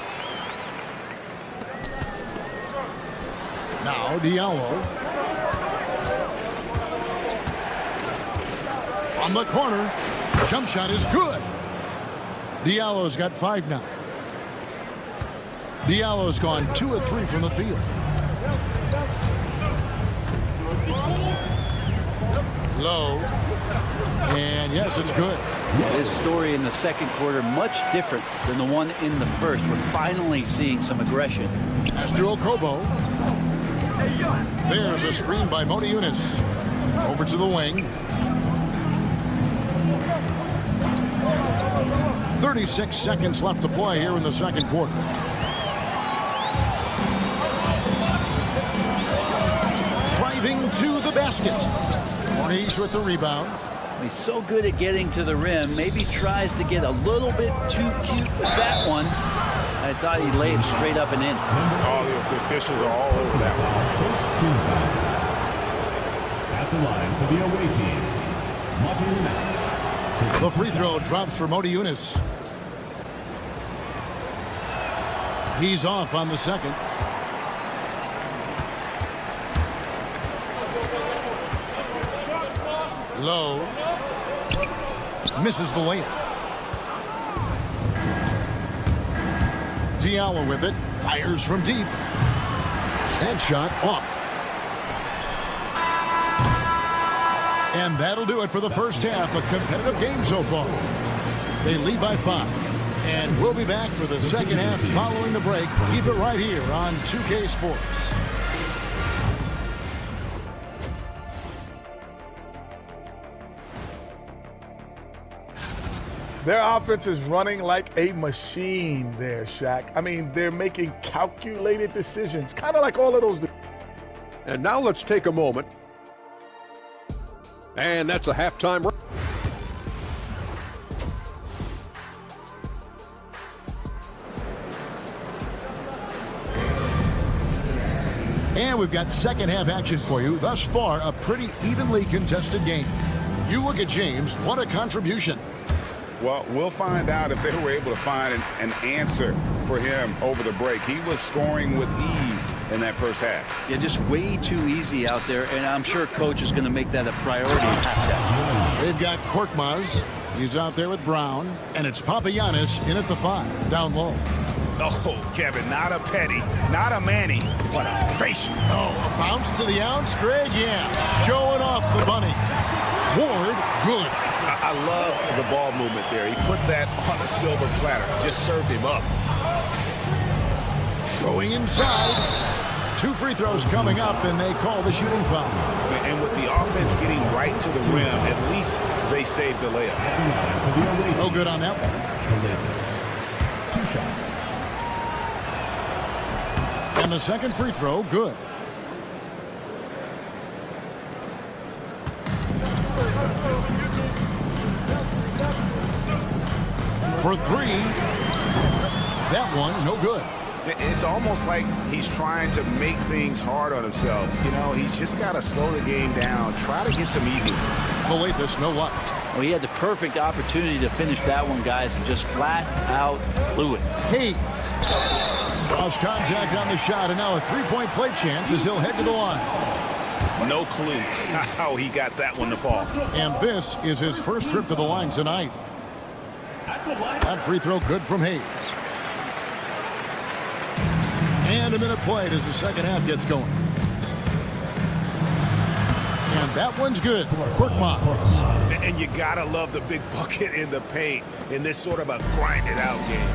Now Diallo. From the corner. Jump shot is good. Diallo's got 5 now. Diallo's gone 2 of 3 from the field. Low. And yes, it's good. This story in the second quarter much different than the one in the first. We're finally seeing some aggression. Astro Kobo. There's a screen by Monaco. Over to the wing. 36 seconds left to play here in the second quarter. Driving to the basket. He's with the rebound. He's so good at getting to the rim. Maybe tries to get a little bit too cute with that one. I thought he laid straight up and in. All the officials are all over that one. First team foul. At the line for the away team, The free throw drops for Monaco. He's off on the second. Low. Misses the layup. Diallo with it. Fires from deep. Headshot off. And that'll do it for the first half. A competitive game so far. They lead by 5. And we'll be back for the second half following the break. Keep it right here on 2K Sports. Their offense is running like a machine there, Shaq. I mean, they're making calculated decisions, kind of like all of those. And now let's take a moment. And that's a halftime. And we've got second half action for you. Thus far, a pretty evenly contested game. You look at James, what a contribution. Well, we'll find out if they were able to find an answer for him over the break. He was scoring with ease in that first half. Yeah, just way too easy out there, and I'm sure Coach is going to make that a priority at halftime. They've got Korkmaz. He's out there with Brown, and it's Papagiannis in at the 5, down low. Oh, Kevin, not a Petty, not a Manny, but a facial. Oh, a bounce to the ounce, Greg? Yeah, showing off the bunny. Ward, good. I love the ball movement there. He put that on a silver platter, just served him up. Going inside. 2 free throws coming up, and they call the shooting foul. And with the offense getting right to the rim, at least they saved the layup. No good on that one. 2 shots. And the second free throw, good. For 3. That one, no good. It's almost like he's trying to make things hard on himself. You know, he's just got to slow the game down, try to get some easy ones. Coletas, no luck. Well, he had the perfect opportunity to finish that one, guys, and just flat out blew it. Hayes lost contact on the shot, and now a 3-point play chance as he'll head to the line. No clue how he got that one to fall. And this is his first trip to the line tonight. That free throw good from Hayes. And a minute played as the second half gets going. And that one's good. Korkmaz. And you gotta love the big bucket in the paint in this sort of a grinded out game.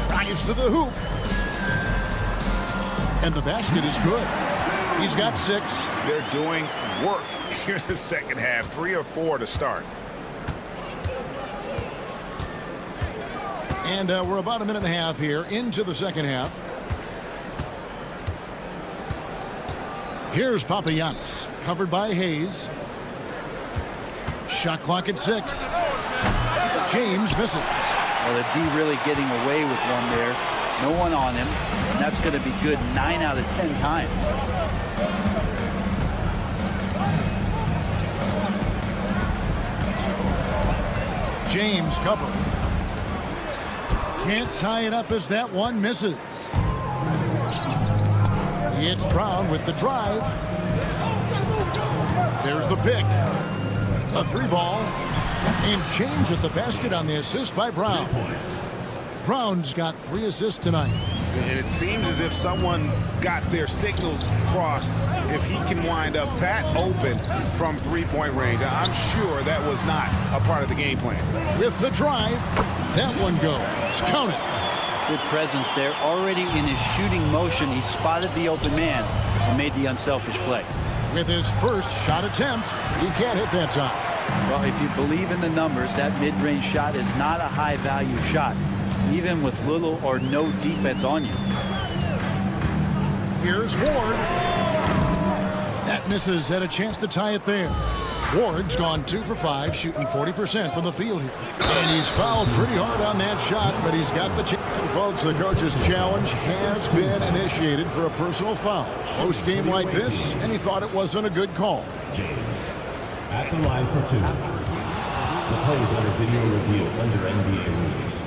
Rise to the hoop. And the basket is good. He's got 6. They're doing work here in the second half. 3 or 4 to start. And we're about a minute and a half here into the second half. Here's Papagiannis, covered by Hayes. Shot clock at 6. James misses. Well, the D really getting away with one there. No one on him, and that's going to be good 9 out of 10 times. James covered. Can't tie it up as that one misses. It's Brown with the drive. There's the pick. A 3-ball. And James with the basket on the assist by Brown. Brown's got 3 assists tonight. And it seems as if someone got their signals crossed if he can wind up that open from three-point range. I'm sure that was not a part of the game plan. With the drive, that one goes. Count it. Good presence there. Already in his shooting motion, he spotted the open man and made the unselfish play. With his first shot attempt, he can't hit that time. Well, if you believe in the numbers, that mid-range shot is not a high-value shot, even with little or no defense on you. Here's Ward. That misses. Had a chance to tie it there. Ward's gone 2 for 5, shooting 40% from the field here. And he's fouled pretty hard on that shot, but he's got the chance. Folks, the coach's challenge has been initiated for a personal foul. Close game like this, and he thought it wasn't a good call. James at the line for 2. The play is under video review under NBA rules.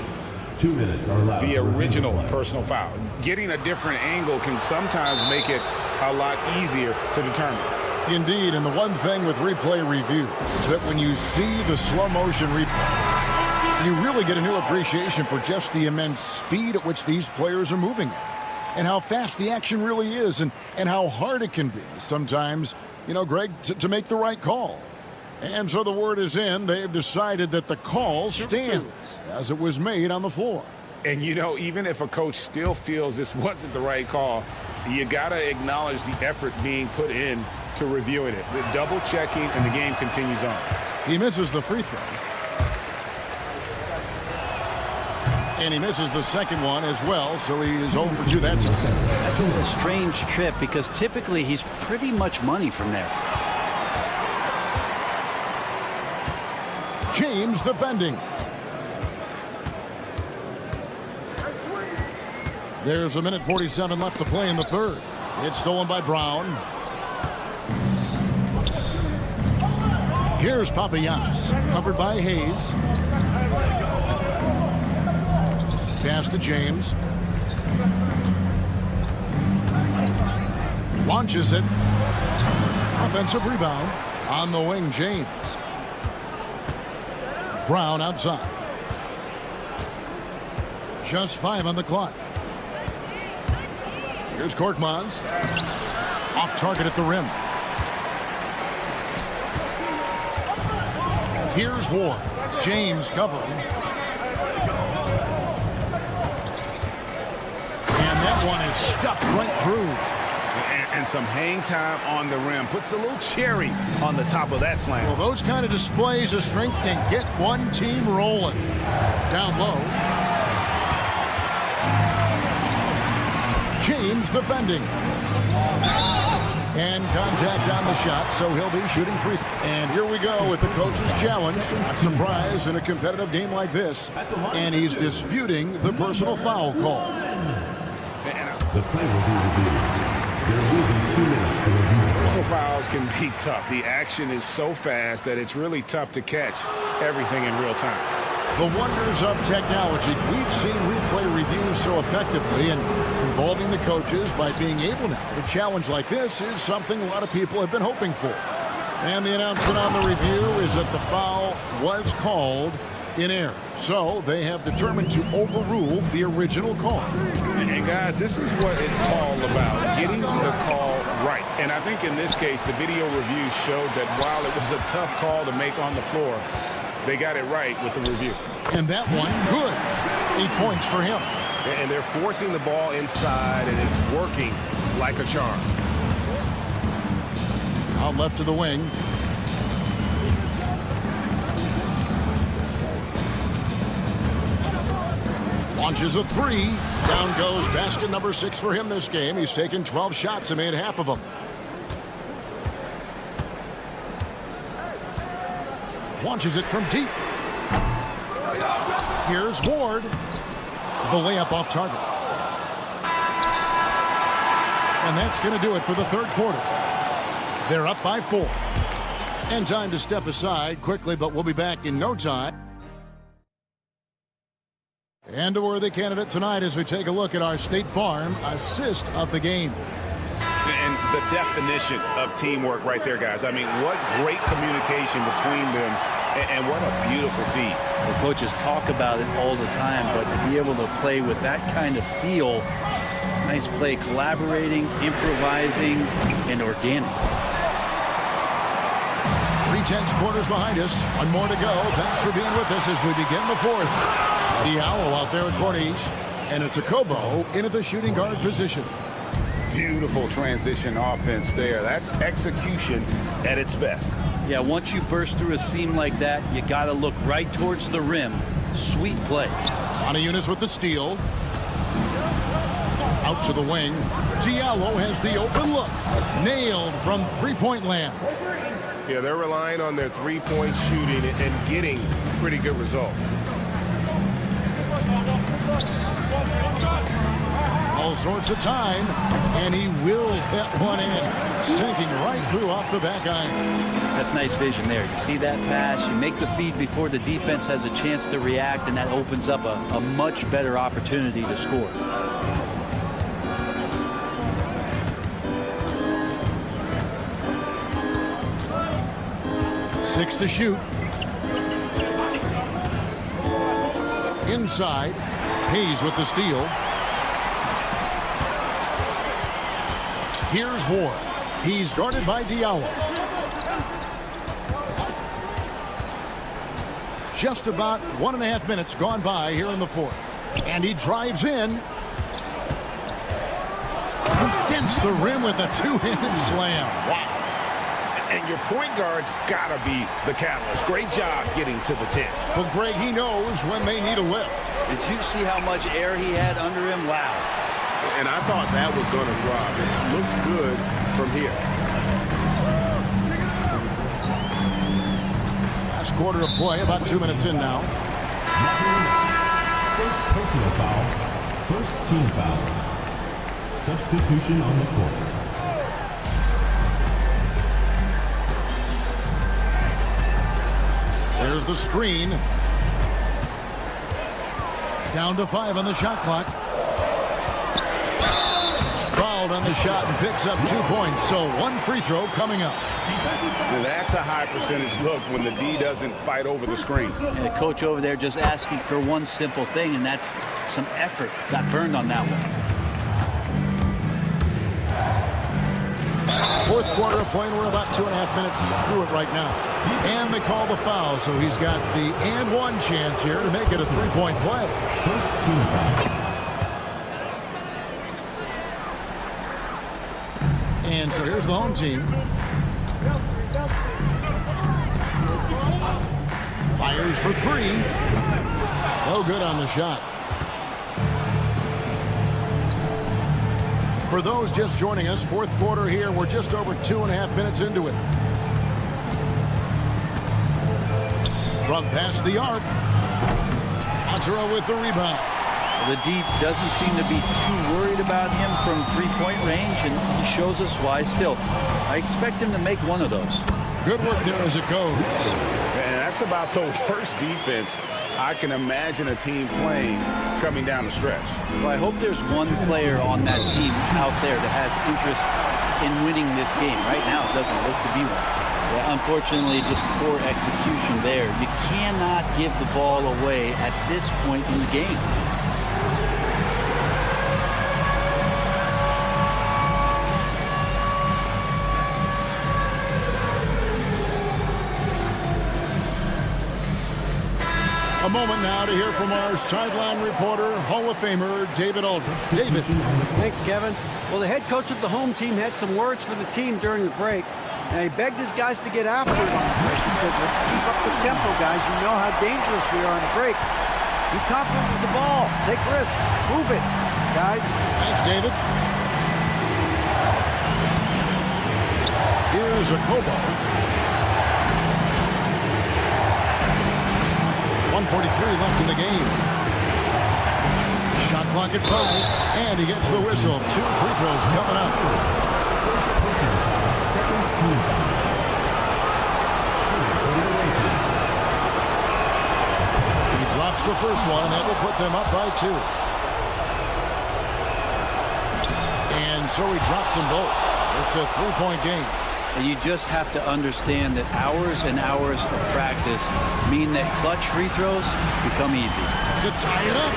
2 minutes are allowed. The original personal foul. Getting a different angle can sometimes make it a lot easier to determine. Indeed, and the one thing with replay review is that when you see the slow motion replay, you really get a new appreciation for just the immense speed at which these players are moving at, and how fast the action really is, and how hard it can be sometimes, you know, Greg, to make the right call. And so the word is in. They've decided that the call stands as it was made on the floor. And, you know, even if a coach still feels this wasn't the right call, you got to acknowledge the effort being put in to reviewing it. The double checking, and the game continues on. He misses the free throw. And he misses the second one as well, so he is 0 for 2 that time. That's a strange trip because typically he's pretty much money from there. James defending. There's 1:47 left to play in the third. It's stolen by Brown. Here's Papagiannis, covered by Hayes. Pass to James. Launches it. Offensive rebound on the wing, James. Brown outside. Just 5 on the clock. Here's Korkmaz. Off target at the rim. Here's Ward. James covering. And that one is stuffed right through. And some hang time on the rim. Puts a little cherry on the top of that slam. Well, those kind of displays of strength can get one team rolling. Down low. James defending. And contact on the shot, so he'll be shooting free. And here we go with the coach's challenge. Not surprised in a competitive game like this. And he's disputing the personal foul call. The play will be reviewed. They're losing 2 minutes to review. Personal fouls can be tough. The action is so fast that it's really tough to catch everything in real time. The wonders of technology. We've seen replay reviews so effectively, and involving the coaches by being able now to challenge like this is something a lot of people have been hoping for. And the announcement on the review is that the foul was called in error. So they have determined to overrule the original call. And guys, this is what it's all about, getting the call right. And I think in this case, the video review showed that while it was a tough call to make on the floor, they got it right with the review. And that one, good. 8 points for him. And they're forcing the ball inside, and it's working like a charm. Out left to the wing. Launches a 3. Down goes basket number 6 for him this game. He's taken 12 shots and made half of them. Launches it from deep. Here's Ward. The layup off target. And that's going to do it for the third quarter. They're up by 4. And time to step aside quickly, but we'll be back in no time. And a worthy candidate tonight as we take a look at our State Farm assist of the game. And the definition of teamwork right there, guys. I mean, what great communication between them, and what a beautiful feed. The coaches talk about it all the time, but to be able to play with that kind of feel, nice play, collaborating, improvising, and organic. 3/10 quarters behind us. One more to go. Thanks for being with us as we begin the fourth. Diallo out there at Corniche, and it's a Kobo into the shooting guard position. Beautiful transition offense there. That's execution at its best. Yeah, once you burst through a seam like that, you got to look right towards the rim. Sweet play. Monta Eunice with the steal. Out to the wing. Diallo has the open look. Nailed from three-point land. Yeah, they're relying on their three-point shooting and getting pretty good results. All sorts of time, and he wills that one in, sinking right through off the back iron. That's nice vision there. You see that pass, you make the feed before the defense has a chance to react, and that opens up a much better opportunity to score. Six to shoot. Inside, Hayes with the steal. Here's Ward. He's guarded by Diallo. Just about 1.5 minutes gone by here in the fourth. And he drives in. He dents the rim with a two-handed slam. Wow. And your point guard's got to be the catalyst. Great job getting to the 10. But Greg, he knows when they need a lift. Did you see how much air he had under him? Wow. And I thought that was going to drop. It looked good from here. Last quarter of play, about 2 minutes in now. First personal foul. First team foul. Substitution on the court. There's the screen. Down to 5 on the shot clock. Fouled on the shot and picks up 2 points. So one free throw coming up. Now that's a high percentage look when the D doesn't fight over the screen. And the coach over there just asking for one simple thing, and that's some effort. Got burned on that one. Fourth quarter of play, and we're about 2.5 minutes through it right now. And they call the foul, so he's got the and one chance here to make it a three-point play. First team foul. And so here's the home team. Fires for 3. No good on the shot. For those just joining us, fourth quarter here, we're just over 2.5 minutes into it. From past the arc. Antero with the rebound. The D doesn't seem to be too worried about him from three-point range, and he shows us why still. I expect him to make one of those. Good work there as it goes. And that's about the worst defense I can imagine a team playing coming down the stretch. Well, I hope there's one player on that team out there that has interest in winning this game. Right now, it doesn't look to be one. Yeah, unfortunately, just poor execution there. You cannot give the ball away at this point in the game. A moment now to hear from our sideline reporter, Hall of Famer David Aldridge. David. Thanks, Kevin. Well, the head coach of the home team had some words for the team during the break. And he begged his guys to get after it on the break. He said, let's keep up the tempo, guys. You know how dangerous we are on the break. Be confident with the ball. Take risks. Move it, guys. Thanks, David. Here's a Kobo. 1:43 left in the game. Shot clock at 5, and he gets the whistle. 2 free throws coming up. Second team foul. Shooting for the away team. He drops the first one, and that will put them up by 2. And so he drops them both. It's a 3-point game. And you just have to understand that hours and hours of practice mean that clutch free throws become easy. To tie it up.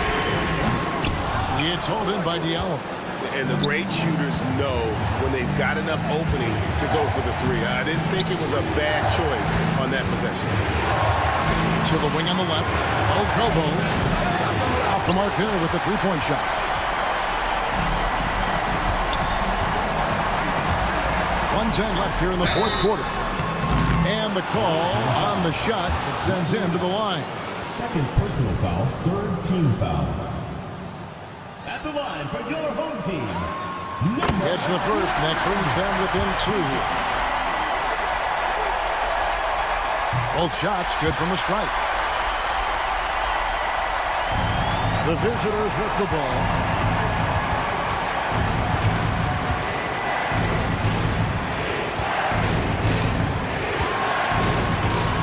It's hauled in by Diallo. And the great shooters know when they've got enough opening to go for the 3. I didn't think it was a bad choice on that possession. To the wing on the left. Kobo off the mark there with the 3-point shot. .10 left here in the fourth quarter. And the call on the shot that sends him to the line. Second personal foul, third team foul. At the line for your home team. It's the first, and that brings them within 2 here. Both shots good from the stripe. The visitors with the ball.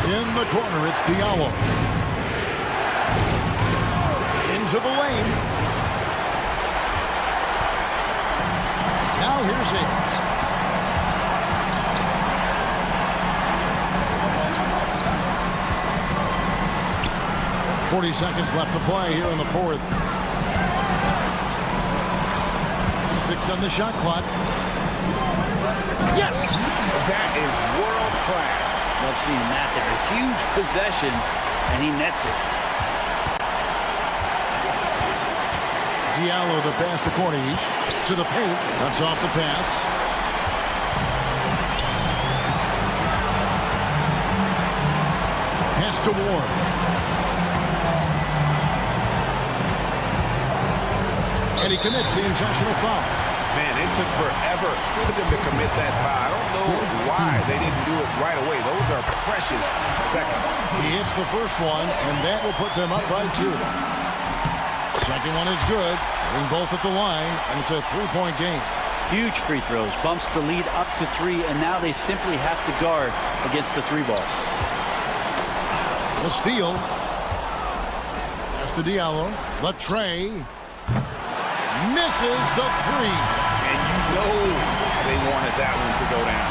In the corner, it's Diallo. Into the lane. Now here's Hayes. .40 left to play here in the fourth. 6 on the shot clock. Yes! That is world class. Love seeing that there. A huge possession, and he nets it. Diallo the pass to Cornish. To the paint. Cuts off the pass. Pass to Ward. And he commits the intentional foul. Man, it took forever for them to commit that foul. I don't know why they didn't do it right away. Those are precious seconds. He hits the first one, and that will put them up by 2. Second one is good. Getting both at the line, and it's a 3-point game. Huge free throws. Bumps the lead up to 3, and now they simply have to guard against the 3 ball. The steal. That's to Diallo. The tray. Misses the 3. And you know they wanted that one to go down.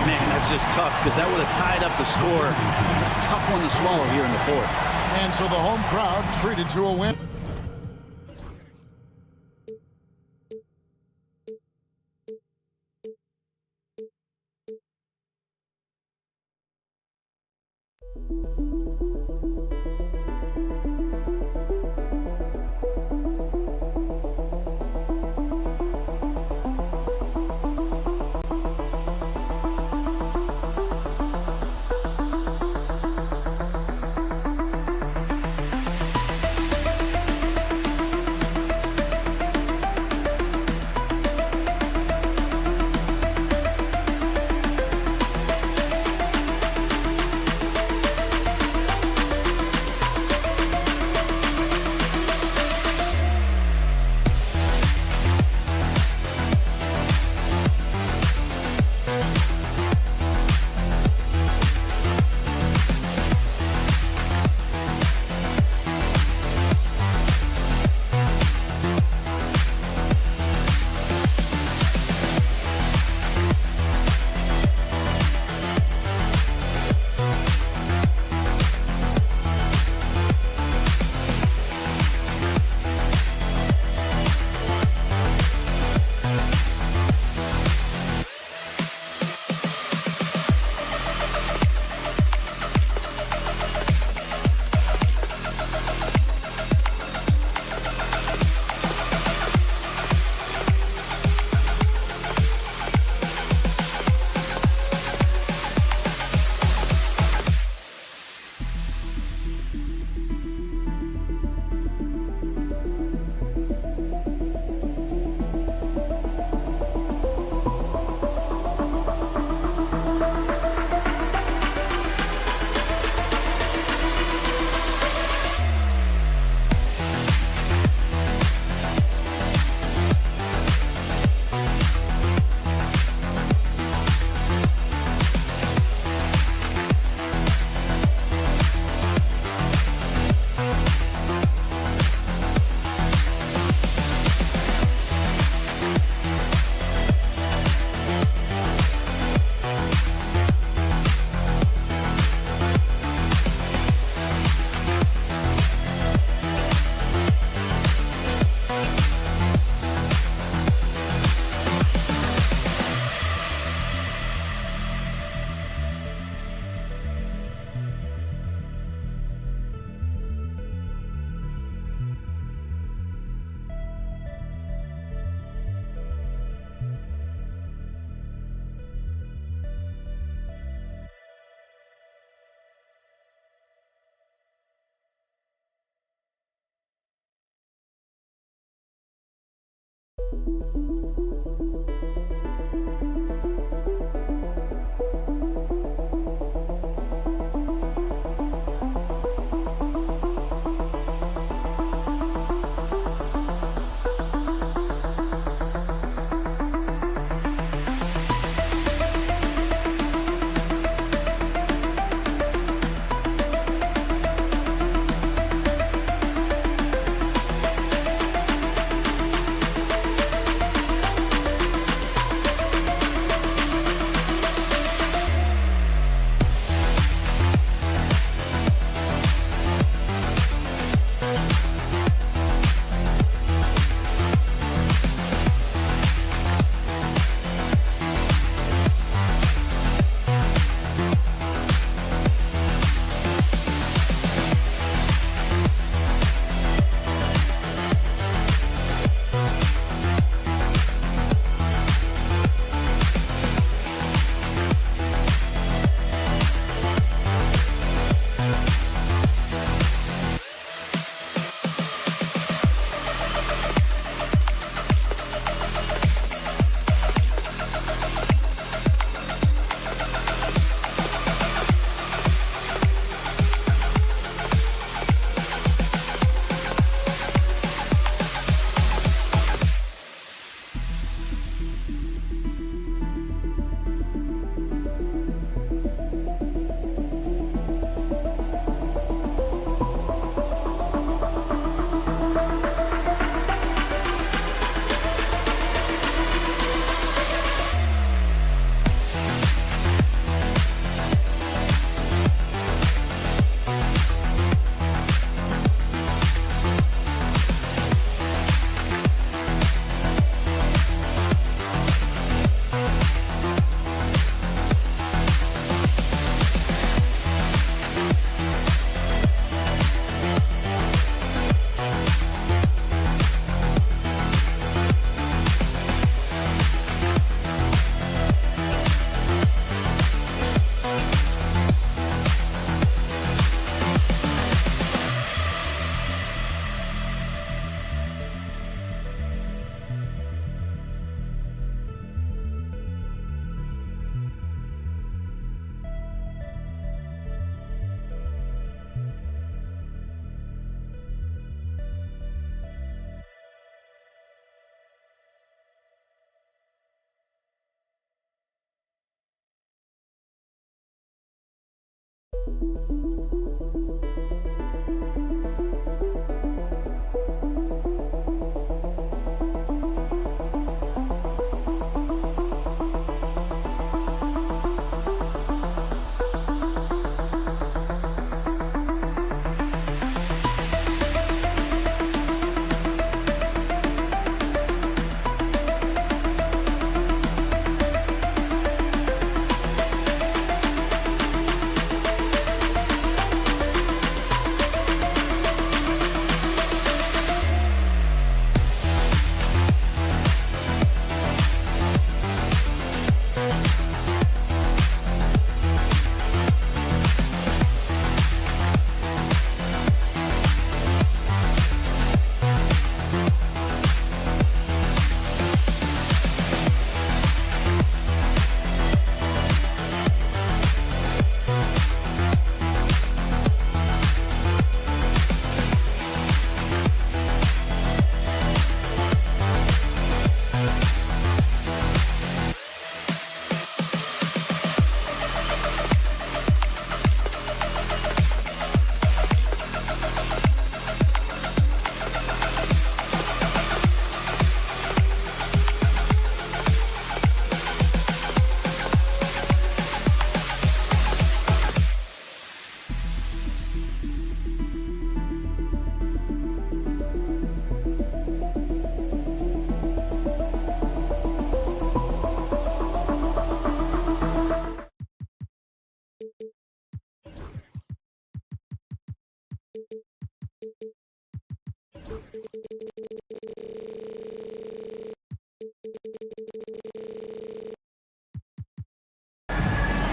Man, that's just tough because that would have tied up the score. It's a tough one to swallow here in the fourth. And so the home crowd treated to a win.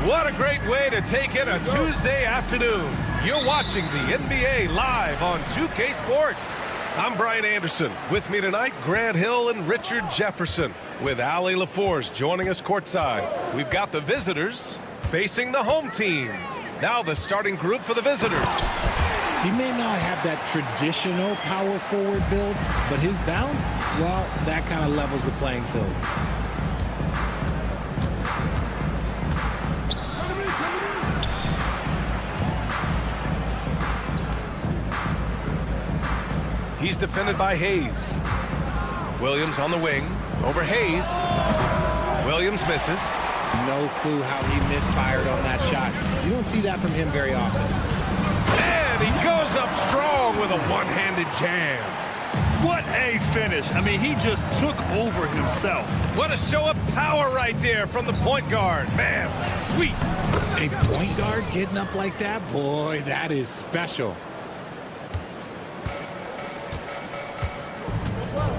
What a great way to take in a Tuesday afternoon. You're watching the NBA live on 2K Sports. I'm Brian Anderson. With me tonight, Grant Hill and Richard Jefferson, with Allie LaForce joining us courtside. We've got the visitors facing the home team. Now the starting group for the visitors. He may not have that traditional power forward build, but his bounce, well, that kind of levels the playing field. He's defended by Hayes. Williams on the wing. Over Hayes. Williams misses. No clue how he misfired on that shot. You don't see that from him very often. And he goes up strong with a one-handed jam. What a finish. I mean, he just took over himself. What a show of power right there from the point guard. Man, sweet. A point guard getting up like that? Boy, that is special.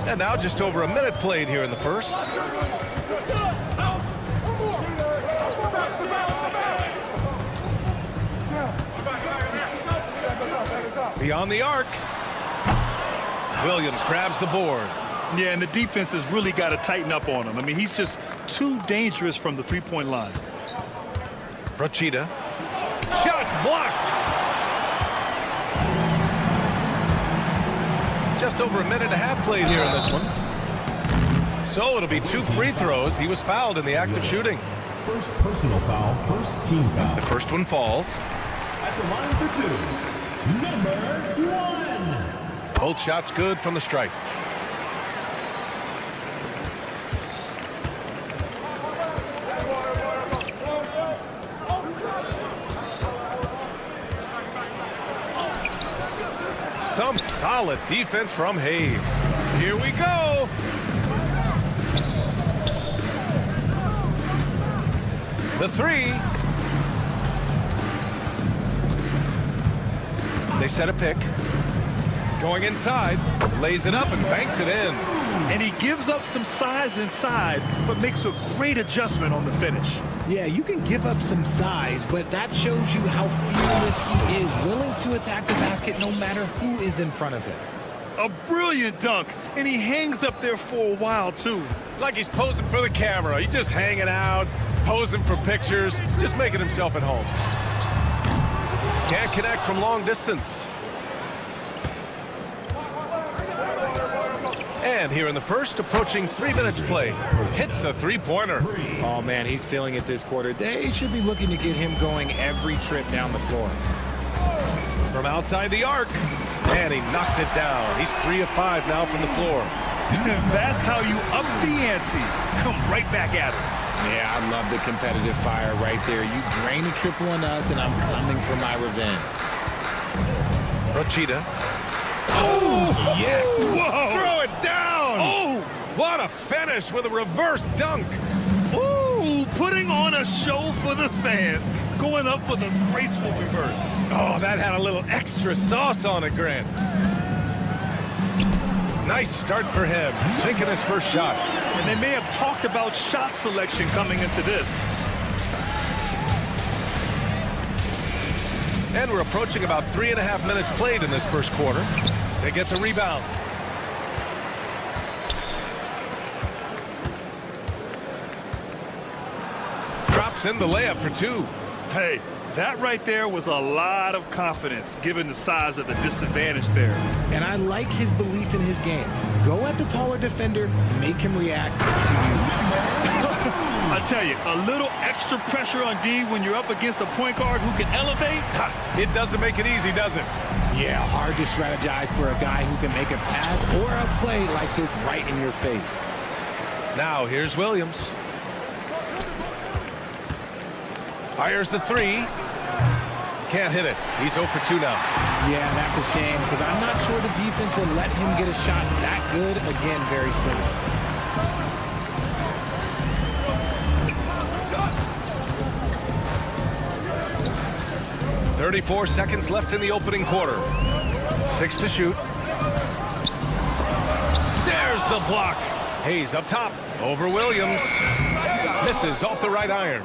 And now just over a minute played here in the first. Beyond the arc. Williams grabs the board. Yeah, and the defense has really got to tighten up on him. I mean, he's just too dangerous from the three-point line. Procida. Shots blocked. Just over a minute and a half played here in this one. So it'll be 2 free throws. He was fouled in the act of shooting. First personal foul, first team foul. The first one falls. At the line for 2, number 1. Both shots good from the stripe. Some solid defense from Hayes. Here we go. The three. They set a pick. Going inside. Lays it up and banks it in. And he gives up some size inside, but makes a great adjustment on the finish. Yeah, you can give up some size, but that shows you how fearless he is, willing to attack the basket no matter who is in front of him. A brilliant dunk, and he hangs up there for a while, too. Like he's posing for the camera. He's just hanging out, posing for pictures, just making himself at home. Can't connect from long distance. And here in the first, approaching 3 minutes play. Hits the three-pointer. Oh, man, he's feeling it this quarter. They should be looking to get him going every trip down the floor. From outside the arc. And he knocks it down. He's 3 of 5 now from the floor. That's how you up the ante. Come right back at him. Yeah, I love the competitive fire right there. You drain a triple on us, and I'm coming for my revenge. Procida. Oh, yes. Whoa. Throw it down. Oh, what a finish with a reverse dunk. Ooh, putting on a show for the fans. Going up for the graceful reverse. Oh, that had a little extra sauce on it, Grant. Nice start for him. Sinking his first shot. And they may have talked about shot selection coming into this. And we're approaching about 3.5 minutes played in this first quarter. They get the rebound. Drops in the layup for 2. Hey, that right there was a lot of confidence given the size of the disadvantage there. And I like his belief in his game. Go at the taller defender, make him react to you. I tell you, a little extra pressure on D when you're up against a point guard who can elevate. It doesn't make it easy, does it? Yeah, hard to strategize for a guy who can make a pass or a play like this right in your face. Now here's Williams. Fires the 3. Can't hit it. He's 0 for 2 now. Yeah, that's a shame because I'm not sure the defense will let him get a shot that good again very soon. 34 seconds left in the opening quarter. 6 to shoot. There's the block. Hayes up top. Over Williams. Misses off the right iron.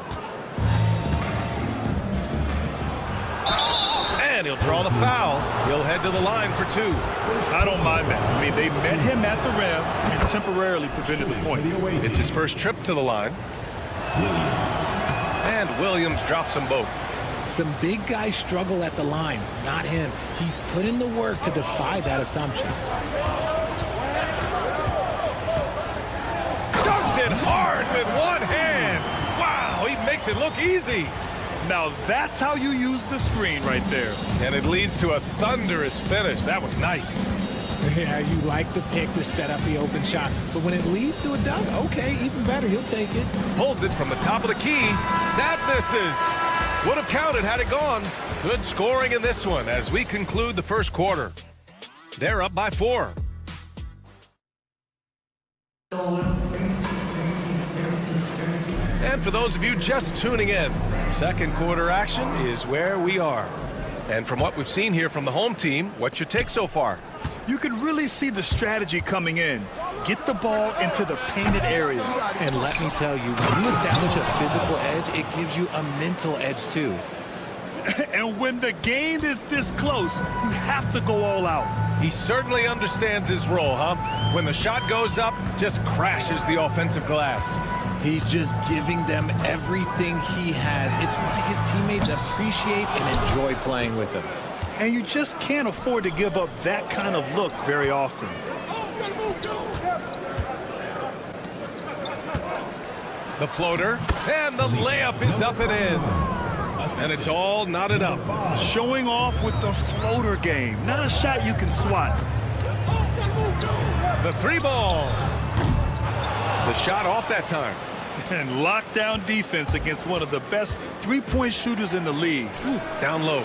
And he'll draw the foul. He'll head to the line for 2. I don't mind that. I mean, they met him at the rim and temporarily prevented the points. It's his first trip to the line. And Williams drops them both. Some big guys struggle at the line, not him. He's put in the work to defy that assumption. Dunks it hard with one hand. Wow, he makes it look easy. Now that's how you use the screen right there. And it leads to a thunderous finish. That was nice. Yeah, you like the pick to set up the open shot. But when it leads to a dunk, okay, even better, he'll take it. Pulls it from the top of the key. That misses. Would have counted had it gone. Good scoring in this one as we conclude the first quarter. They're up by 4. And for those of you just tuning in, second quarter action is where we are. And from what we've seen here from the home team, what's your take so far? You can really see the strategy coming in. Get the ball into the painted area. And let me tell you, when you establish a physical edge, it gives you a mental edge too. And when the game is this close, you have to go all out. He certainly understands his role, huh? When the shot goes up, just crashes the offensive glass. He's just giving them everything he has. It's why his teammates appreciate and enjoy playing with him. And you just can't afford to give up that kind of look very often. The floater, and the layup is up and in. And it's all knotted up. Showing off with the floater game. Not a shot you can swat. The 3-ball. The shot off that time. And lockdown defense against one of the best three-point shooters in the league. Down low.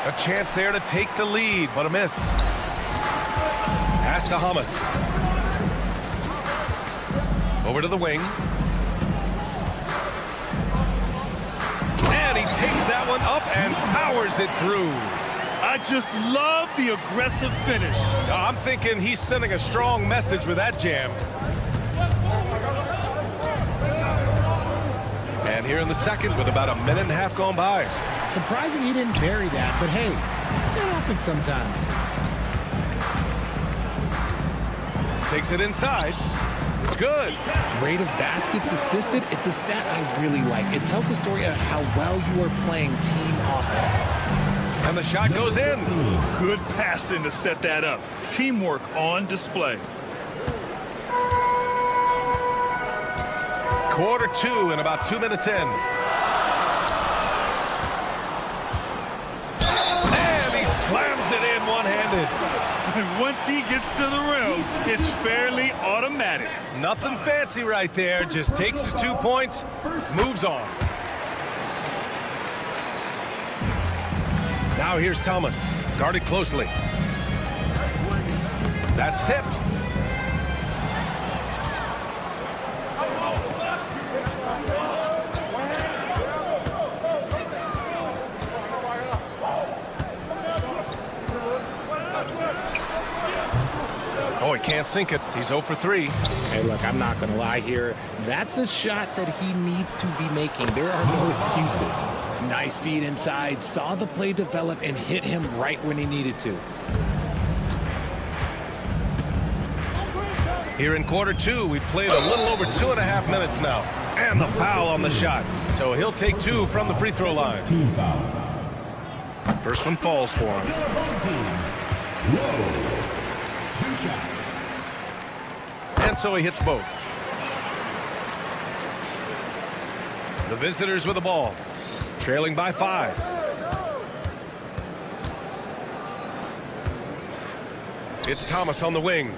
A chance there to take the lead, but a miss. Pass to Hamas. Over to the wing. And he takes that one up and powers it through. I just love the aggressive finish. I'm thinking he's sending a strong message with that jam. And here in the second with about a minute and a half gone by. Surprising he didn't bury that, but hey, that happens sometimes. Takes it inside. It's good. Rate of baskets assisted, it's a stat I really like. It tells a story of how well you are playing team offense. And the shot goes in. Good passing to set that up. Teamwork on display. Quarter 2 and about 2 minutes in. And he slams it in one-handed. And once he gets to the rim, it's fairly automatic. Nothing fancy right there. Just takes his 2 points, moves on. Now here's Thomas, guarded closely. That's tipped. Oh, he can't sink it. He's 0 for 3. Hey, look, I'm not going to lie here. That's a shot that he needs to be making. There are no excuses. Nice feed inside, saw the play develop, and hit him right when he needed to. Here in quarter 2, we've played a little over 2.5 minutes now. And the foul on the shot. So he'll take 2 from the free throw line. First one falls for him. Whoa. 2 shots. And so he hits both. The visitors with the ball, trailing by 5. It's Thomas on the wing.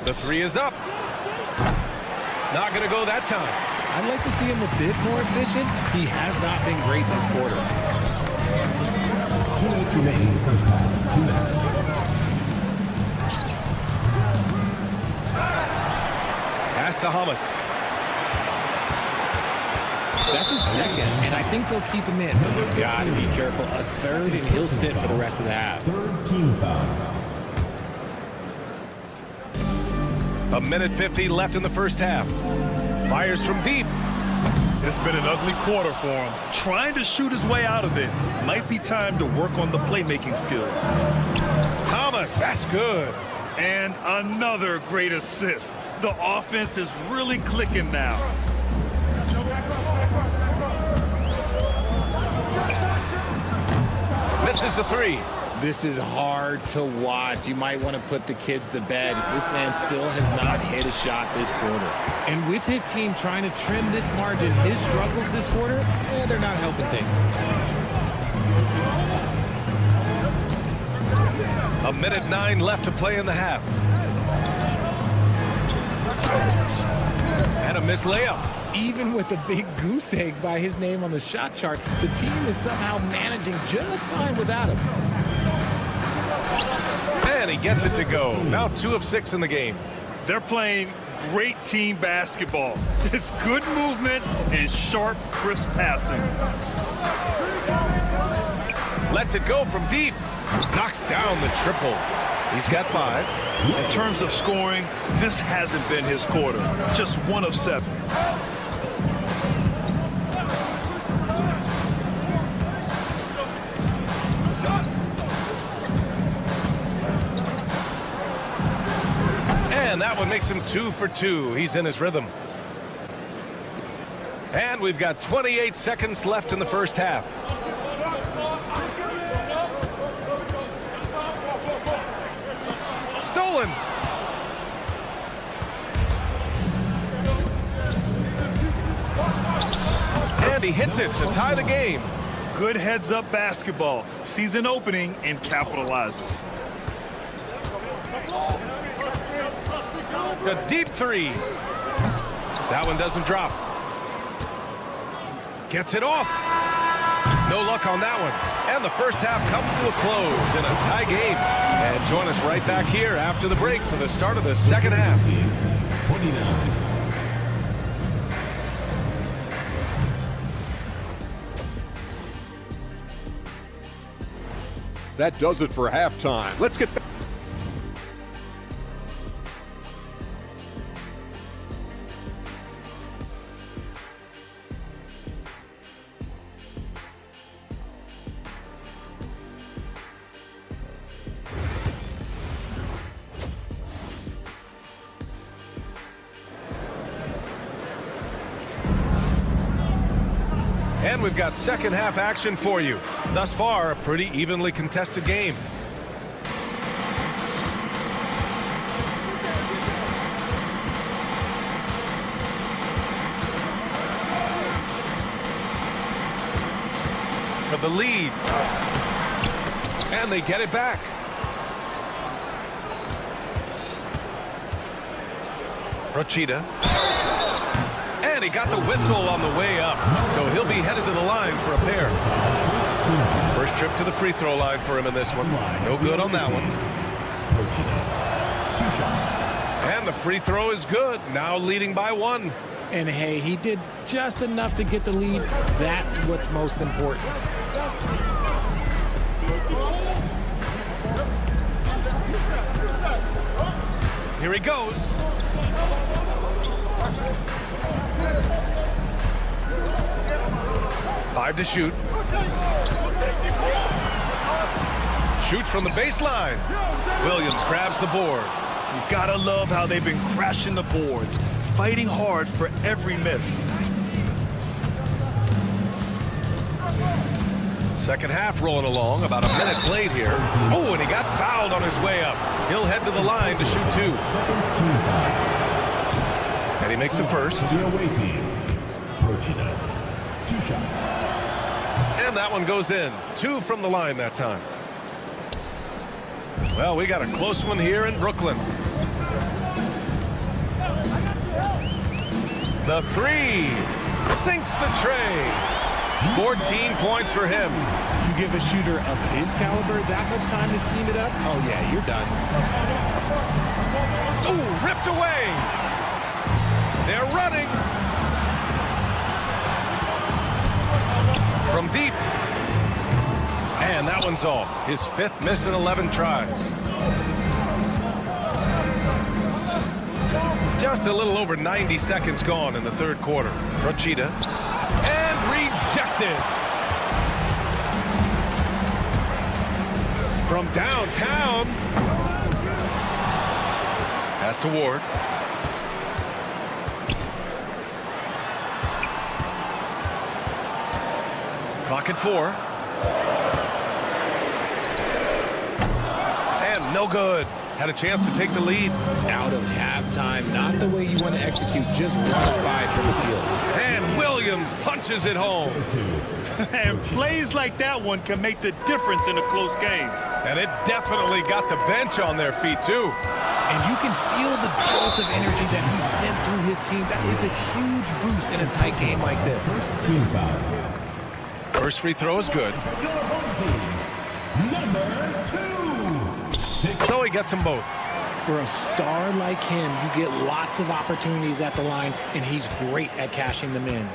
The 3 is up. Not going to go that time. I'd like to see him a bit more efficient. He has not been great this quarter. 2 minutes remaining in the first half. 2 minutes. Pass to Hamas. That's a second, and I think they'll keep him in, but he's got to be careful. A third, and he'll sit for the rest of the half. Third team foul. A minute 50 left in the first half. Fires from deep. It's been an ugly quarter for him. Trying to shoot his way out of it. Might be time to work on the playmaking skills. Thomas, that's good. And another great assist. The offense is really clicking now. Misses the three. This is hard to watch. You might want to put the kids to bed. This man still has not hit a shot this quarter. And with his team trying to trim this margin, his struggles this quarter, they're not helping things. A minute 9 left to play in the half. And a missed layup. Even with a big goose egg by his name on the shot chart, the team is somehow managing just fine without him. And he gets it to go. Now 2 of 6 in the game. They're playing great team basketball. It's good movement and sharp, crisp passing. Lets it go from deep. Knocks down the triple. He's got 5. In terms of scoring, this hasn't been his quarter. Just 1 of 7. And that one makes him 2 for 2. He's in his rhythm. And we've got 28 seconds left in the first half. Stolen. And he hits it to tie the game. Good heads-up basketball. Sees an opening and capitalizes. A deep 3. That one doesn't drop. Gets it off. No luck on that one. And the first half comes to a close in a tie game. And join us right back here after the break for the start of the second half. 29. That does it for halftime. Let's get back. And we've got second half action for you. Thus far, a pretty evenly contested game. For the lead. And they get it back. Rochita. And he got the whistle on the way up, so he'll be headed to the line for a pair. First trip to the free throw line for him in this one. No good on that one. And the free throw is good, now leading by 1. And hey, he did just enough to get the lead. That's what's most important. Here he goes. Five to shoot. Shoots from the baseline. Williams grabs the board. You gotta love how they've been crashing the boards, fighting hard for every miss. Second half rolling along, about a minute played here. Oh, and he got fouled on his way up. He'll head to the line to shoot 2. And he makes the first. The away team, Rochita, 2 shots. And that one goes in. 2 from the line that time. Well, we got a close one here in Brooklyn. The 3 sinks the tray. 14 points for him. You give a shooter of his caliber that much time to seam it up? Oh, yeah, you're done. Ooh, ripped away. They're running. From deep. And that one's off. His 5th miss in 11 tries. Just a little over 90 seconds gone in the third quarter. Rochita. And rejected. From downtown. Pass to Ward. Clock at 4. And no good. Had a chance to take the lead. Out of halftime, not the way you want to execute, just 1 of 5 from the field. And Williams punches it home. And plays like that one can make the difference in a close game. And it definitely got the bench on their feet, too. And you can feel the jolt of energy that he sent through his team. That is a huge boost in a tight game like this. First team foul. First free throw is good. Number 2. So he gets them both. For a star like him, you get lots of opportunities at the line, and he's great at cashing them in.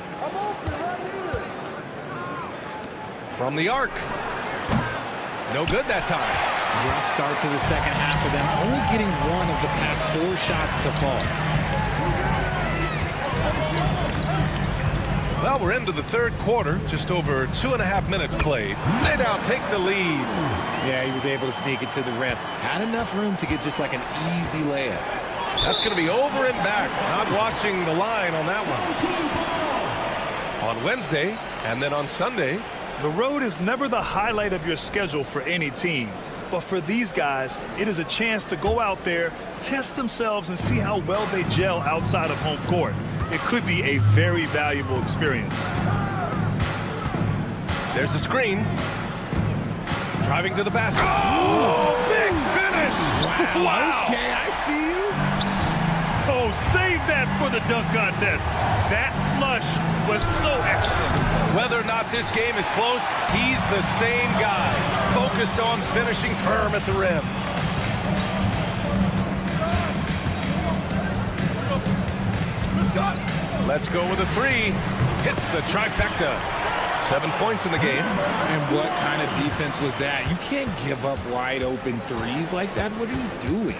From the arc. No good that time. Rough start to the second half for them, only getting 1 of the past 4 shots to fall. Well, we're into the third quarter, just over 2.5 minutes played. They now take the lead. Yeah, he was able to sneak it to the rim. Had enough room to get just like an easy layup. That's going to be over and back. Not watching the line on that one. On Wednesday, and then on Sunday. The road is never the highlight of your schedule for any team. But for these guys, it is a chance to go out there, test themselves, and see how well they gel outside of home court. It could be a very valuable experience. There's a screen. Driving to the basket. Oh, big finish! Wow. Okay, I see you. Oh, save that for the dunk contest. That flush was so extra. Whether or not this game is close, he's the same guy, focused on finishing firm at the rim. Let's go with a 3. Hits the trifecta. 7 points in the game. And what kind of defense was that? You can't give up wide open threes like that. What are you doing?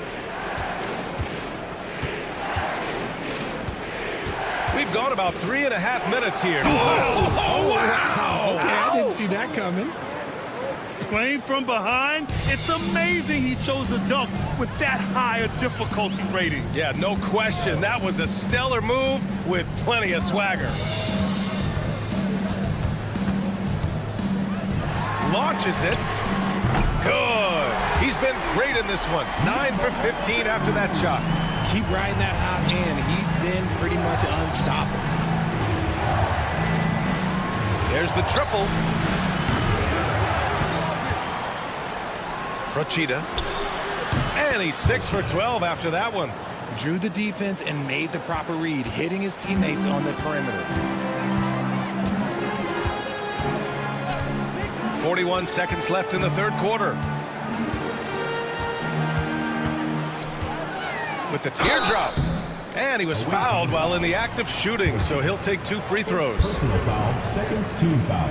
We've gone about 3.5 minutes here. Oh, wow. Okay, I didn't see that coming. Playing from behind, it's amazing he chose a dunk with that high a difficulty rating. Yeah, no question. That was a stellar move with plenty of swagger. Launches it. Good. He's been great in this one. 9 for 15 after that shot. Keep riding that hot hand. He's been pretty much unstoppable. There's the triple. Rochita. And he's 6 for 12 after that one. Drew the defense and made the proper read, hitting his teammates on the perimeter. 41 seconds left in the third quarter. With the teardrop. And he was fouled while in the act of shooting, so he'll take 2 free throws. Personal foul, second team foul.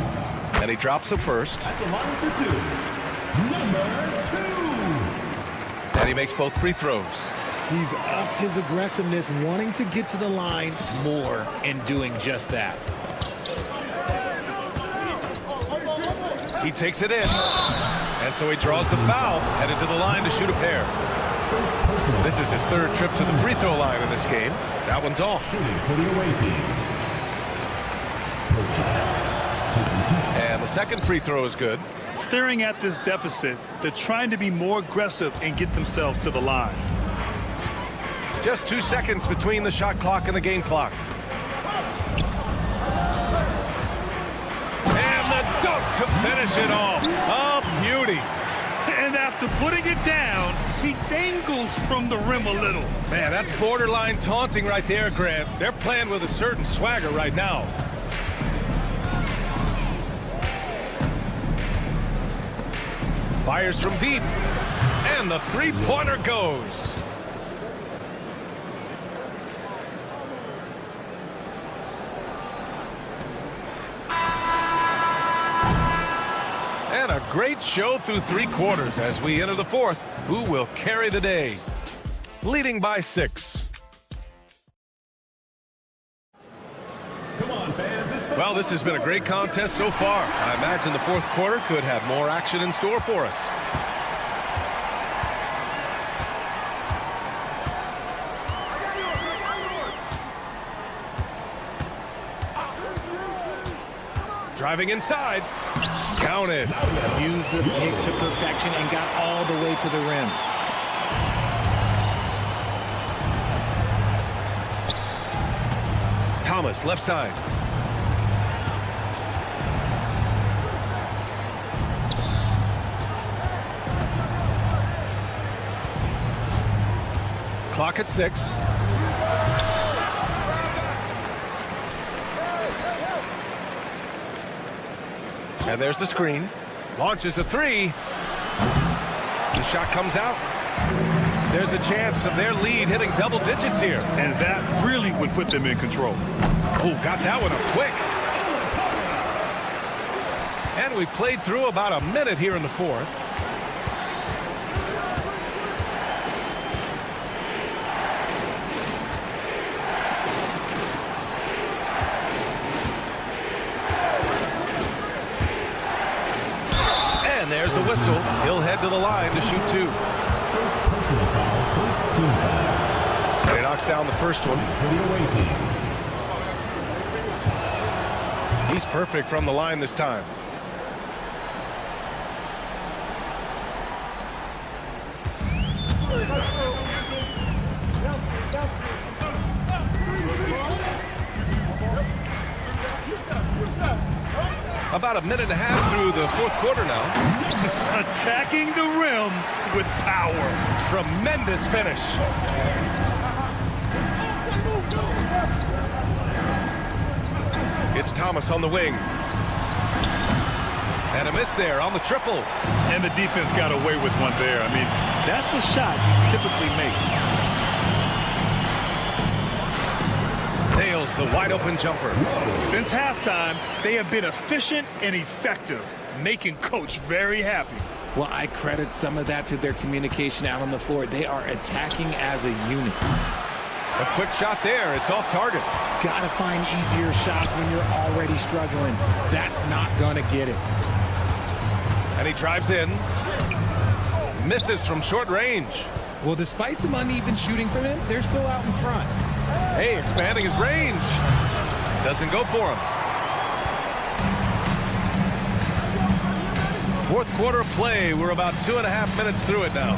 And he drops the first. At the line for 2. Number 2. And he makes both free throws. He's upped his aggressiveness, wanting to get to the line more and doing just that. He takes it in. And so he draws the foul, headed to the line to shoot a pair. This is his 3rd trip to the free throw line in this game. That one's off. Shooting for the away team. And the second free throw is good. Staring at this deficit, they're trying to be more aggressive and get themselves to the line. Just 2 seconds between the shot clock and the game clock. And the dunk to finish it off. A beauty. And after putting it down, he dangles from the rim a little. Man, that's borderline taunting right there, Grant. They're playing with a certain swagger right now. Fires from deep. And the three-pointer goes. And a great show through 3 quarters as we enter the 4th. Who will carry the day? Leading by 6. Well, this has been a great contest so far. I imagine the fourth quarter could have more action in store for us. Driving inside. Counted. Used the pick to perfection and got all the way to the rim. Thomas, left side. Clock at 6. And there's the screen. Launches a 3. The shot comes out. There's a chance of their lead hitting double digits here. And that really would put them in control. Oh, got that one up quick. And we played through about a minute here in the fourth. And there's a whistle. He'll head to the line to shoot 2. First personal foul, first team foul. And he knocks down the first one. For the away team. He's perfect from the line this time. About a minute and a half through the fourth quarter now. Attacking the rim with power. Tremendous finish. It's Thomas on the wing. And a miss there on the triple. And the defense got away with one there. I mean, that's a shot he typically makes. Nails the wide open jumper. Since halftime, they have been efficient and effective, making Coach very happy. Well, I credit some of that to their communication out on the floor. They are attacking as a unit. A quick shot there. It's off target. Gotta find easier shots when you're already struggling. That's not gonna get it. And he drives in. Misses from short range. Well, despite some uneven shooting from him, they're still out in front. Hey, expanding his range. Doesn't go for him. Fourth quarter of play. We're about 2.5 minutes through it now.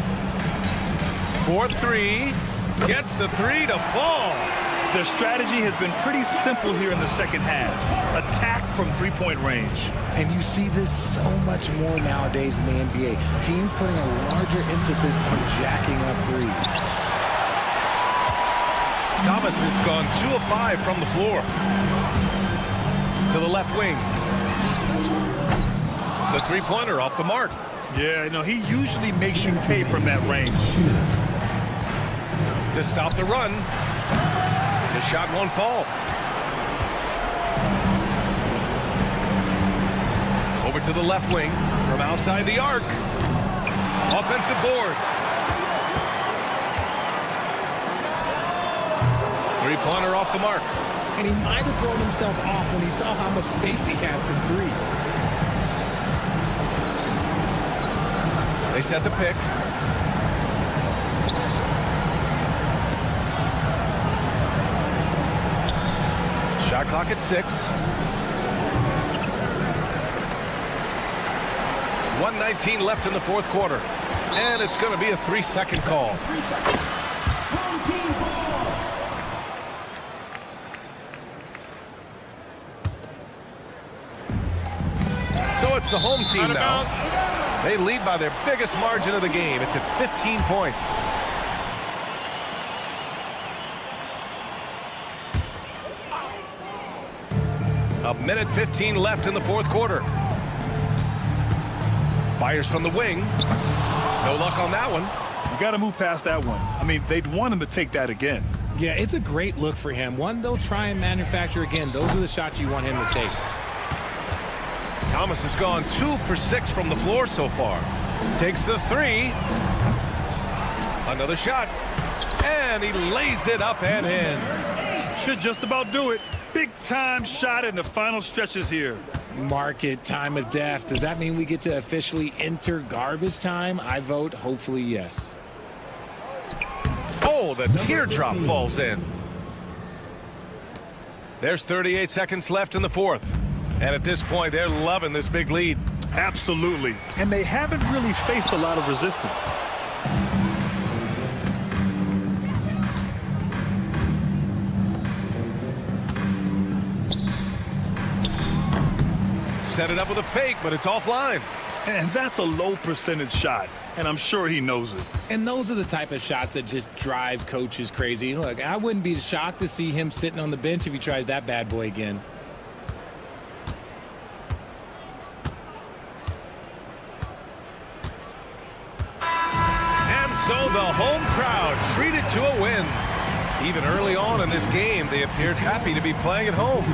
4-3. Gets the 3 to fall. Their strategy has been pretty simple here in the second half. Attack from three-point range. And you see this so much more nowadays in the NBA. Teams putting a larger emphasis on jacking up threes. Thomas has gone 2 of 5 from the floor. To the left wing. The three-pointer off the mark. Yeah, you know, he usually makes you pay from that range. 2 minutes. To stop the run. The shot won't fall. Over to the left wing from outside the arc. Offensive board. Three-pointer off the mark. And he might have thrown himself off when he saw how much space he had from 3. They set the pick. Shot clock at 6. 1:19 left in the fourth quarter. And it's going to be a 3-second call. 3 seconds. Home team ball. So it's the home team now. They lead by their biggest margin of the game. It's at 15 points. A minute 15 left in the fourth quarter. Fires from the wing. No luck on that one. You got to move past that one. I mean, they'd want him to take that again. Yeah, it's a great look for him. One they'll try and manufacture again. Those are the shots you want him to take. Thomas has gone 2 for 6 from the floor so far. Takes the 3. Another shot. And he lays it up and in. Should just about do it. Big-time shot in the final stretches here. Mark it time of death. Does that mean we get to officially enter garbage time? I vote hopefully yes. Oh, the teardrop falls in. There's 38 seconds left in the fourth. And at this point, they're loving this big lead. Absolutely. And they haven't really faced a lot of resistance. Set it up with a fake, but it's offline. And that's a low percentage shot, and I'm sure he knows it. And those are the type of shots that just drive coaches crazy. Look, I wouldn't be shocked to see him sitting on the bench if he tries that bad boy again. And so the home crowd treated to a win. Even early on in this game, they appeared happy to be playing at home.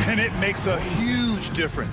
And it makes a huge difference.